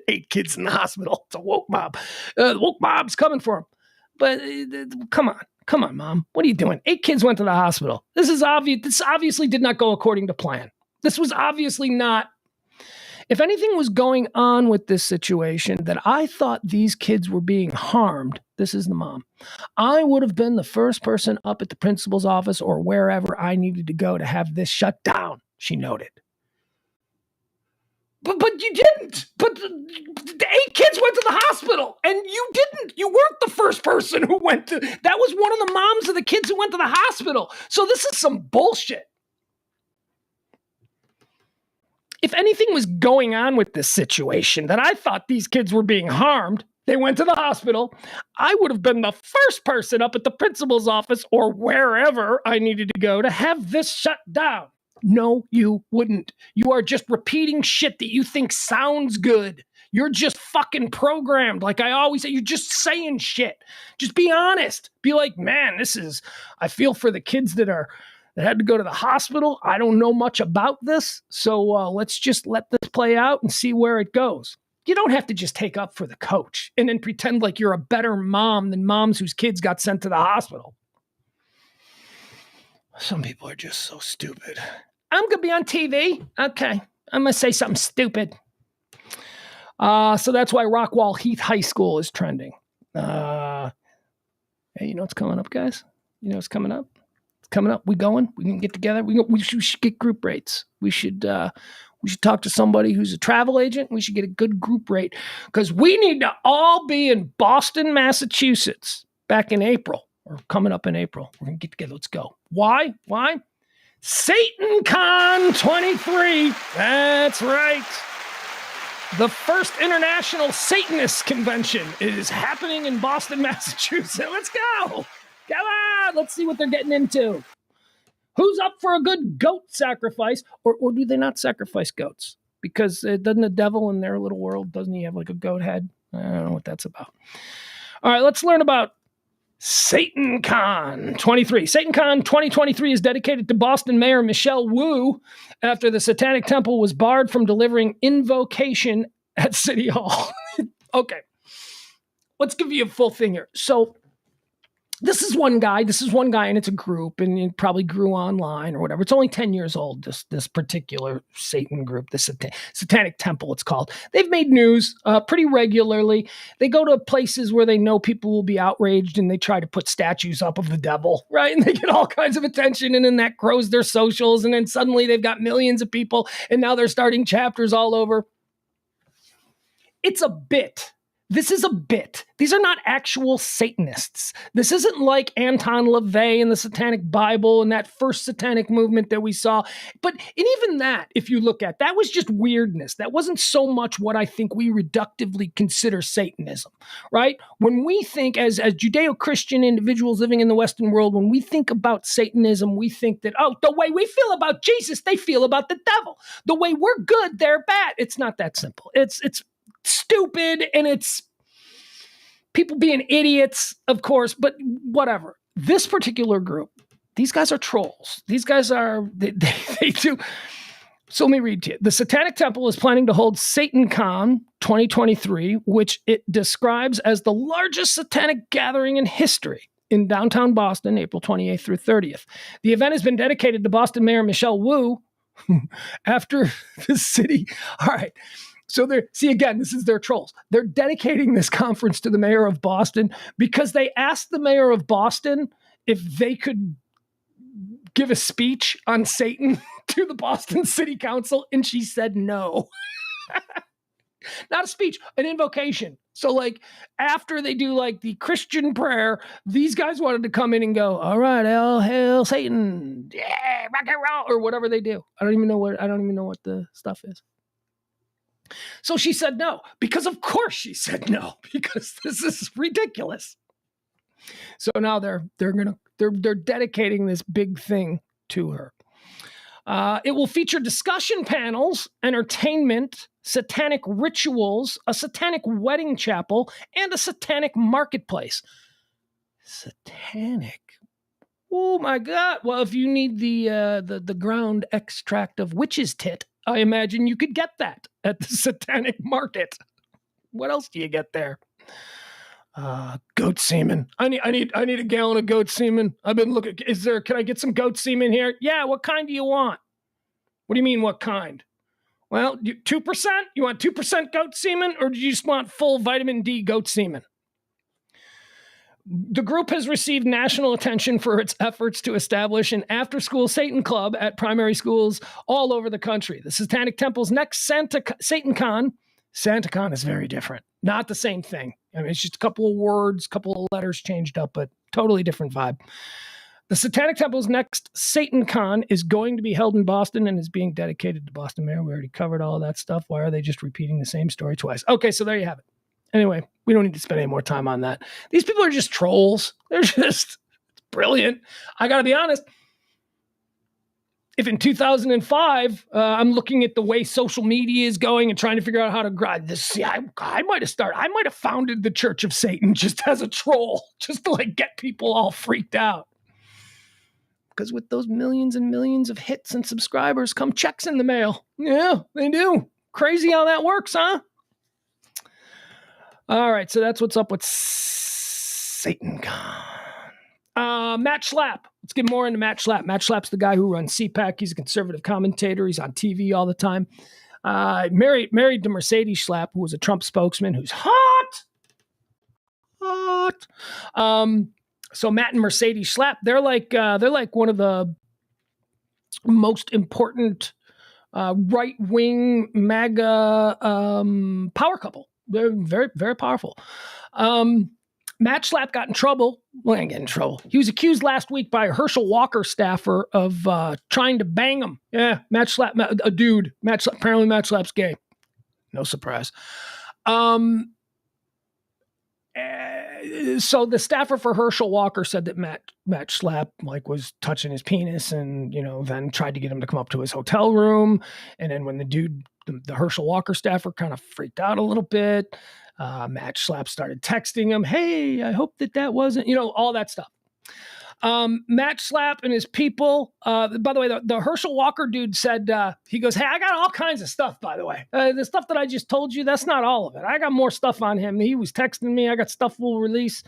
8 kids in the hospital. It's a woke mob. The woke mob's coming for him. But come on, Mom. What are you doing? 8 kids went to the hospital. This is obvious. This obviously did not go according to plan. This was obviously not. If anything was going on with this situation that I thought these kids were being harmed, this is the mom, I would have been the first person up at the principal's office or wherever I needed to go to have this shut down, she noted. But you didn't. But the 8 kids went to the hospital, and you didn't. You weren't the first person who went to. That was one of the moms of the kids who went to the hospital. So this is some bullshit. If anything was going on with this situation that I thought these kids were being harmed, they went to the hospital, I would have been the first person up at the principal's office or wherever I needed to go to have this shut down. No, you wouldn't. You are just repeating shit that you think sounds good. You're just fucking programmed. Like I always say, you're just saying shit. Just be honest. Be like, man, I feel for the kids that had to go to the hospital. I don't know much about this. So let's just let this play out and see where it goes. You don't have to just take up for the coach and then pretend like you're a better mom than moms whose kids got sent to the hospital. Some people are just so stupid. I'm going to be on TV. Okay. I'm going to say something stupid. So that's why Rockwall Heath High School is trending. Hey, you know what's coming up, guys? You know what's coming up? It's coming up. We going? We can get together. We should get group rates. We should talk to somebody who's a travel agent. We should get a good group rate because we need to all be in Boston, Massachusetts back in April or coming up in April. We're going to get together. Let's go. Why? SatanCon 23. That's right. The first international Satanist convention is happening in Boston, Massachusetts. Let's go. Come on. Let's see what they're getting into. Who's up for a good goat sacrifice? Or do they not sacrifice goats? Because doesn't the devil in their little world, doesn't he have like a goat head? I don't know what that's about. All right, let's learn about SatanCon 23. SatanCon 2023 is dedicated to Boston Mayor Michelle Wu after the Satanic Temple was barred from delivering invocation at City Hall. Okay. Let's give you a full thing here. So This is one guy, and it's a group, and it probably grew online or whatever. It's only 10 years old, this particular Satan group, the Satanic Temple, it's called. They've made news pretty regularly. They go to places where they know people will be outraged, and they try to put statues up of the devil, right? And they get all kinds of attention, and then that grows their socials, and then suddenly they've got millions of people, and now they're starting chapters all over. It's a bit. This is a bit. These are not actual Satanists. This isn't like Anton LaVey and the Satanic Bible and that first satanic movement that we saw. But and even that, if you look at, that was just weirdness. That wasn't so much what I think we reductively consider Satanism, right? When we think as Judeo-Christian individuals living in the Western world, when we think about Satanism, we think that, oh, the way we feel about Jesus, they feel about the devil. The way we're good, they're bad. It's not that simple. It's stupid, and it's people being idiots, of course, but whatever. This particular group, these guys are trolls. These guys are, they do. So let me read to you. The Satanic Temple is planning to hold SatanCon 2023, which it describes as the largest satanic gathering in history in downtown Boston, April 28th through 30th. The event has been dedicated to Boston Mayor Michelle Wu after the city. All right. So again, this is their trolls. They're dedicating this conference to the mayor of Boston because they asked the mayor of Boston if they could give a speech on Satan to the Boston City Council, and she said no. Not a speech, an invocation. So like after they do like the Christian prayer, these guys wanted to come in and go, all right, all hail Satan. Yeah, rock and roll, or whatever they do. I don't even know what the stuff is. So she said no, because of course she said no, because this is ridiculous. So now they're dedicating this big thing to her. It will feature discussion panels, entertainment, satanic rituals, a satanic wedding chapel, and a satanic marketplace. Satanic. Oh my God. Well, if you need the ground extract of witch's tit, I imagine you could get that at the satanic market. What else do you get there? Goat semen. I need a gallon of goat semen. I've been looking. Can I get some goat semen here? Yeah. What kind do you want? What do you mean, what kind? Well, 2%? You want 2% goat semen, or do you just want full vitamin D goat semen? The group has received national attention for its efforts to establish an after-school Satan club at primary schools all over the country. The Satanic Temple's next SatanCon is very different. Not the same thing. I mean, it's just a couple of words, couple of letters changed up, but totally different vibe. The Satanic Temple's next SatanCon is going to be held in Boston and is being dedicated to Boston Mayor. We already covered all of that stuff. Why are they just repeating the same story twice? Okay, so there you have it. Anyway, we don't need to spend any more time on that. These people are just trolls. They're just brilliant. I got to be honest. If in 2005, I'm looking at the way social media is going and trying to figure out how to grind this, see, I might have founded the Church of Satan just as a troll, just to like get people all freaked out. Because with those millions and millions of hits and subscribers come checks in the mail. Yeah, they do. Crazy how that works, huh? All right, so that's what's up with SatanCon. Matt Schlapp. Let's get more into Matt Schlapp. Matt Schlapp's the guy who runs CPAC. He's a conservative commentator. He's on TV all the time. Married to Mercedes Schlapp, who was a Trump spokesman, who's hot. So Matt and Mercedes Schlapp, they're like one of the most important right-wing MAGA power couple. They're very, very powerful. Matt Schlapp got in trouble. Well, he didn't get in trouble. He was accused last week by a Herschel Walker staffer of trying to bang him. Yeah, Matt Schlapp, a dude. Apparently Matt Schlapp's gay. No surprise. So the staffer for Herschel Walker said that Matt Schlapp was touching his penis and, then tried to get him to come up to his hotel room. And then when the Herschel Walker staffer kind of freaked out a little bit, Matt Schlapp started texting him, hey, I hope that wasn't, all that stuff. Matt Schlapp and his people, by the way, the Herschel Walker dude said, he goes, hey, I got all kinds of stuff, by the way. The stuff that I just told you, that's not all of it. I got more stuff on him. He was texting me. I got stuff we'll release.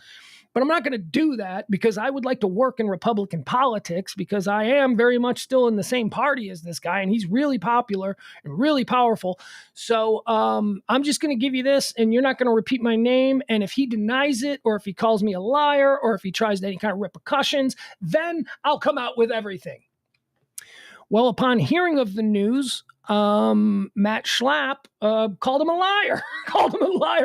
But I'm not going to do that because I would like to work in Republican politics because I am very much still in the same party as this guy, and he's really popular and really powerful. So I'm just going to give you this, and you're not going to repeat my name. And if he denies it, or if he calls me a liar, or if he tries any kind of repercussions, then I'll come out with everything. Well, upon hearing of the news, Matt Schlapp called him a liar.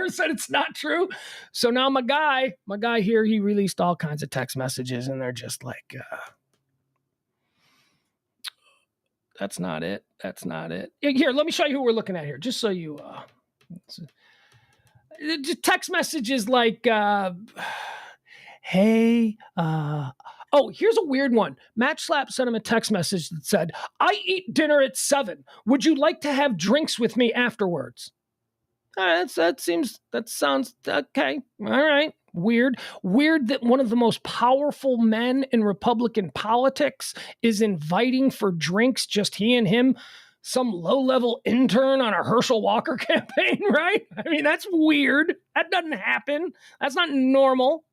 Said it's not true. So now my guy here, he released all kinds of text messages, and they're just like, that's not it. Here, let me show you who we're looking at here, just so you, just text messages like, hey, oh, here's a weird one. Matt Schlapp sent him a text message that said, I eat dinner at 7. Would you like to have drinks with me afterwards? That sounds okay. All right. Weird that one of the most powerful men in Republican politics is inviting for drinks, just he and him, some low-level intern on a Herschel Walker campaign, right? I mean, that's weird. That doesn't happen. That's not normal.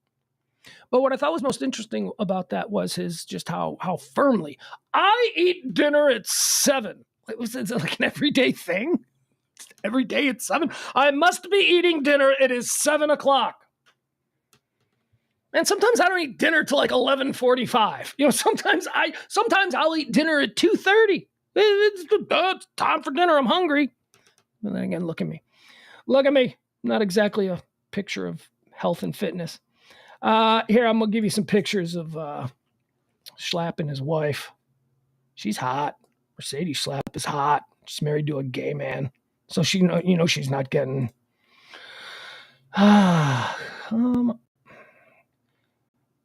But what I thought was most interesting about that was just how firmly, I eat dinner at 7. Is it like an everyday thing? Every day at 7? I must be eating dinner. It is 7 o'clock. And sometimes I don't eat dinner till like 11:45. Sometimes I'll eat dinner at 2:30. It's time for dinner. I'm hungry. And then again, look at me. Not exactly a picture of health and fitness. Here, I'm going to give you some pictures of Schlapp and his wife. She's hot. Mercedes Schlapp is hot. She's married to a gay man. So she's not getting...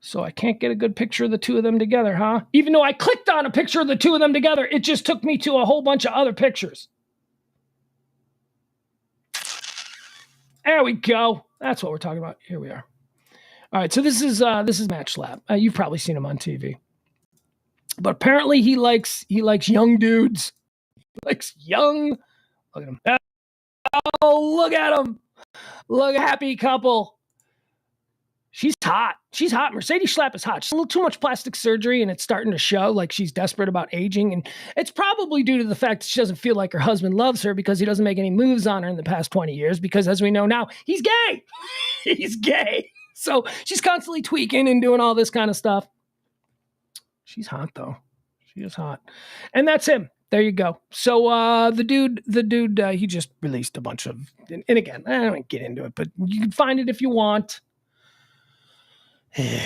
So I can't get a good picture of the two of them together, huh? Even though I clicked on a picture of the two of them together, it just took me to a whole bunch of other pictures. There we go. That's what we're talking about. Here we are. All right, so this is Matt Schlapp. You've probably seen him on TV, but apparently he likes young dudes. He likes young. Look at him. Oh, look at him. Look, happy couple. She's hot. Mercedes Schlapp is hot. She's a little too much plastic surgery, and it's starting to show like she's desperate about aging. And it's probably due to the fact that she doesn't feel like her husband loves her because he doesn't make any moves on her in the past 20 years. Because as we know now, he's gay. He's gay. So she's constantly tweaking and doing all this kind of stuff. She's hot, though. She is hot. And that's him. There you go. So the dude, he just released a bunch of, and again, I don't get into it, but you can find it if you want. I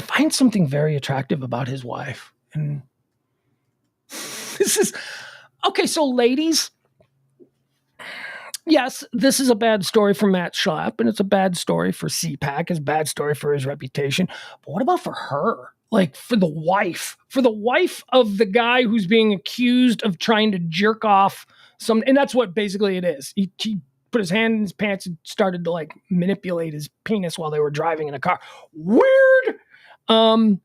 find something very attractive about his wife. And this is, okay, so ladies, yes, this is a bad story for Matt Schlapp, and it's a bad story for CPAC. It's a bad story for his reputation. But what about for her? Like, for the wife of the guy who's being accused of trying to jerk off and that's what basically it is. He put his hand in his pants and started to like manipulate his penis while they were driving in a car. Weird. And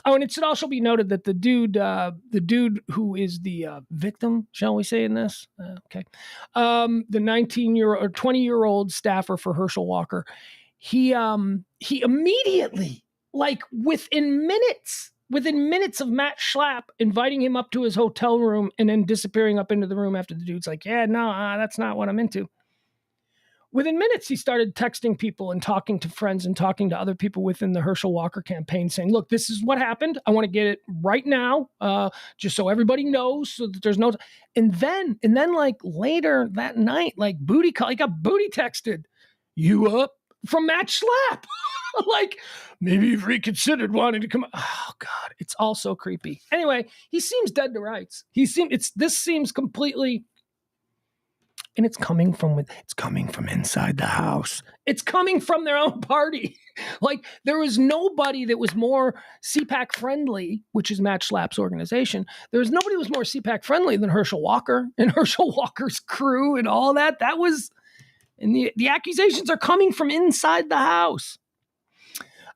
it should also be noted that the dude who is the victim, shall we say in this? Okay. The 19-year or 20-year-old staffer for Herschel Walker, he immediately, like within minutes of Matt Schlapp inviting him up to his hotel room and then disappearing up into the room after the dude's like, yeah, no, that's not what I'm into. Within minutes, he started texting people and talking to friends and talking to other people within the Herschel Walker campaign saying, look, this is what happened. I want to get it right now, just so everybody knows so that there's no... And then like later that night, like booty call, he got booty texted. You up? From Matt Schlapp. Like, maybe you've reconsidered wanting to come... Oh, God, it's all so creepy. Anyway, he seems dead to rights. This seems completely... And it's coming from inside the house. It's coming from their own party. Like, there was nobody that was more CPAC friendly, which is Matt Schlapp's organization. There was nobody who was more CPAC friendly than Herschel Walker and Herschel Walker's crew and all that. That was, and the accusations are coming from inside the house.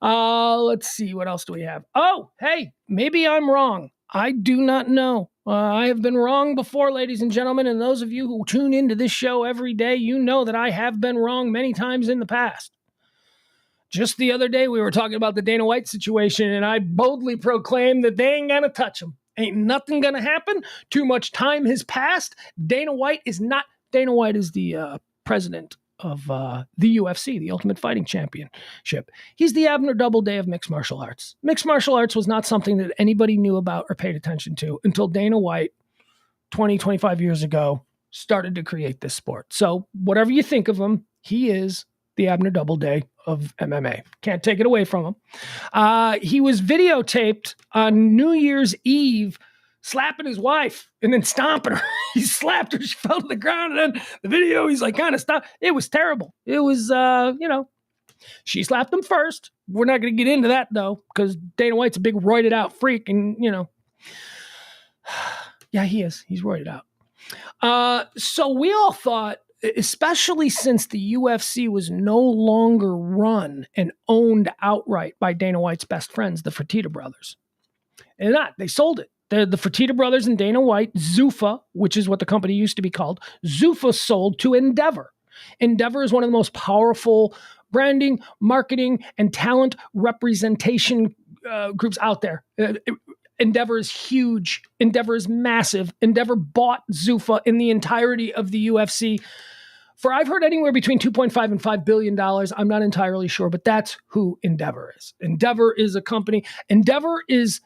Let's see, what else do we have? Oh, hey, maybe I'm wrong. I do not know. I have been wrong before, ladies and gentlemen, and those of you who tune into this show every day, you know that I have been wrong many times in the past. Just the other day, we were talking about the Dana White situation, and I boldly proclaimed that they ain't going to touch him. Ain't nothing going to happen. Too much time has passed. Dana White is the president of the UFC, the Ultimate Fighting Championship. He's the Abner Doubleday of mixed martial arts. Mixed martial arts was not something that anybody knew about or paid attention to until Dana White, 25 years ago, started to create this sport. So whatever you think of him, he is the Abner Doubleday of MMA. Can't take it away from him. He was videotaped on New Year's Eve slapping his wife and then stomping her. He slapped her. She fell to the ground. And then the video, he's like kind of stopped. It was terrible. It was, she slapped him first. We're not going to get into that, though, because Dana White's a big roided out freak. And, yeah, he is. He's roided out. So we all thought, especially since the UFC was no longer run and owned outright by Dana White's best friends, the Fertitta brothers. And they sold it. The Fertitta brothers and Dana White, Zuffa, which is what the company used to be called, Zuffa sold to Endeavor. Endeavor is one of the most powerful branding, marketing, and talent representation groups out there. Endeavor is huge. Endeavor is massive. Endeavor bought Zuffa in the entirety of the UFC for, I've heard, anywhere between $2.5 and $5 billion. I'm not entirely sure, but that's who Endeavor is. Endeavor is a company. Endeavor is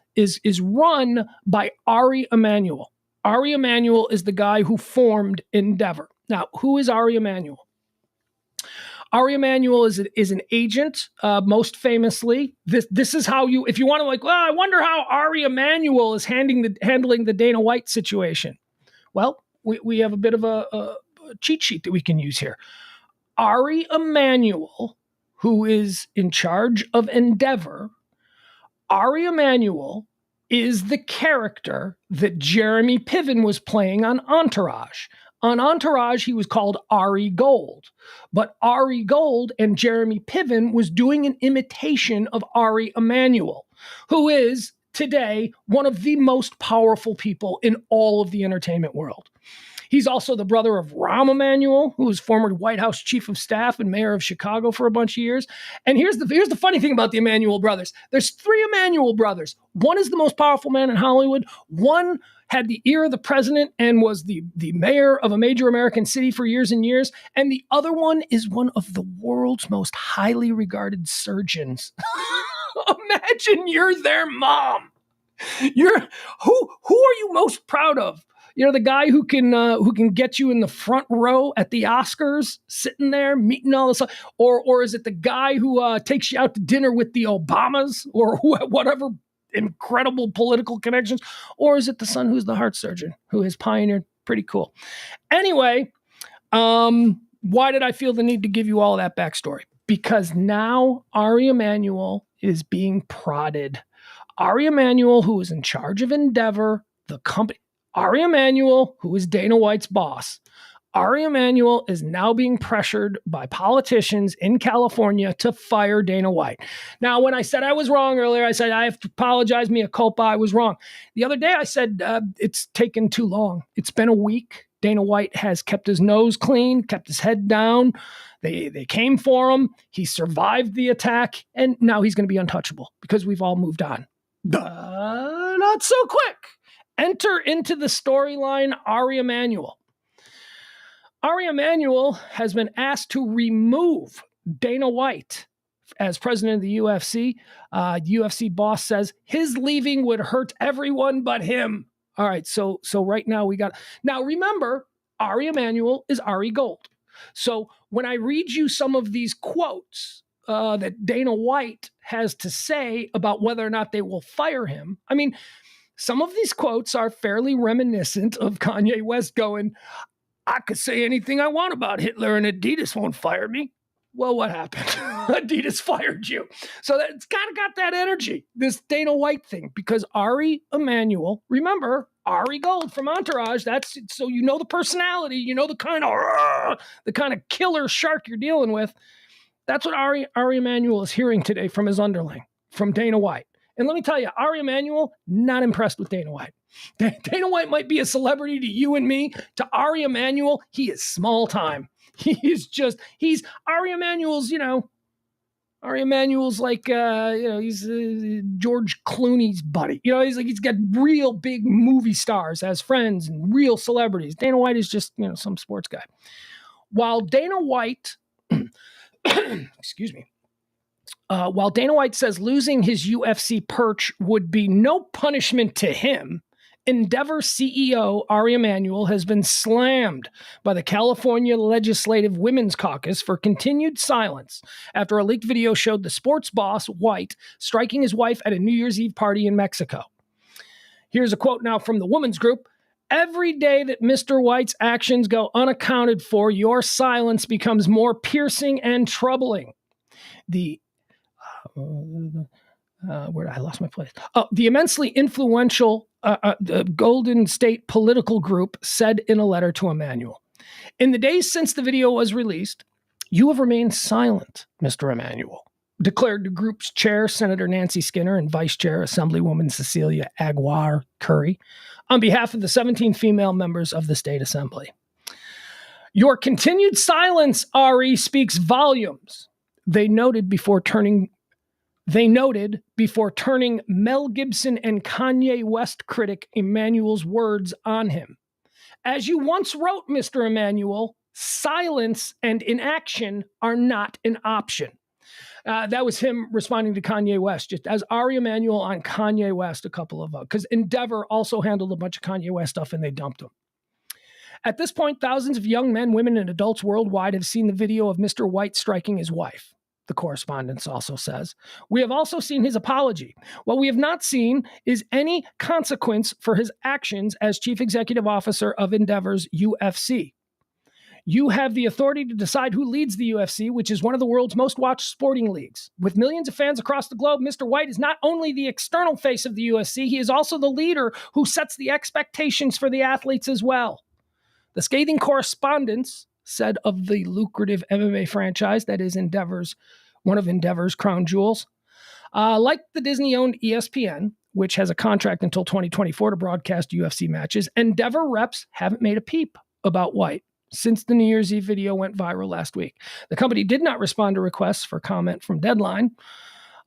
run by Ari Emanuel. Ari Emanuel is the guy who formed Endeavor. Now, who is Ari Emanuel? Ari Emanuel is an agent, most famously. This is how if you want to I wonder how Ari Emanuel is handling the Dana White situation. Well, we have a bit of a cheat sheet that we can use here. Ari Emanuel, who is in charge of Endeavor, Ari Emanuel is the character that Jeremy Piven was playing on Entourage. On Entourage, he was called Ari Gold. But Ari Gold and Jeremy Piven was doing an imitation of Ari Emanuel, who is today one of the most powerful people in all of the entertainment world. He's also the brother of Rahm Emanuel, who was former White House chief of staff and mayor of Chicago for a bunch of years. And here's the funny thing about the Emanuel brothers. There's 3 Emanuel brothers. One is the most powerful man in Hollywood. One had the ear of the president and was the mayor of a major American city for years and years. And the other one is one of the world's most highly regarded surgeons. Imagine you're their mom. Who are you most proud of? The guy who can get you in the front row at the Oscars, sitting there meeting all this, or is it the guy who takes you out to dinner with the Obamas or whatever incredible political connections, or is it the son who's the heart surgeon who has pioneered? Pretty cool. Anyway, why did I feel the need to give you all that backstory? Because now Ari Emanuel is being prodded. Ari Emanuel, who is in charge of Endeavor, the company. Ari Emanuel, who is Dana White's boss. Ari Emanuel is now being pressured by politicians in California to fire Dana White. Now, when I said I was wrong earlier, I said I have to apologize, mea culpa, I was wrong. The other day I said it's taken too long. It's been a week. Dana White has kept his nose clean, kept his head down. They came for him. He survived the attack, and now he's going to be untouchable because we've all moved on. Not so quick. Enter into the storyline Ari Emanuel. Ari Emanuel has been asked to remove Dana White as president of the UFC. UFC boss says his leaving would hurt everyone but him. All right, so right now now remember, Ari Emanuel is Ari Gold. So when I read you some of these quotes that Dana White has to say about whether or not they will fire him, I mean, some of these quotes are fairly reminiscent of Kanye West going, I could say anything I want about Hitler and Adidas won't fire me. Well, what happened? Adidas fired you. So it's kind of got that energy, this Dana White thing, because Ari Emanuel, remember, Ari Gold from Entourage, that's so you know the personality, you know the kind of killer shark you're dealing with. That's what Ari Emanuel is hearing today from his underling, from Dana White. And let me tell you, Ari Emanuel, not impressed with Dana White. Dana White might be a celebrity to you and me. To Ari Emanuel, he is small time. He's Ari Emanuel's, Ari Emanuel's like, he's George Clooney's buddy. He's got real big movie stars as friends and real celebrities. Dana White is just, some sports guy. While Dana White, excuse me, while Dana White says losing his UFC perch would be no punishment to him, Endeavor CEO Ari Emanuel has been slammed by the California Legislative Women's Caucus for continued silence after a leaked video showed the sports boss, White, striking his wife at a New Year's Eve party in Mexico. Here's a quote now from the women's group. Every day that Mr. White's actions go unaccounted for, your silence becomes more piercing and troubling. Where I lost my place. The immensely influential Golden State political group said in a letter to Emanuel, in the days since the video was released, you have remained silent, Mr. Emanuel, declared the group's chair, Senator Nancy Skinner, and vice chair, Assemblywoman Cecilia Aguilar Curry, on behalf of the 17 female members of the state assembly. Your continued silence, Ari, speaks volumes. They noted before turning Mel Gibson and Kanye West critic Emanuel's words on him. As you once wrote, Mr. Emanuel, silence and inaction are not an option. That was him responding to Kanye West, just as Ari Emanuel on Kanye West, because Endeavor also handled a bunch of Kanye West stuff and they dumped him. At this point, thousands of young men, women, and adults worldwide have seen the video of Mr. White striking his wife. The correspondence also says. We have also seen his apology. What we have not seen is any consequence for his actions as chief executive officer of Endeavor's UFC. You have the authority to decide who leads the UFC, which is one of the world's most watched sporting leagues. With millions of fans across the globe, Mr. White is not only the external face of the UFC, he is also the leader who sets the expectations for the athletes as well. The scathing correspondence said of the lucrative MMA franchise that is one of Endeavor's crown jewels. Like the Disney-owned ESPN, which has a contract until 2024 to broadcast UFC matches, Endeavor reps haven't made a peep about White since the New Year's Eve video went viral last week. The company did not respond to requests for comment from Deadline.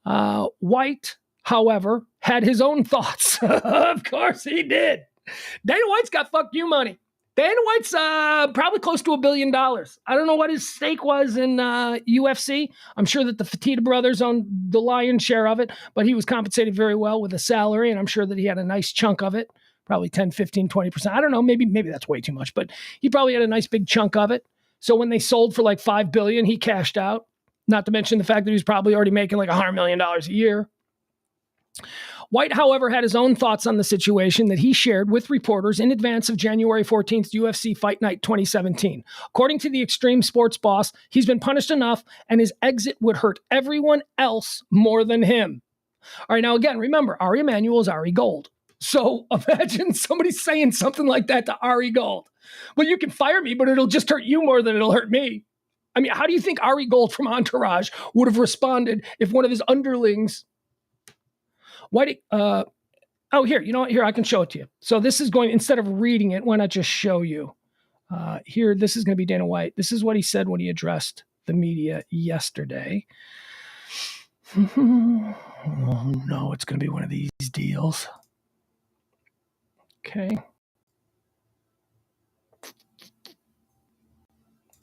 White, however, had his own thoughts. Of course he did. Dana White's got fuck you money. Dana White's probably close to $1 billion. I don't know what his stake was in UFC. I'm sure that the Fertitta brothers owned the lion's share of it, but he was compensated very well with a salary, and I'm sure that he had a nice chunk of it, probably 10, 15, 20%. I don't know, maybe that's way too much, but he probably had a nice big chunk of it. So when they sold for like $5 billion, he cashed out, not to mention the fact that he was probably already making like $100 million a year. White, however, had his own thoughts on the situation that he shared with reporters in advance of January 14th UFC Fight Night 2017. According to the Extreme Sports boss, he's been punished enough and his exit would hurt everyone else more than him. All right, now again, remember, Ari Emanuel is Ari Gold. So imagine somebody saying something like that to Ari Gold. Well, you can fire me, but it'll just hurt you more than it'll hurt me. I mean, how do you think Ari Gold from Entourage would have responded if one of his underlings... White, here, you know what? Here, I can show it to you. So this is going, instead of reading it, why not just show you? Here, this is going to be Dana White. This is what he said when he addressed the media yesterday. Oh, no, it's going to be one of these deals. Okay.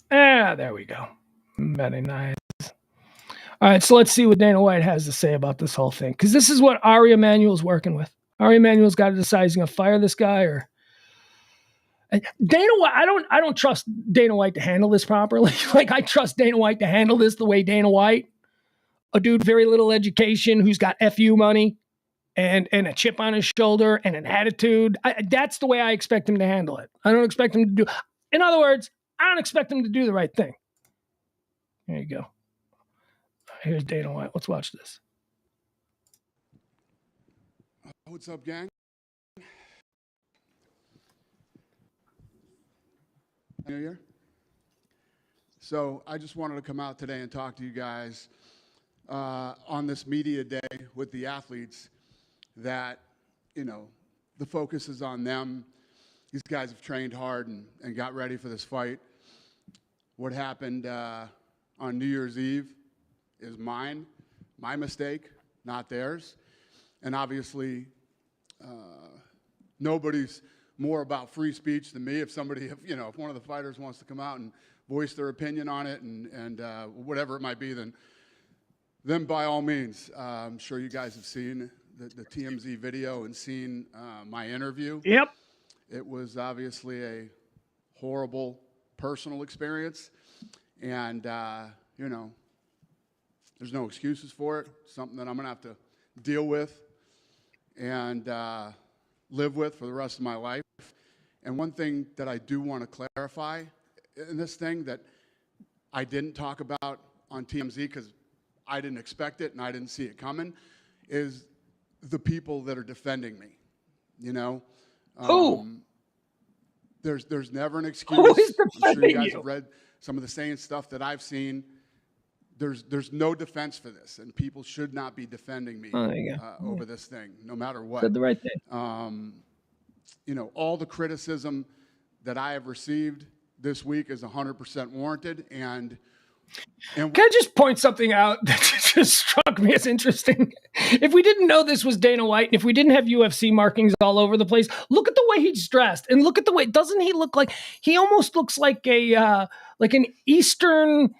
There we go. Very nice. All right, so let's see what Dana White has to say about this whole thing, because this is what Ari Emanuel's working with. Ari Emanuel's got to decide he's going to fire this guy or Dana White. I don't trust Dana White to handle this properly. Like I trust Dana White to handle this the way Dana White, a dude very little education who's got FU money and a chip on his shoulder and an attitude. That's the way I expect him to handle it. I don't expect him to do. In other words, I don't expect him to do the right thing. There you go. Here's Dana White. Let's watch this. What's up, gang? New Year. So I just wanted to come out today and talk to you guys on this media day with the athletes that, the focus is on them. These guys have trained hard and got ready for this fight. What happened on New Year's Eve is my mistake, not theirs. And obviously, nobody's more about free speech than me. If one of the fighters wants to come out and voice their opinion on it and whatever it might be, then by all means. I'm sure you guys have seen the TMZ video and seen my interview. Yep. It was obviously a horrible personal experience, and there's no excuses for it. Something that I'm going to have to deal with and live with for the rest of my life. And one thing that I do want to clarify in this thing that I didn't talk about on TMZ because I didn't expect it and I didn't see it coming is the people that are defending me. Who? There's never an excuse. Who is I'm sure you guys you? have read some of the same stuff that I've seen. There's no defense for this, and people should not be defending me over this thing, no matter what. Said the right thing. All the criticism that I have received this week is 100% warranted, and can I just point something out that just struck me as interesting? If we didn't know this was Dana White, and if we didn't have UFC markings all over the place, look at the way he's dressed, and look at the way. Doesn't he look like he almost looks like an Eastern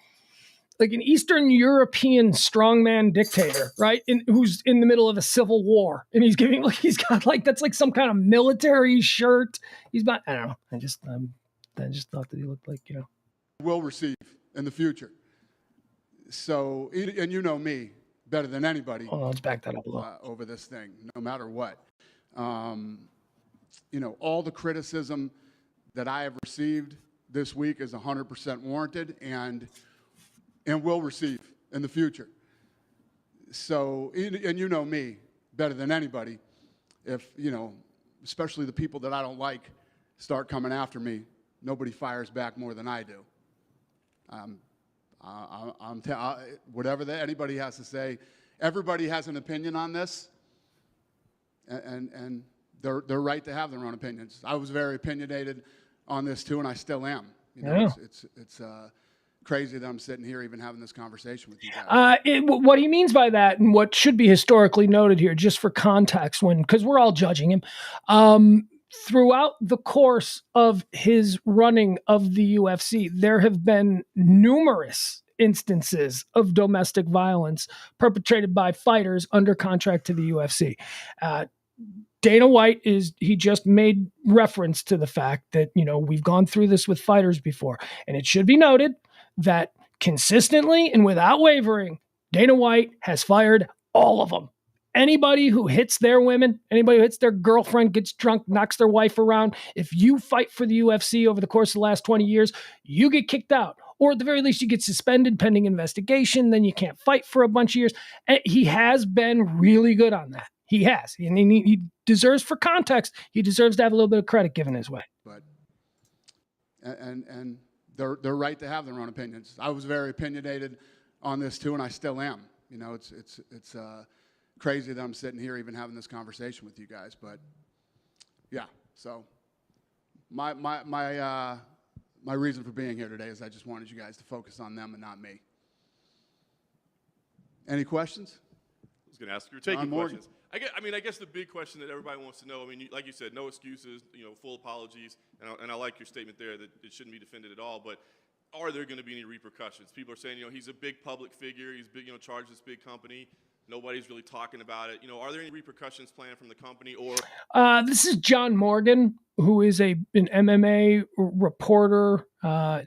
European strongman dictator, right? Who's in the middle of a civil war, and he's got that's like some kind of military shirt. I don't know. I just thought that he looked like will receive in the future. So, and you know me better than anybody. Hold on, let's back that up a little. Over this thing, no matter what. All the criticism that I have received this week is 100% warranted and will receive in the future. So, and you know me better than anybody. If, especially the people that I don't like start coming after me, nobody fires back more than I do. Whatever anybody has to say, everybody has an opinion on this, and they're right to have their own opinions. I was very opinionated on this too, and I still am. It's crazy that I'm sitting here even having this conversation with you guys. What he means by that, and what should be historically noted here, just for context, because we're all judging him, throughout the course of his running of the UFC, there have been numerous instances of domestic violence perpetrated by fighters under contract to the UFC. Dana White he just made reference to the fact that, we've gone through this with fighters before, and it should be noted that consistently and without wavering, Dana White has fired all of them. Anybody who hits their women, anybody who hits their girlfriend, gets drunk, knocks their wife around, if you fight for the UFC over the course of the last 20 years, you get kicked out. Or at the very least, you get suspended pending investigation. Then you can't fight for a bunch of years. And he has been really good on that. He has. And he deserves, for context, he deserves to have a little bit of credit given his way. But and they're right to have their own opinions. I was very opinionated on this too, and I still am. It's crazy that I'm sitting here even having this conversation with you guys, but yeah. So my reason for being here today is I just wanted you guys to focus on them and not me. Any questions? I was going to ask you. Taking questions. I guess the big question that everybody wants to know. Like you said, no excuses. Full apologies, and I like your statement there that it shouldn't be defended at all. But are there going to be any repercussions? People are saying, he's a big public figure. He's big, charged this big company. Nobody's really talking about it. Are there any repercussions planned from the company or? This is John Morgan, who is an MMA reporter. I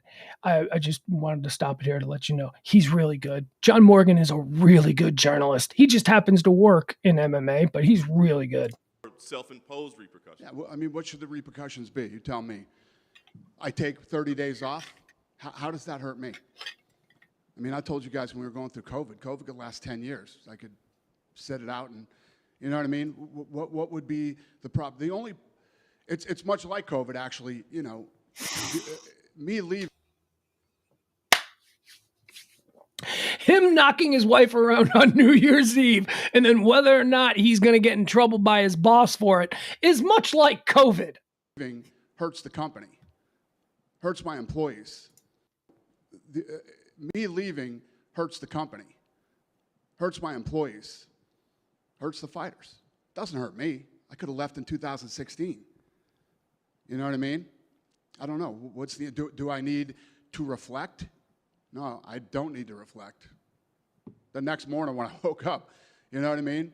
just wanted to stop it here to let you know he's really good. John Morgan is a really good journalist. He just happens to work in MMA, but he's really good. Self-imposed repercussions. Yeah, well, what should the repercussions be? You tell me. I take 30 days off. How does that hurt me? I told you guys when we were going through COVID could last 10 years. I could sit it out and, you know what I mean? What would be the problem? It's much like COVID, actually, me leaving. him knocking his wife around on New Year's Eve, and then whether or not he's going to get in trouble by his boss for it is much like COVID. Hurts the company, hurts my employees. Me leaving hurts the company, hurts my employees, hurts the fighters. Doesn't hurt me. I could have left in 2016. You know what I mean? I don't know. Do I need to reflect? No, I don't need to reflect. The next morning when I woke up, you know what I mean?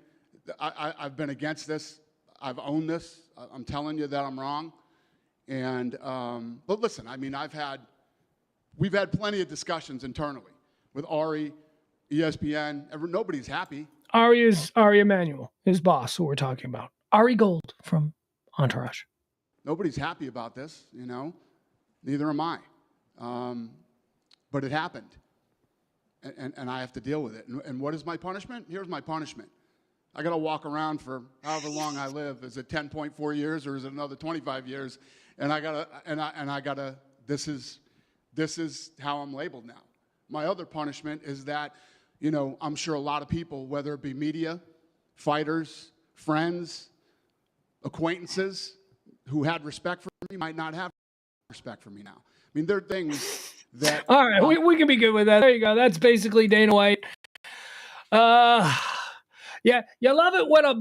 I've been against this. I've owned this. I'm telling you that I'm wrong. And but listen, I mean, we've had plenty of discussions internally with Ari, ESPN. Nobody's happy. Ari is Ari Emanuel, his boss, who we're talking about. Ari Gold from Entourage. Nobody's happy about this, you know. Neither am I. But it happened. And I have to deal with it. And what is my punishment? Here's my punishment. I got to walk around for however long I live. Is it 10.4 years or is it another 25 years? And I got to this is how I'm labeled now. My other punishment is that, you know, I'm sure a lot of people, whether it be media, fighters, friends, acquaintances who had respect for me might not have respect for me now. I mean, there are things that... All right, we can be good with that. There you go. That's basically Dana White. Yeah, you love it when a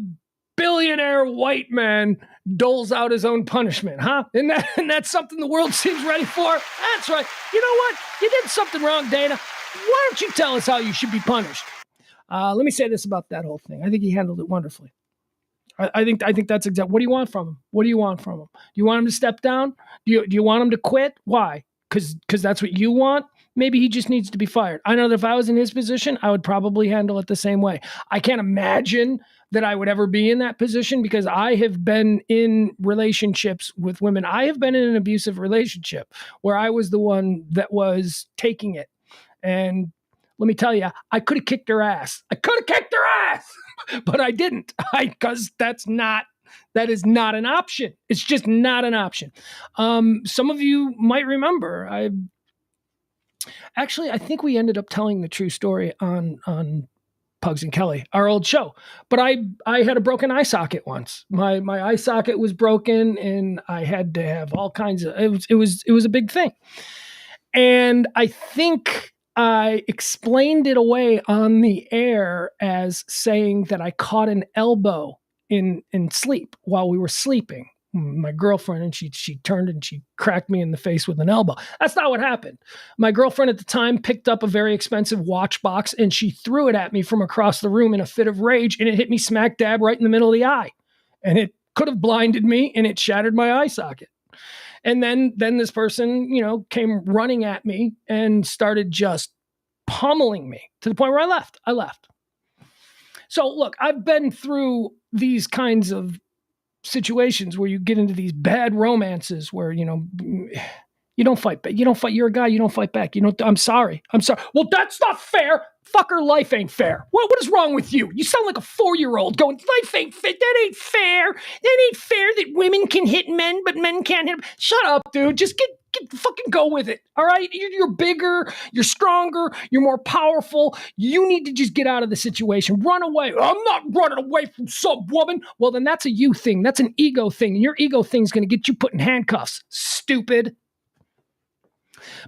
billionaire white man doles out his own punishment, huh? And that's something the world seems ready for? That's right. You know what? You did something wrong, Dana. Why don't you tell us how you should be punished? Let me say this about that whole thing. I think he handled it wonderfully. I think that's exactly. What do you want from him? What do you want from him? Do you want him to step down? Do you want him to quit? Why? Because that's what you want? Maybe he just needs to be fired. I know that if I was in his position, I would probably handle it the same way. I can't imagine that I would ever be in that position because I have been in relationships with women. I have been in an abusive relationship where I was the one that was taking it. And let me tell you, I could have kicked her ass. But I didn't, because that is not an option. It's just not an option. Some of you might remember, I think we ended up telling the true story on Pugs and Kelly, our old show. But I had a broken eye socket once. My eye socket was broken, and I had to have all kinds of. It was a big thing, and I think I explained it away on the air as saying that I caught an elbow in sleep while we were sleeping. My girlfriend, and she turned and she cracked me in the face with an elbow. That's not what happened. My girlfriend at the time picked up a very expensive watch box and she threw it at me from across the room in a fit of rage, and it hit me smack dab right in the middle of the eye. And it could have blinded me, and it shattered my eye socket. And then this person, you know, came running at me and started just pummeling me to the point where I left. So look, I've been through these kinds of situations where you get into these bad romances where, you know, you don't fight back. You're a guy, you don't fight back. I'm sorry. Well, that's not fair. Fucker, life ain't fair. What is wrong with you? You sound like a 4-year-old going, life ain't fair. That ain't fair. That ain't fair that women can hit men, but men can't hit them. Shut up, dude. Just get fucking go with it. All right. You're bigger. You're stronger. You're more powerful. You need to just get out of the situation. Run away. I'm not running away from some woman. Well, then that's a you thing. That's an ego thing. And your ego thing's going to get you put in handcuffs. Stupid.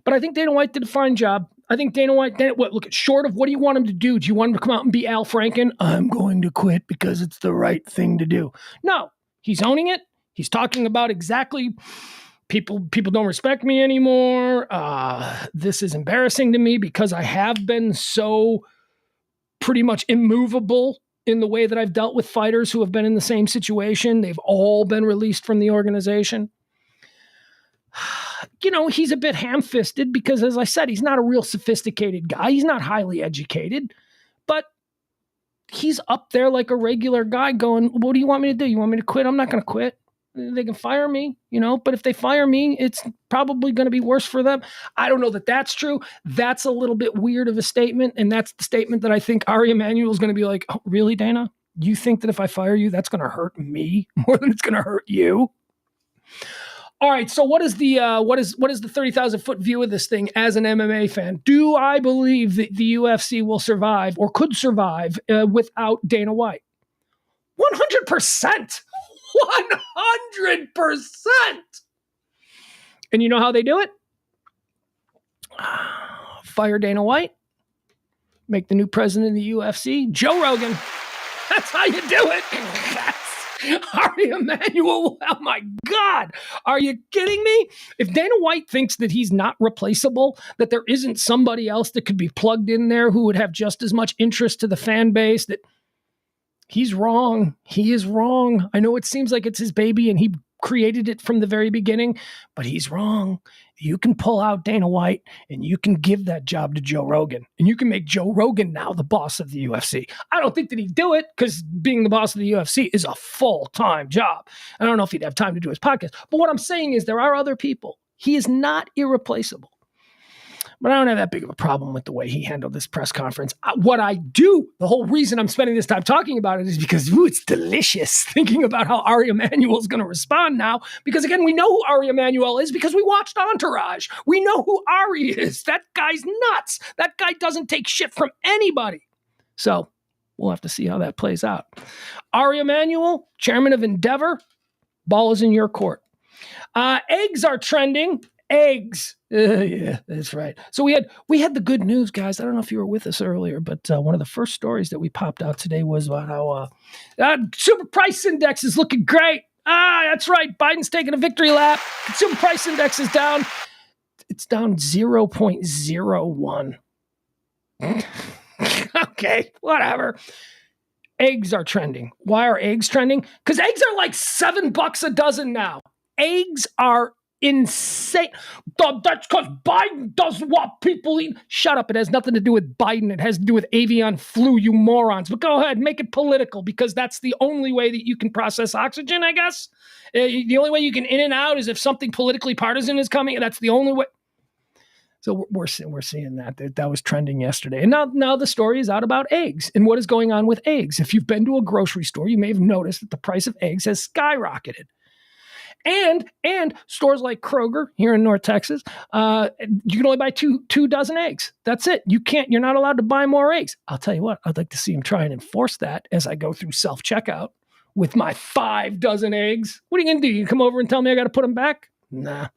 But I think Dana White did a fine job. I think Dana White, look, short of what do you want him to do? Do you want him to come out and be Al Franken? I'm going to quit because it's the right thing to do. No, he's owning it. He's talking about exactly people don't respect me anymore. This is embarrassing to me because I have been so pretty much immovable in the way that I've dealt with fighters who have been in the same situation. They've all been released from the organization. You know, he's a bit ham-fisted because, as I said, he's not a real sophisticated guy. He's not highly educated, but he's up there like a regular guy going, what do you want me to do? You want me to quit? I'm not going to quit. They can fire me, you know, but if they fire me, it's probably going to be worse for them. I don't know that that's true. That's a little bit weird of a statement. And that's the statement that I think Ari Emanuel is going to be like, oh, really, Dana? You think that if I fire you, that's going to hurt me more than it's going to hurt you? All right, so what is the 30,000-foot view of this thing as an MMA fan? Do I believe that the UFC will survive or could survive without Dana White? 100%. 100%. And you know how they do it? Fire Dana White. Make the new president of the UFC Joe Rogan. That's how you do it. Ari Emanuel, oh my God. Are you kidding me? If Dana White thinks that he's not replaceable, that there isn't somebody else that could be plugged in there who would have just as much interest to the fan base, that he's wrong. He is wrong. I know it seems like it's his baby and he created it from the very beginning, but he's wrong. You can pull out Dana White and you can give that job to Joe Rogan, and you can make Joe Rogan now the boss of the UFC. I don't think that he'd do it, because being the boss of the UFC is a full-time job. I don't know if he'd have time to do his podcast, but what I'm saying is there are other people. He is not irreplaceable. But I don't have that big of a problem with the way he handled this press conference. What I do, the whole reason I'm spending this time talking about it is because, it's delicious thinking about how Ari Emanuel is going to respond now. Because again, we know who Ari Emanuel is because we watched Entourage. We know who Ari is. That guy's nuts. That guy doesn't take shit from anybody. So we'll have to see how that plays out. Ari Emanuel, chairman of Endeavor, ball is in your court. Eggs are trending. Eggs. Yeah, that's right. So we had the good news, guys. I don't know if you were with us earlier, but one of the first stories that we popped out today was about how consumer price index is looking great. That's right. Biden's taking a victory lap. Consumer price index is down. It's down 0.01. Okay, whatever. Eggs are trending. Why are eggs trending? Because eggs are like $7 a dozen now. Eggs are insane. That's because Biden doesn't want people eating. Shut up. It has nothing to do with Biden. It has to do with avian flu, you morons. But go ahead, make it political, because that's the only way that you can process oxygen, I guess. The only way you can in and out is if something politically partisan is coming. That's the only way. So we're seeing that was trending yesterday. And now the story is out about eggs and what is going on with eggs. If you've been to a grocery store, you may have noticed that the price of eggs has skyrocketed. And stores like Kroger here in North Texas, you can only buy two dozen eggs. That's it. You're not allowed to buy more eggs. I'll tell you what, I'd like to see them try and enforce that as I go through self-checkout with my 5 dozen eggs. What are you going to do? You come over and tell me I got to put them back? Nah.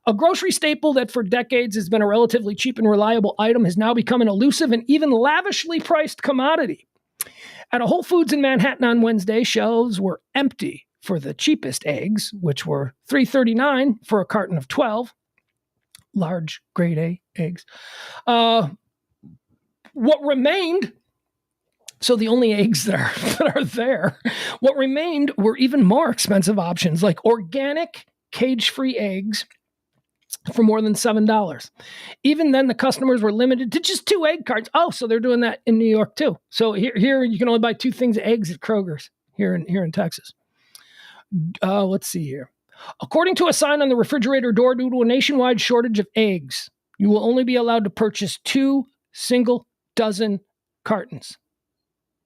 A grocery staple that for decades has been a relatively cheap and reliable item has now become an elusive and even lavishly priced commodity. At a Whole Foods in Manhattan on Wednesday, shelves were empty for the cheapest eggs, which were $3.39 for a carton of 12 large grade A eggs. What remained, so the only eggs that are there, what remained were even more expensive options like organic cage-free eggs for more than $7. Even then, the customers were limited to just 2 egg cartons. Oh, so they're doing that in New York too. So here you can only buy 2 things of eggs at Kroger's here in Texas. Let's see here. According to a sign on the refrigerator door, due to a nationwide shortage of eggs, you will only be allowed to purchase 2 single dozen cartons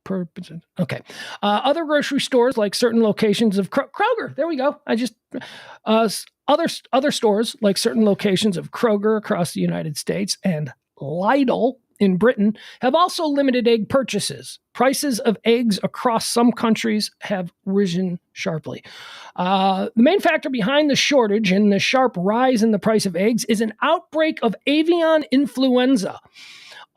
per person. Okay. Other grocery stores, like certain locations of Kroger. There we go. Other stores, like certain locations of Kroger across the United States and Lidl in Britain, have also limited egg purchases. Prices of eggs across some countries have risen sharply. The main factor behind the shortage and the sharp rise in the price of eggs is an outbreak of avian influenza,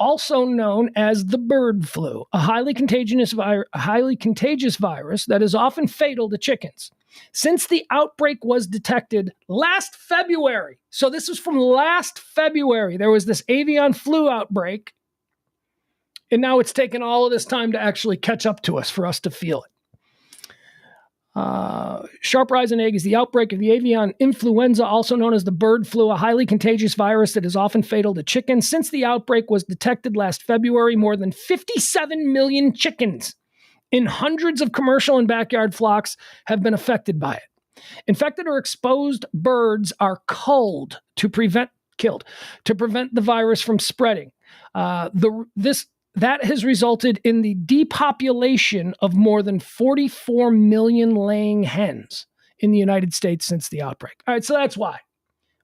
also known as the bird flu, a highly contagious virus that is often fatal to chickens. Since the outbreak was detected last February, so this was from last February, there was this avian flu outbreak, and now it's taken all of this time to actually catch up to us for us to feel it. Sharp rise in egg is the outbreak of the avian influenza, also known as the bird flu, a highly contagious virus that is often fatal to chickens. Since the outbreak was detected last February, more than 57 million chickens in hundreds of commercial and backyard flocks have been affected by it. Infected or exposed birds are killed to prevent the virus from spreading. That has resulted in the depopulation of more than 44 million laying hens in the United States since the outbreak. All right, so that's why.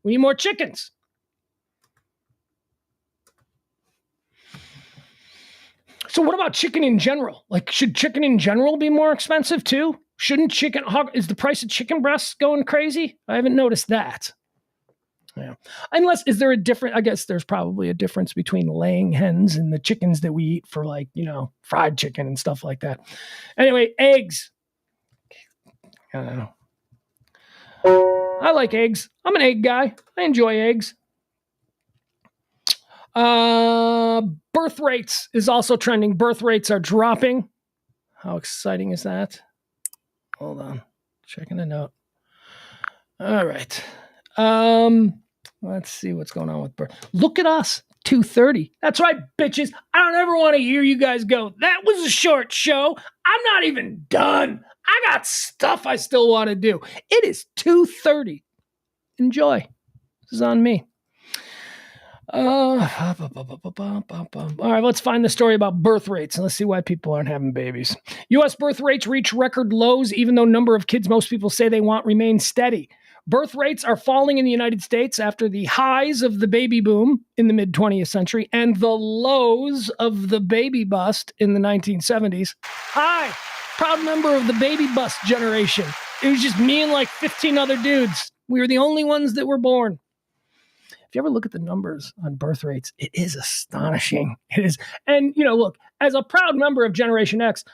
We need more chickens. So what about chicken in general? Like, should chicken in general be more expensive too? Shouldn't is the price of chicken breasts going crazy? I haven't noticed that. Yeah. Is there a different, I guess there's probably a difference between laying hens and the chickens that we eat for, like, fried chicken and stuff like that. Anyway, eggs. I don't know. I like eggs. I'm an egg guy. I enjoy eggs. Birth rates is also trending. Birth rates are dropping. How exciting is that? Hold on. Checking a note. All right. Let's see what's going on with birth. Look at us. 2:30. That's right, bitches. I don't ever want to hear you guys go, that was a short show. I'm not even done. I got stuff I still want to do. It is 2:30. Enjoy. This is on me. All right, let's find the story about birth rates and let's see why people aren't having babies. U.S. birth rates reach record lows, even though number of kids most people say they want remains steady. Birth rates are falling in the United States after the highs of the baby boom in the mid-20th century and the lows of the baby bust in the 1970s. Hi, proud member of the baby bust generation. It was just me and like 15 other dudes. We were the only ones that were born. If you ever look at the numbers on birth rates, it is astonishing. It is. And, look, as a proud member of Generation X,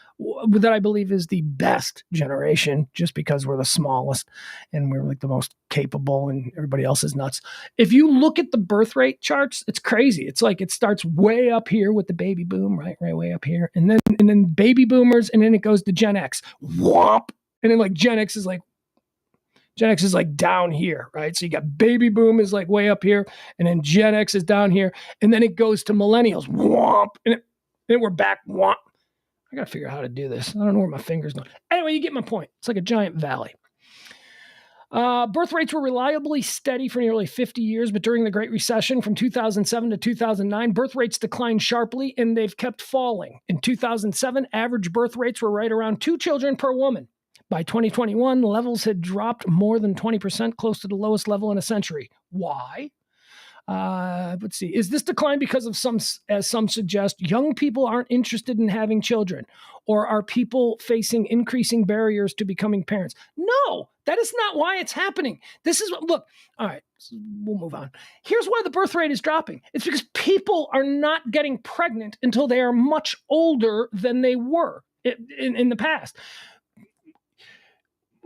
that I believe is the best generation, just because we're the smallest and we're like the most capable and everybody else is nuts. If you look at the birth rate charts, it's crazy. It's like it starts way up here with the baby boom, right way up here. And then baby boomers, and then it goes to Gen X. Whomp. And then like Gen X is like down here, right? So you got baby boom is like way up here, and then Gen X is down here, and then it goes to millennials. Whomp, and then we're back. Whomp. I got to figure out how to do this. I don't know where my finger's going. Anyway, you get my point. It's like a giant valley. Birth rates were reliably steady for nearly 50 years, but during the Great Recession from 2007 to 2009, birth rates declined sharply, and they've kept falling. In 2007, average birth rates were right around 2 children per woman. By 2021, levels had dropped more than 20%, close to the lowest level in a century. Why? Let's see. Is this decline because of as some suggest, young people aren't interested in having children? Or are people facing increasing barriers to becoming parents? No, that is not why it's happening. This is look, all right, we'll move on. Here's why the birth rate is dropping. It's because people are not getting pregnant until they are much older than they were in the past.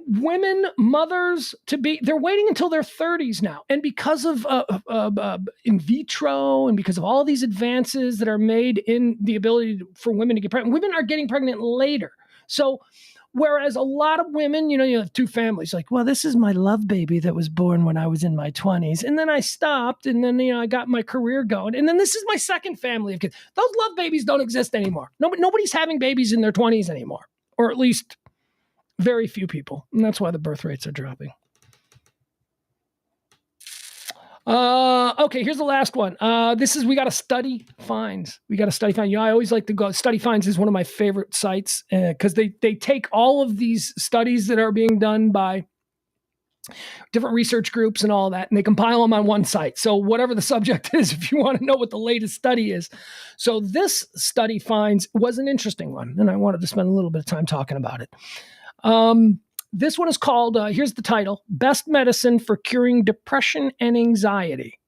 Women, mothers to be, they're waiting until their 30s now. And because of in vitro and because of all these advances that are made in the ability for women to get pregnant, women are getting pregnant later. So whereas a lot of women, you have 2 families, like, well, this is my love baby that was born when I was in my 20s. And then I stopped and then, I got my career going. And then this is my second family of kids. Those love babies don't exist anymore. Nobody's having babies in their 20s anymore, or at least very few people, and that's why the birth rates are dropping. Okay, here's the last one. We got to study finds. I always like to go. Study Finds is one of my favorite sites because they take all of these studies that are being done by different research groups and all that, and they compile them on one site. So whatever the subject is, if you want to know what the latest study is. So this Study Finds was an interesting one, and I wanted to spend a little bit of time talking about it. This one is called, here's the title, Best Medicine for Curing Depression and Anxiety.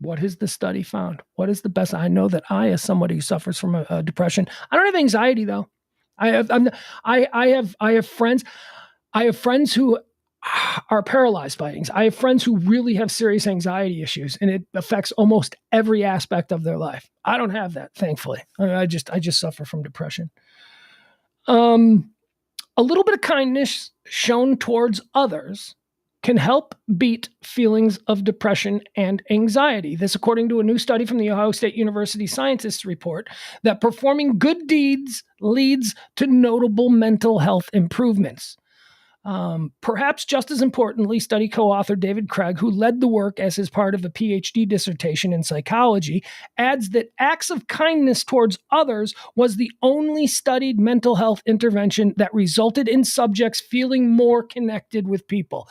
What has the study found? What is the best? I know that I, as somebody who suffers from a depression, I don't have anxiety though. I have friends who are paralyzed by anxiety. I have friends who really have serious anxiety issues, and it affects almost every aspect of their life. I don't have that, thankfully. I just suffer from depression. A little bit of kindness shown towards others can help beat feelings of depression and anxiety. This, according to a new study from the Ohio State University scientists report that performing good deeds leads to notable mental health improvements. Perhaps just as importantly, study co-author David Craig, who led the work as his part of a PhD dissertation in psychology, adds that acts of kindness towards others was the only studied mental health intervention that resulted in subjects feeling more connected with people.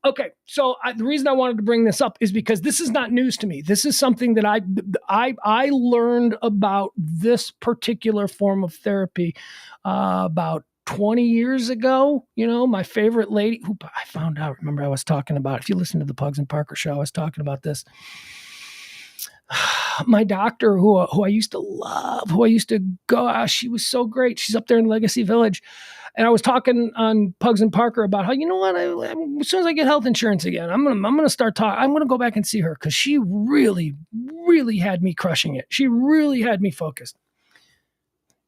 Okay, so the reason I wanted to bring this up is because this is not news to me. This is something that I learned about this particular form of therapy about 20 years ago. You know, my favorite lady, who I found out, remember I was talking about, if you listen to the Pugs and Parker show, I was talking about this. My doctor, who I used to love, who I used to go, she was so great. She's up there in Legacy Village. And I was talking on Pugs and Parker about how, you know what, as soon as I get health insurance again, I'm gonna start talking. I'm gonna go back and see her because she really, really had me crushing it. She really had me focused.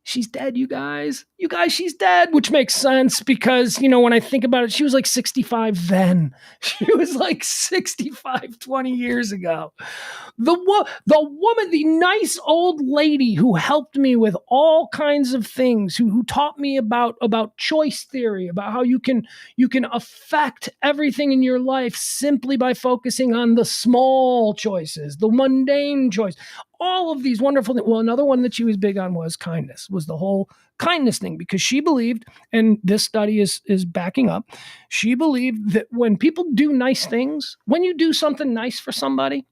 She's dead, you guys. You guys, she's dead, which makes sense because, you know, when I think about it, she was like 65 then. She was like 65 20 years ago. The woman, the nice old lady who helped me with all kinds of things, who taught me about choice theory, about how you can affect everything in your life simply by focusing on the small choices, the mundane choice. All of these wonderful things. Well, another one that she was big on was kindness, was the whole kindness thing, because she believed, and this study is backing up, she believed that when people do nice things, when you do something nice for somebody,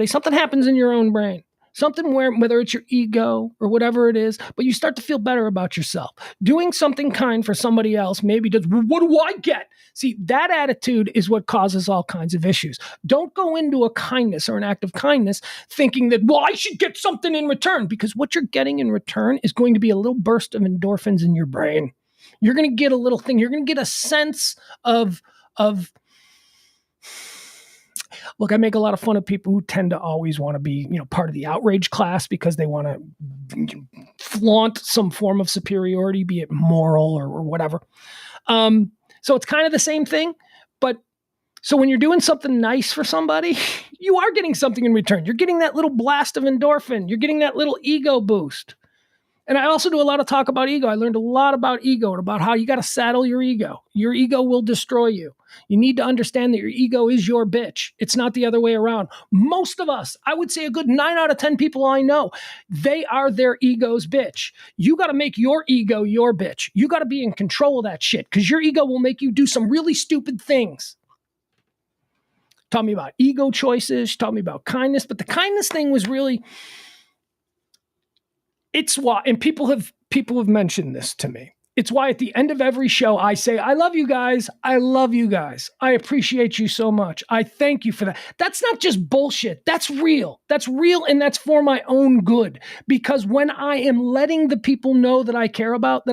something happens in your own brain. Something where, whether it's your ego or whatever it is, but you start to feel better about yourself. Doing something kind for somebody else maybe does, well, what do I get? See, that attitude is what causes all kinds of issues. Don't go into a kindness or an act of kindness thinking that, well, I should get something in return, because what you're getting in return is going to be a little burst of endorphins in your brain. You're going to get a little thing. You're going to get a sense of look, I make a lot of fun of people who tend to always want to be, you know, part of the outrage class because they want to flaunt some form of superiority, be it moral or whatever. So it's kind of the same thing. But so when you're doing something nice for somebody, you are getting something in return. You're getting that little blast of endorphin. You're getting that little ego boost. And I also do a lot of talk about ego. I learned a lot about ego and about how you got to saddle your ego. Your ego will destroy you. You need to understand that your ego is your bitch. It's not the other way around. Most of us, I would say a good 9 out of 10 people I know, they are their ego's bitch. You got to make your ego your bitch. You got to be in control of that shit, because your ego will make you do some really stupid things. Taught me about ego choices. She taught me about kindness. But the kindness thing was really... It's why, and people have mentioned this to me. It's why at the end of every show, I say, I love you guys. I love you guys. I appreciate you so much. I thank you for that. That's not just bullshit. That's real. That's real. And that's for my own good. Because when I am letting the people know that I care about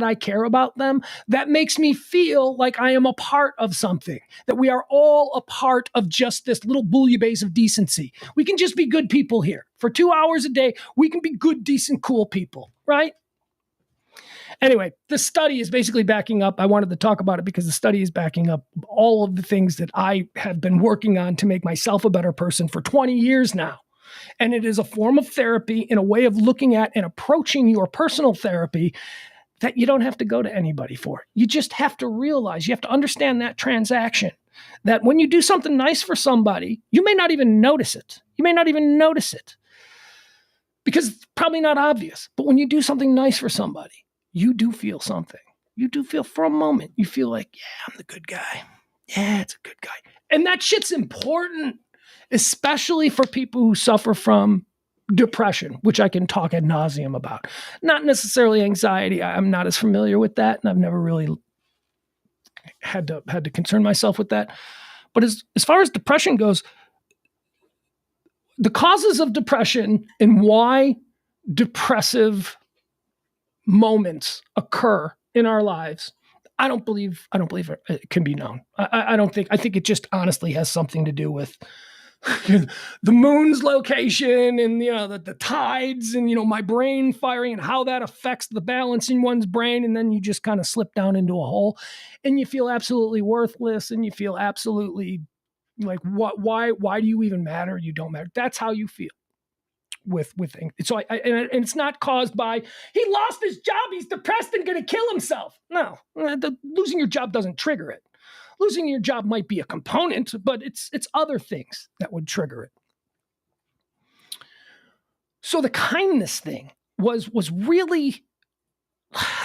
them, that makes me feel like I am a part of something, that we are all a part of just this little bouillabaisse of decency. We can just be good people here. For 2 hours a day, we can be good, decent, cool people, right? Anyway, the study is basically backing up. I wanted to talk about it because the study is backing up all of the things that I have been working on to make myself a better person for 20 years now. And it is a form of therapy and a way of looking at and approaching your personal therapy that you don't have to go to anybody for. You just have to realize, you have to understand that transaction, that when you do something nice for somebody, you may not even notice it. Because it's probably not obvious. But when you do something nice for somebody, you do feel something. You do feel, for a moment, you feel like, yeah, I'm the good guy. Yeah, it's a good guy. And that shit's important, especially for people who suffer from depression, which I can talk ad nauseum about. Not necessarily anxiety. I'm not as familiar with that, and I've never really had to concern myself with that. But as far as depression goes, the causes of depression and why depressive moments occur in our lives, I don't believe it can be known. I think it just honestly has something to do with the moon's location and, you know, the tides and, you know, my brain firing and how that affects the balance in one's brain. And then you just kind of slip down into a hole and you feel absolutely worthless and you feel absolutely like, why do you even matter? You don't matter. That's how you feel. things. So and it's not caused by he lost his job, he's depressed and going to kill himself. No, losing your job doesn't trigger it. Losing your job might be a component, but it's other things that would trigger it. So the kindness thing was really,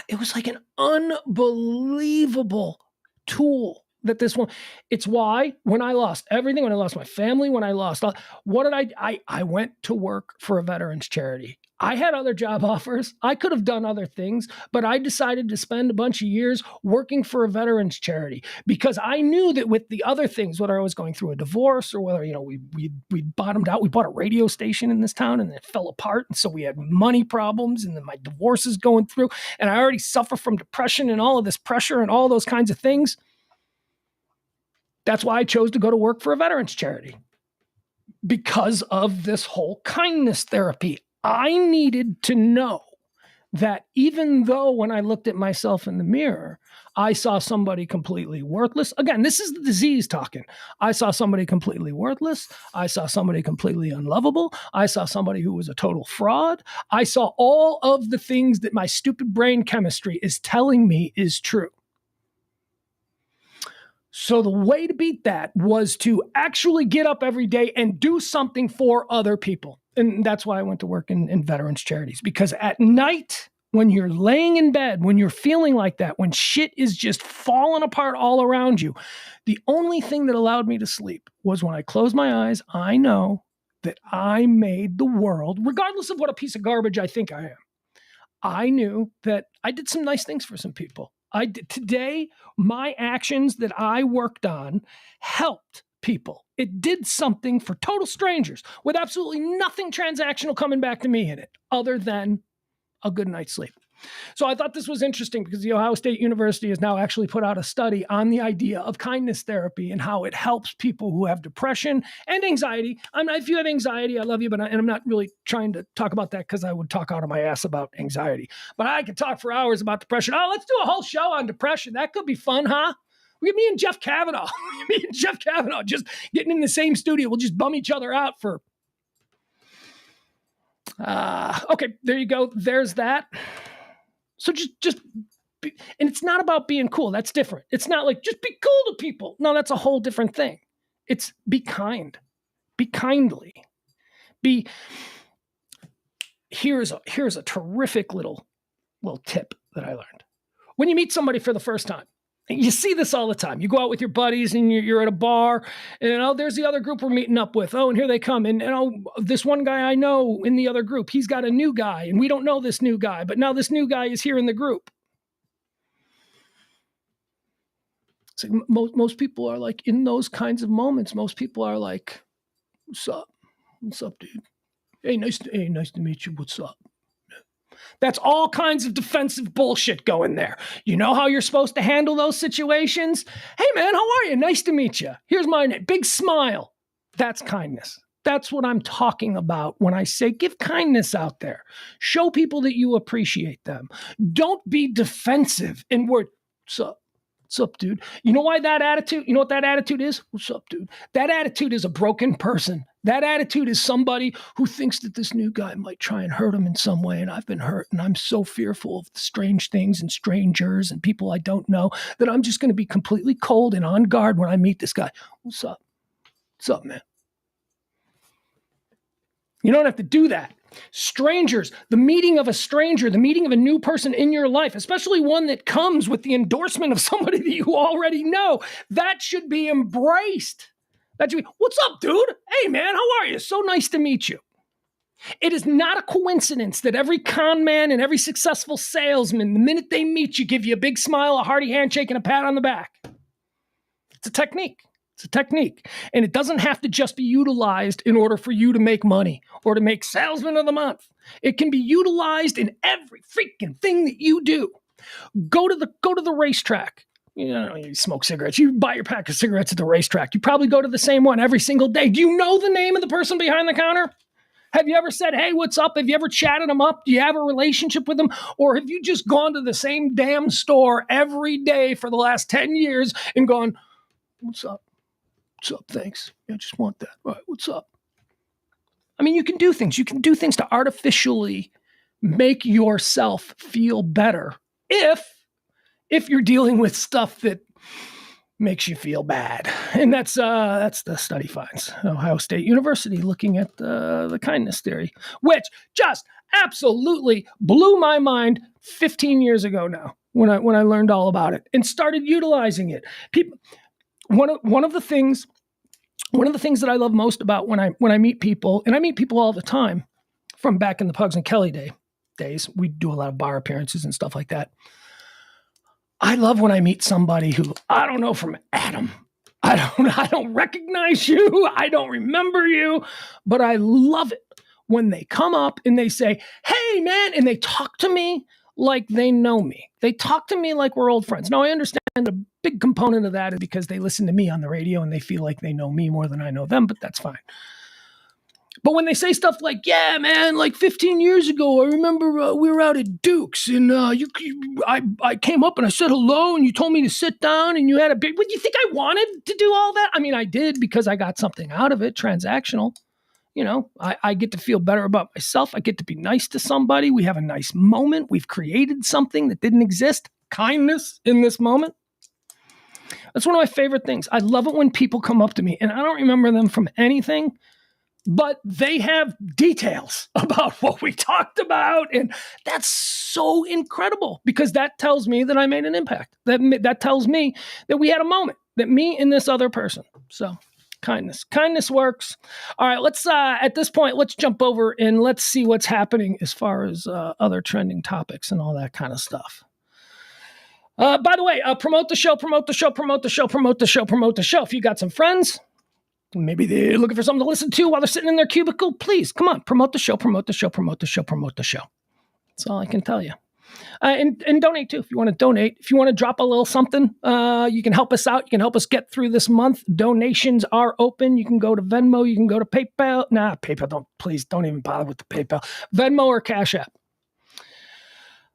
it was like an unbelievable tool that this one, it's why when I lost everything, when I lost my family, when I lost, what did I went to work for a veterans charity. I had other job offers. I could have done other things, but I decided to spend a bunch of years working for a veterans charity because I knew that with the other things, whether I was going through a divorce or whether, we bottomed out, we bought a radio station in this town and it fell apart. And so we had money problems and then my divorce is going through and I already suffer from depression and all of this pressure and all those kinds of things. That's why I chose to go to work for a veterans charity because of this whole kindness therapy. I needed to know that even though when I looked at myself in the mirror, I saw somebody completely worthless. Again, this is the disease talking. I saw somebody completely worthless. I saw somebody completely unlovable. I saw somebody who was a total fraud. I saw all of the things that my stupid brain chemistry is telling me is true. So the way to beat that was to actually get up every day and do something for other people. And that's why I went to work in veterans charities, because at night, when you're laying in bed, when you're feeling like that, when shit is just falling apart all around you, the only thing that allowed me to sleep was when I closed my eyes, I know that I made the world, regardless of what a piece of garbage I think I am. I knew that I did some nice things for some people. I did. Today, my actions that I worked on helped people. It did something for total strangers with absolutely nothing transactional coming back to me in it other than a good night's sleep. So I thought this was interesting because the Ohio State University has now actually put out a study on the idea of kindness therapy and how it helps people who have depression and anxiety. If you have anxiety, I love you, but I'm not really trying to talk about that because I would talk out of my ass about anxiety. But I could talk for hours about depression. Oh, let's do a whole show on depression. That could be fun, huh? Me and Jeff Kavanaugh. Just getting in the same studio. We'll just bum each other out for... Okay, there you go. There's that. So just be, and it's not about being cool. That's different. It's not like just be cool to people. No, that's a whole different thing. It's be kind. Be kindly. Here's a terrific little tip that I learned. When you meet somebody for the first time, you see this all the time. You go out with your buddies and you're at a bar and there's the other group we're meeting up with. Oh, and here they come. And this one guy I know in the other group, he's got a new guy and we don't know this new guy, but now this new guy is here in the group. So most people are like in those kinds of moments. Most people are like, "What's up? What's up, dude? Hey, nice to meet you. What's up?" That's all kinds of defensive bullshit going there. You know how you're supposed to handle those situations? Hey, man, how are you? Nice to meet you. Here's my name. Big smile. That's kindness. That's what I'm talking about when I say give kindness out there. Show people that you appreciate them. Don't be defensive in word. What's up? What's up, dude? You know why that attitude? You know what that attitude is? What's up, dude? That attitude is a broken person. That attitude is somebody who thinks that this new guy might try and hurt him in some way, and I've been hurt, and I'm so fearful of the strange things and strangers and people I don't know that I'm just going to be completely cold and on guard when I meet this guy. What's up? What's up, man? You don't have to do that. Strangers, the meeting of a stranger, the meeting of a new person in your life, especially one that comes with the endorsement of somebody that you already know, that should be embraced. That should be, what's up, dude? Hey, man, how are you? So nice to meet you. It is not a coincidence that every con man and every successful salesman, the minute they meet you, give you a big smile, a hearty handshake, and a pat on the back. It's a technique. It's a technique. And it doesn't have to just be utilized in order for you to make money or to make salesman of the month. It can be utilized in every freaking thing that you do. Go to the racetrack. You smoke cigarettes. You buy your pack of cigarettes at the racetrack. You probably go to the same one every single day. Do you know the name of the person behind the counter? Have you ever said, hey, what's up? Have you ever chatted them up? Do you have a relationship with them? Or have you just gone to the same damn store every day for the last 10 years and gone, what's up? What's up? Thanks. I just want that. All right, what's up? I mean, you can do things. You can do things to artificially make yourself feel better if you're dealing with stuff that makes you feel bad. And that's the study finds. Ohio State University looking at the kindness theory, which just absolutely blew my mind 15 years ago now when I learned all about it and started utilizing it. People, one of the things that I love most about when I meet people, and I meet people all the time from back in the Pugs and Kelly days, we do a lot of bar appearances and stuff like that. I love when I meet somebody who I don't know from Adam. I don't recognize you. I don't remember you, but I love it when they come up and they say, "Hey, man," and they talk to me like they know me. They talk to me like we're old friends. Now, I understand a big component of that is because they listen to me on the radio and they feel like they know me more than I know them, but that's fine. But when they say stuff like, "Yeah, man, like 15 years ago, I remember we were out at Duke's and I came up and I said hello and you told me to sit down and you had a big," what, do you think I wanted to do all that? I mean, I did because I got something out of it, transactional. You know, I get to feel better about myself. I get to be nice to somebody. We have a nice moment. We've created something that didn't exist. Kindness in this moment. That's one of my favorite things. I love it when people come up to me and I don't remember them from anything, but they have details about what we talked about. And that's so incredible because that tells me that I made an impact. That tells me that we had a moment, that me and this other person. So kindness works. All right, let's, at this point, let's jump over and let's see what's happening as far as other trending topics and all that kind of stuff. By the way, promote the show. If you got some friends, maybe they're looking for something to listen to while they're sitting in their cubicle, please, come on, promote the show. That's all I can tell you. And donate too. If you want to donate, if you want to drop a little something, you can help us out. You can help us get through this month. Donations are open. You can go to Venmo. You can go to PayPal. Nah, PayPal, don't even bother with the PayPal. Venmo or Cash App.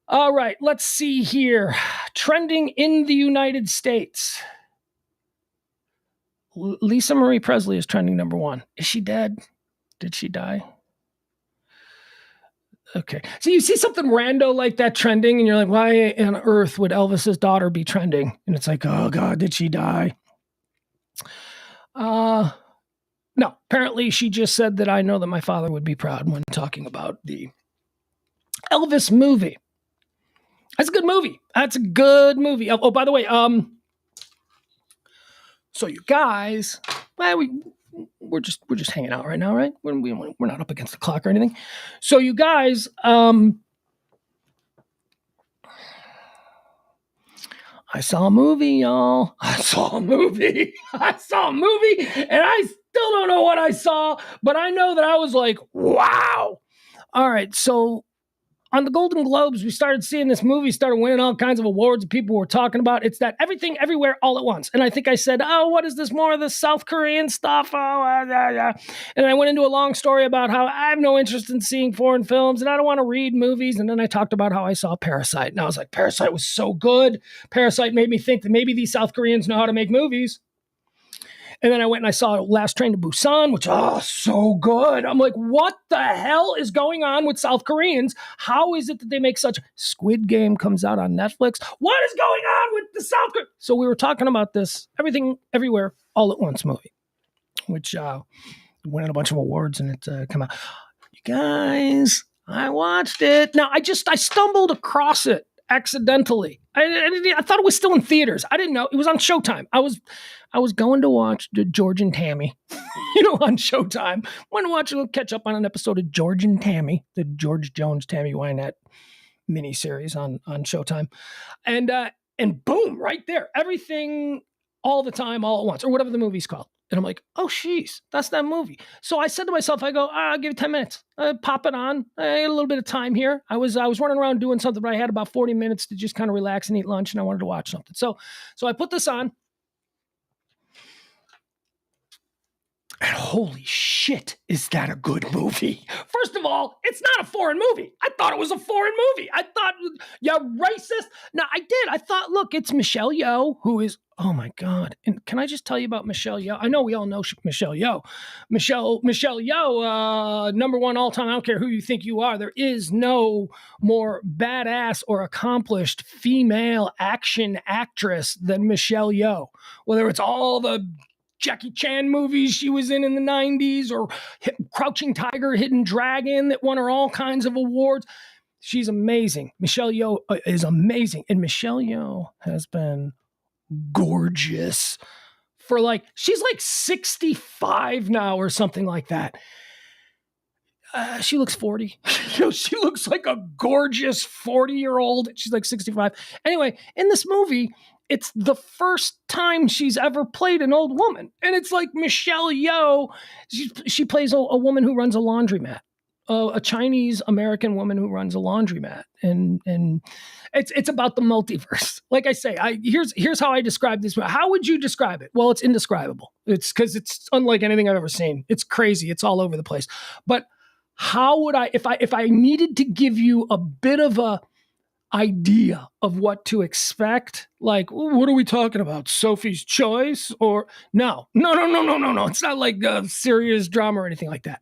All right, let's see here. Trending in the United States. Lisa Marie Presley is trending number 1. Is she dead? Did she die? Okay. So you see something rando like that trending and you're like, why on earth would Elvis's daughter be trending? And it's like, oh God, did she die? No, apparently she just said that I know that my father would be proud when talking about the Elvis movie. That's a good movie. Oh, by the way, so you guys, well, we're just hanging out right now, right? We're not up against the clock or anything. So you guys, I saw a movie, y'all. I saw a movie, and I still don't know what I saw, but I know that I was like, wow. All right, so on the Golden Globes, we started seeing this movie started winning all kinds of awards people were talking about. It's that Everything Everywhere All at Once. And I think I said, oh, what is this, more of the South Korean stuff? And I went into a long story about how I have no interest in seeing foreign films and I don't want to read movies. And then I talked about how I saw Parasite. And I was like, Parasite was so good. Parasite made me think that maybe these South Koreans know how to make movies. And then I went and I saw Last Train to Busan, which, so good. I'm like, what the hell is going on with South Koreans? How is it that they make such... Squid Game comes out on Netflix. What is going on with the South Koreans? So we were talking about this Everything Everywhere All at Once movie, which won a bunch of awards and it came out. You guys, I watched it. Now, I stumbled across it accidentally. I thought it was still in theaters. I didn't know. It was on Showtime. I was going to watch the George and Tammy, on Showtime. Went to catch up on an episode of George and Tammy, the George Jones, Tammy Wynette miniseries on Showtime. And boom, right there. Everything All the Time, All at Once, or whatever the movie's called. And I'm like, oh, jeez, that's that movie. So I said to myself, I go, I'll give it 10 minutes. Pop it on. I had a little bit of time here. I was running around doing something, but I had about 40 minutes to just kind of relax and eat lunch, and I wanted to watch something. So I put this on. And holy shit, is that a good movie? First of all, it's not a foreign movie. I thought it was a foreign movie. I thought, you're racist. No, I did. I thought, look, it's Michelle Yeoh, who is, oh my God. And can I just tell you about Michelle Yeoh? I know we all know Michelle Yeoh. Michelle Yeoh, number one all-time, I don't care who you think you are. There is no more badass or accomplished female action actress than Michelle Yeoh. Whether it's all the Jackie Chan movies she was in the 90s, or Crouching Tiger, Hidden Dragon that won her all kinds of awards. She's amazing. Michelle Yeoh is amazing. And Michelle Yeoh has been gorgeous for she's 65 now or something like that. She looks 40. She looks like a gorgeous 40-year-old. She's 65. Anyway, in this movie, it's the first time she's ever played an old woman. And it's Michelle Yeoh. She plays a woman who runs a laundromat, a Chinese American woman who runs a laundromat. And it's about the multiverse. Like I say, here's how I describe this. How would you describe it? Well, it's indescribable. It's because it's unlike anything I've ever seen. It's crazy. It's all over the place. But how would I, if I needed to give you a bit of a idea of what to expect, what are we talking about? Sophie's Choice? Or no. It's not like a serious drama or anything like that.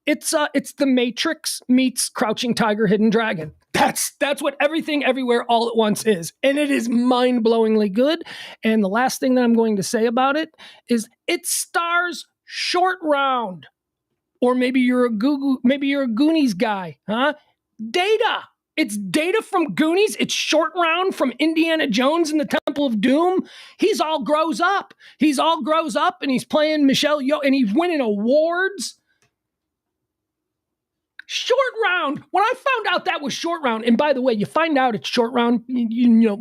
It's The Matrix meets Crouching Tiger, Hidden Dragon. That's what Everything Everywhere All at Once is. And it is mind-blowingly good. And the last thing that I'm going to say about it is it stars Short Round. Or maybe you're a Goonies guy, huh? Data. It's Data from Goonies. It's Short Round from Indiana Jones and the Temple of Doom. He's all grows up. And he's playing Michelle Yeoh, and he's winning awards. Short Round. When I found out that was Short Round, and by the way, you find out it's Short Round,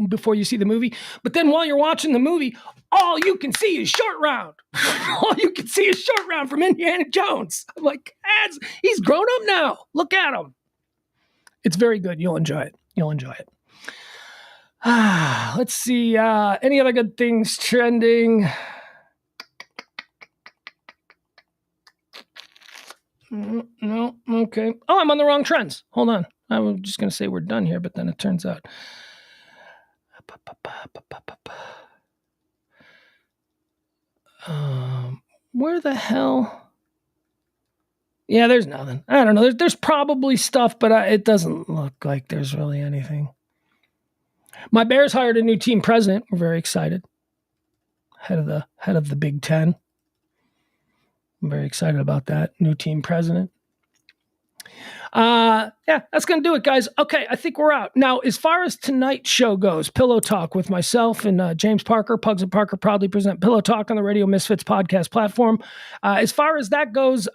before you see the movie. But then while you're watching the movie, all you can see is Short Round. All you can see is Short Round from Indiana Jones. I'm like, he's grown up now. Look at him. It's very good. You'll enjoy it. Let's see. Any other good things trending? No. Okay. Oh, I'm on the wrong trends. Hold on. I was just going to say we're done here, but then it turns out. Where the hell? Yeah, there's nothing. I don't know. There's probably stuff, but it doesn't look like there's really anything. My Bears hired a new team president. We're very excited. Head of the Big Ten. I'm very excited about that. New team president. Yeah, that's going to do it, guys. Okay, I think we're out. Now, as far as tonight's show goes, Pillow Talk with myself and James Parker. Pugs and Parker proudly present Pillow Talk on the Radio Misfits podcast platform. As far as that goes,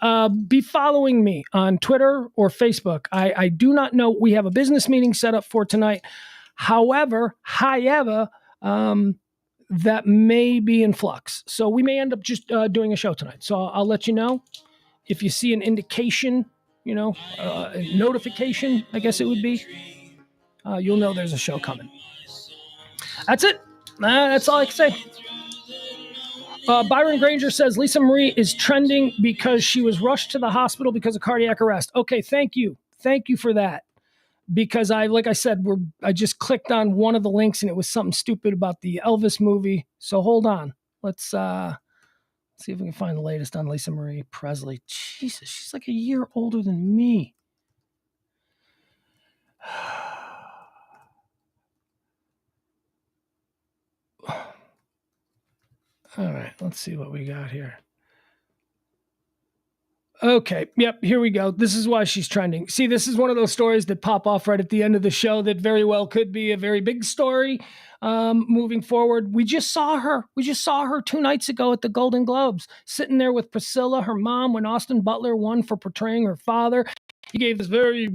be following me on Twitter or Facebook. I do not know. We have a business meeting set up for tonight. However, that may be in flux. So we may end up just doing a show tonight. So I'll let you know. If you see an indication, a notification, I guess it would be, you'll know there's a show coming. That's it. That's all I can say. Byron Granger says Lisa Marie is trending because she was rushed to the hospital because of cardiac arrest. Okay, thank you. Thank you for that. Because I just clicked on one of the links and it was something stupid about the Elvis movie. So hold on. Let's see if we can find the latest on Lisa Marie Presley. Jesus, she's like a year older than me. All right, let's see what we got here. Okay, yep, here we go. This is why she's trending. See, this is one of those stories that pop off right at the end of the show that very well could be a very big story moving forward. We just saw her 2 nights ago at the Golden Globes, sitting there with Priscilla, her mom, when Austin Butler won for portraying her father. He gave this very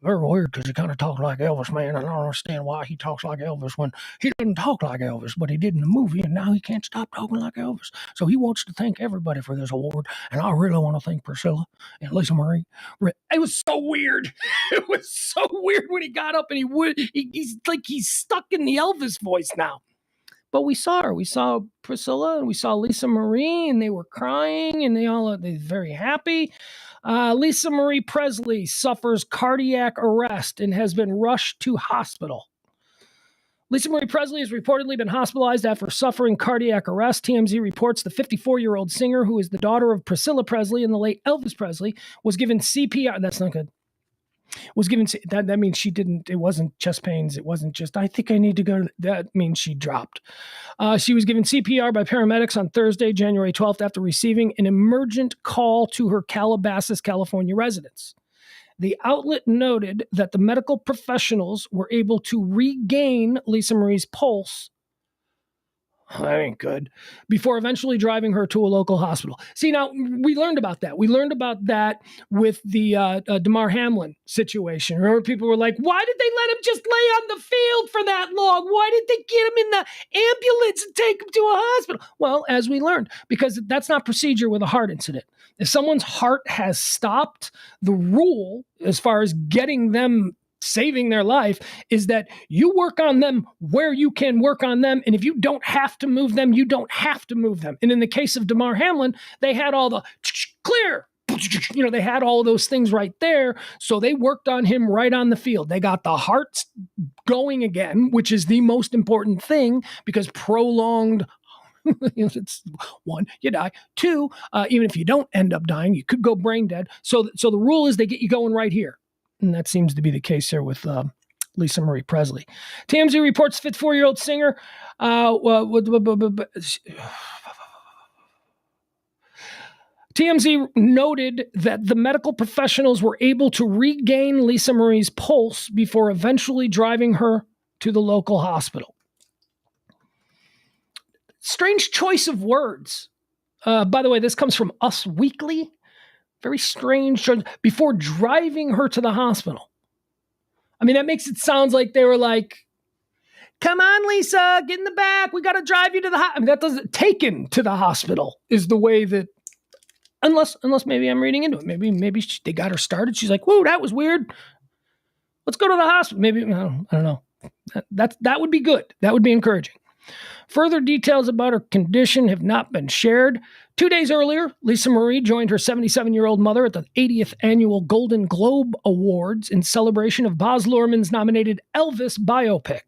weird because he kind of talked like Elvis, man. I don't understand why he talks like Elvis when he doesn't talk like Elvis, but he did in the movie, and now he can't stop talking like Elvis. So he wants to thank everybody for this award, and I really want to thank Priscilla and Lisa Marie. It was so weird. It was so weird when he got up and he's stuck in the Elvis voice now. But we saw her. We saw Priscilla and we saw Lisa Marie, and they were crying, and they're very happy. Lisa Marie Presley suffers cardiac arrest and has been rushed to hospital. Lisa Marie Presley has reportedly been hospitalized after suffering cardiac arrest. TMZ reports the 54-year-old singer, who is the daughter of Priscilla Presley and the late Elvis Presley, was given CPR. That's not good. Was given that means she didn't. It wasn't chest pains. It wasn't just I think I need to go. That means she dropped. She was given CPR by paramedics on Thursday, January 12th, after receiving an emergent call to her Calabasas, California residence. The outlet noted that the medical professionals were able to regain Lisa Marie's pulse. That ain't good. Before eventually driving her to a local hospital. See, now, we learned about that. We learned about that with the Damar Hamlin situation. Remember, people were like, why did they let him just lay on the field for that long? Why did they get him in the ambulance and take him to a hospital? Well, as we learned, because that's not procedure with a heart incident. If someone's heart has stopped, the rule, as far as getting them saving their life, is that you work on them where you can work on them. And if you don't have to move them, you don't have to move them. And in the case of Damar Hamlin, they had all the clear, they had all of those things right there. So they worked on him right on the field. They got the heart going again, which is the most important thing, because prolonged it's one, you die. Two, even if you don't end up dying, you could go brain dead. So the rule is they get you going right here. And that seems to be the case here with Lisa Marie Presley. TMZ reports 54-year-old singer. TMZ noted that the medical professionals were able to regain Lisa Marie's pulse before eventually driving her to the local hospital. Strange choice of words. By the way, this comes from Us Weekly. Very strange. Before driving her to the hospital. I mean, that makes it sound like they were like, come on, Lisa, get in the back. We got to drive you to the hospital. I mean, that doesn't, taken to the hospital is the way that, unless maybe I'm reading into it. Maybe they got her started. She's like, whoa, that was weird. Let's go to the hospital. Maybe, I don't know. That would be good. That would be encouraging. Further details about her condition have not been shared. 2 days earlier, Lisa Marie joined her 77-year-old mother at the 80th Annual Golden Globe Awards in celebration of Baz Luhrmann's nominated Elvis biopic.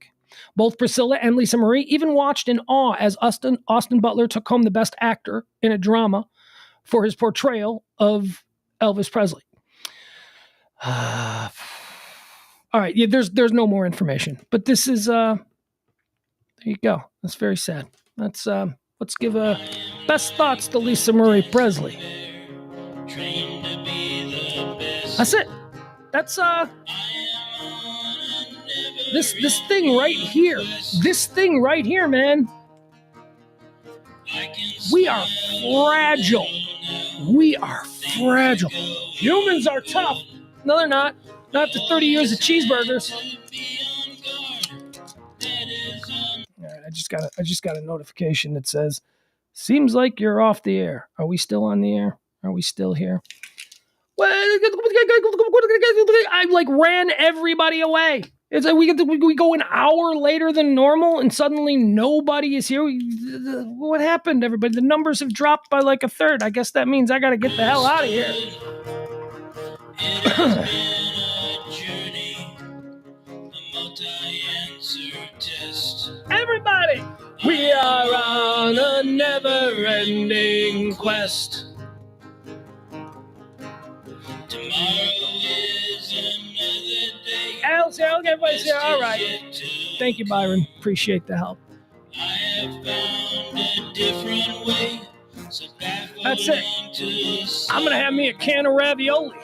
Both Priscilla and Lisa Marie even watched in awe as Austin Butler took home the Best Actor in a Drama for his portrayal of Elvis Presley. All right, yeah, there's no more information, but this is there you go. That's very sad. Let's give a best thoughts to Lisa Marie Presley. That's it. That's this thing right here. This thing right here, man. We are fragile. We are fragile. Humans are tough. No, they're not. Not after 30 years of cheeseburgers. All right, I just got a notification that says, seems like you're off the air. Are we still on the air? Are we still here? I ran everybody away. It's like we go an hour later than normal and suddenly nobody is here. What happened, everybody? The numbers have dropped by like a third. I guess that means I got to get the hell out of here. Everybody, we are on a never-ending quest. Tomorrow is another day. Everybody's here. All right. Thank you, Byron. Appreciate the help. I have found a different way. That's it. I'm going to have me a can of ravioli.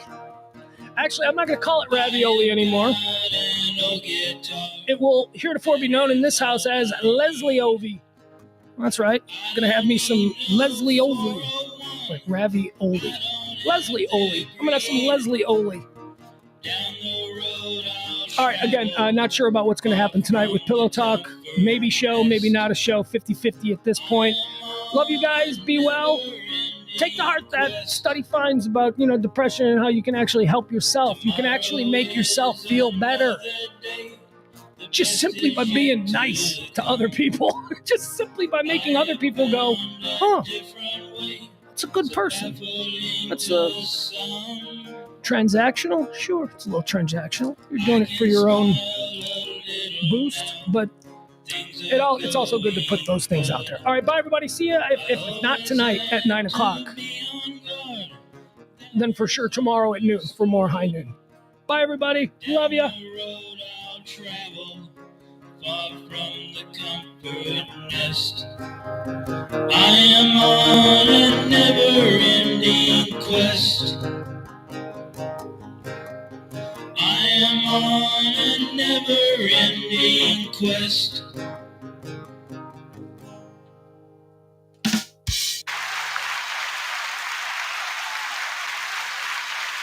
Actually, I'm not going to call it ravioli anymore. It will heretofore be known in this house as Leslie Ovi. That's right. I'm going to have me some Leslie Ovi. Like ravioli. Leslie Oli. I'm going to have some Leslie Oli. All right, again, not sure about what's going to happen tonight with Pillow Talk. Maybe show, maybe not a show. 50-50 at this point. Love you guys. Be well. Take to heart that study finds about, depression and how you can actually help yourself. You can actually make yourself feel better. just simply by being nice to other people, just simply by making other people go, huh, that's a good person. That's transactional. Sure, it's a little transactional. You're doing it for your own boost, but it's also good to put those things out there. All right, bye, everybody. See ya. If not tonight at 9 o'clock, then for sure tomorrow at noon for more High Noon. Bye, everybody. Love ya. Far from the comfort nest, I am on a never-ending quest. I am on a never-ending quest.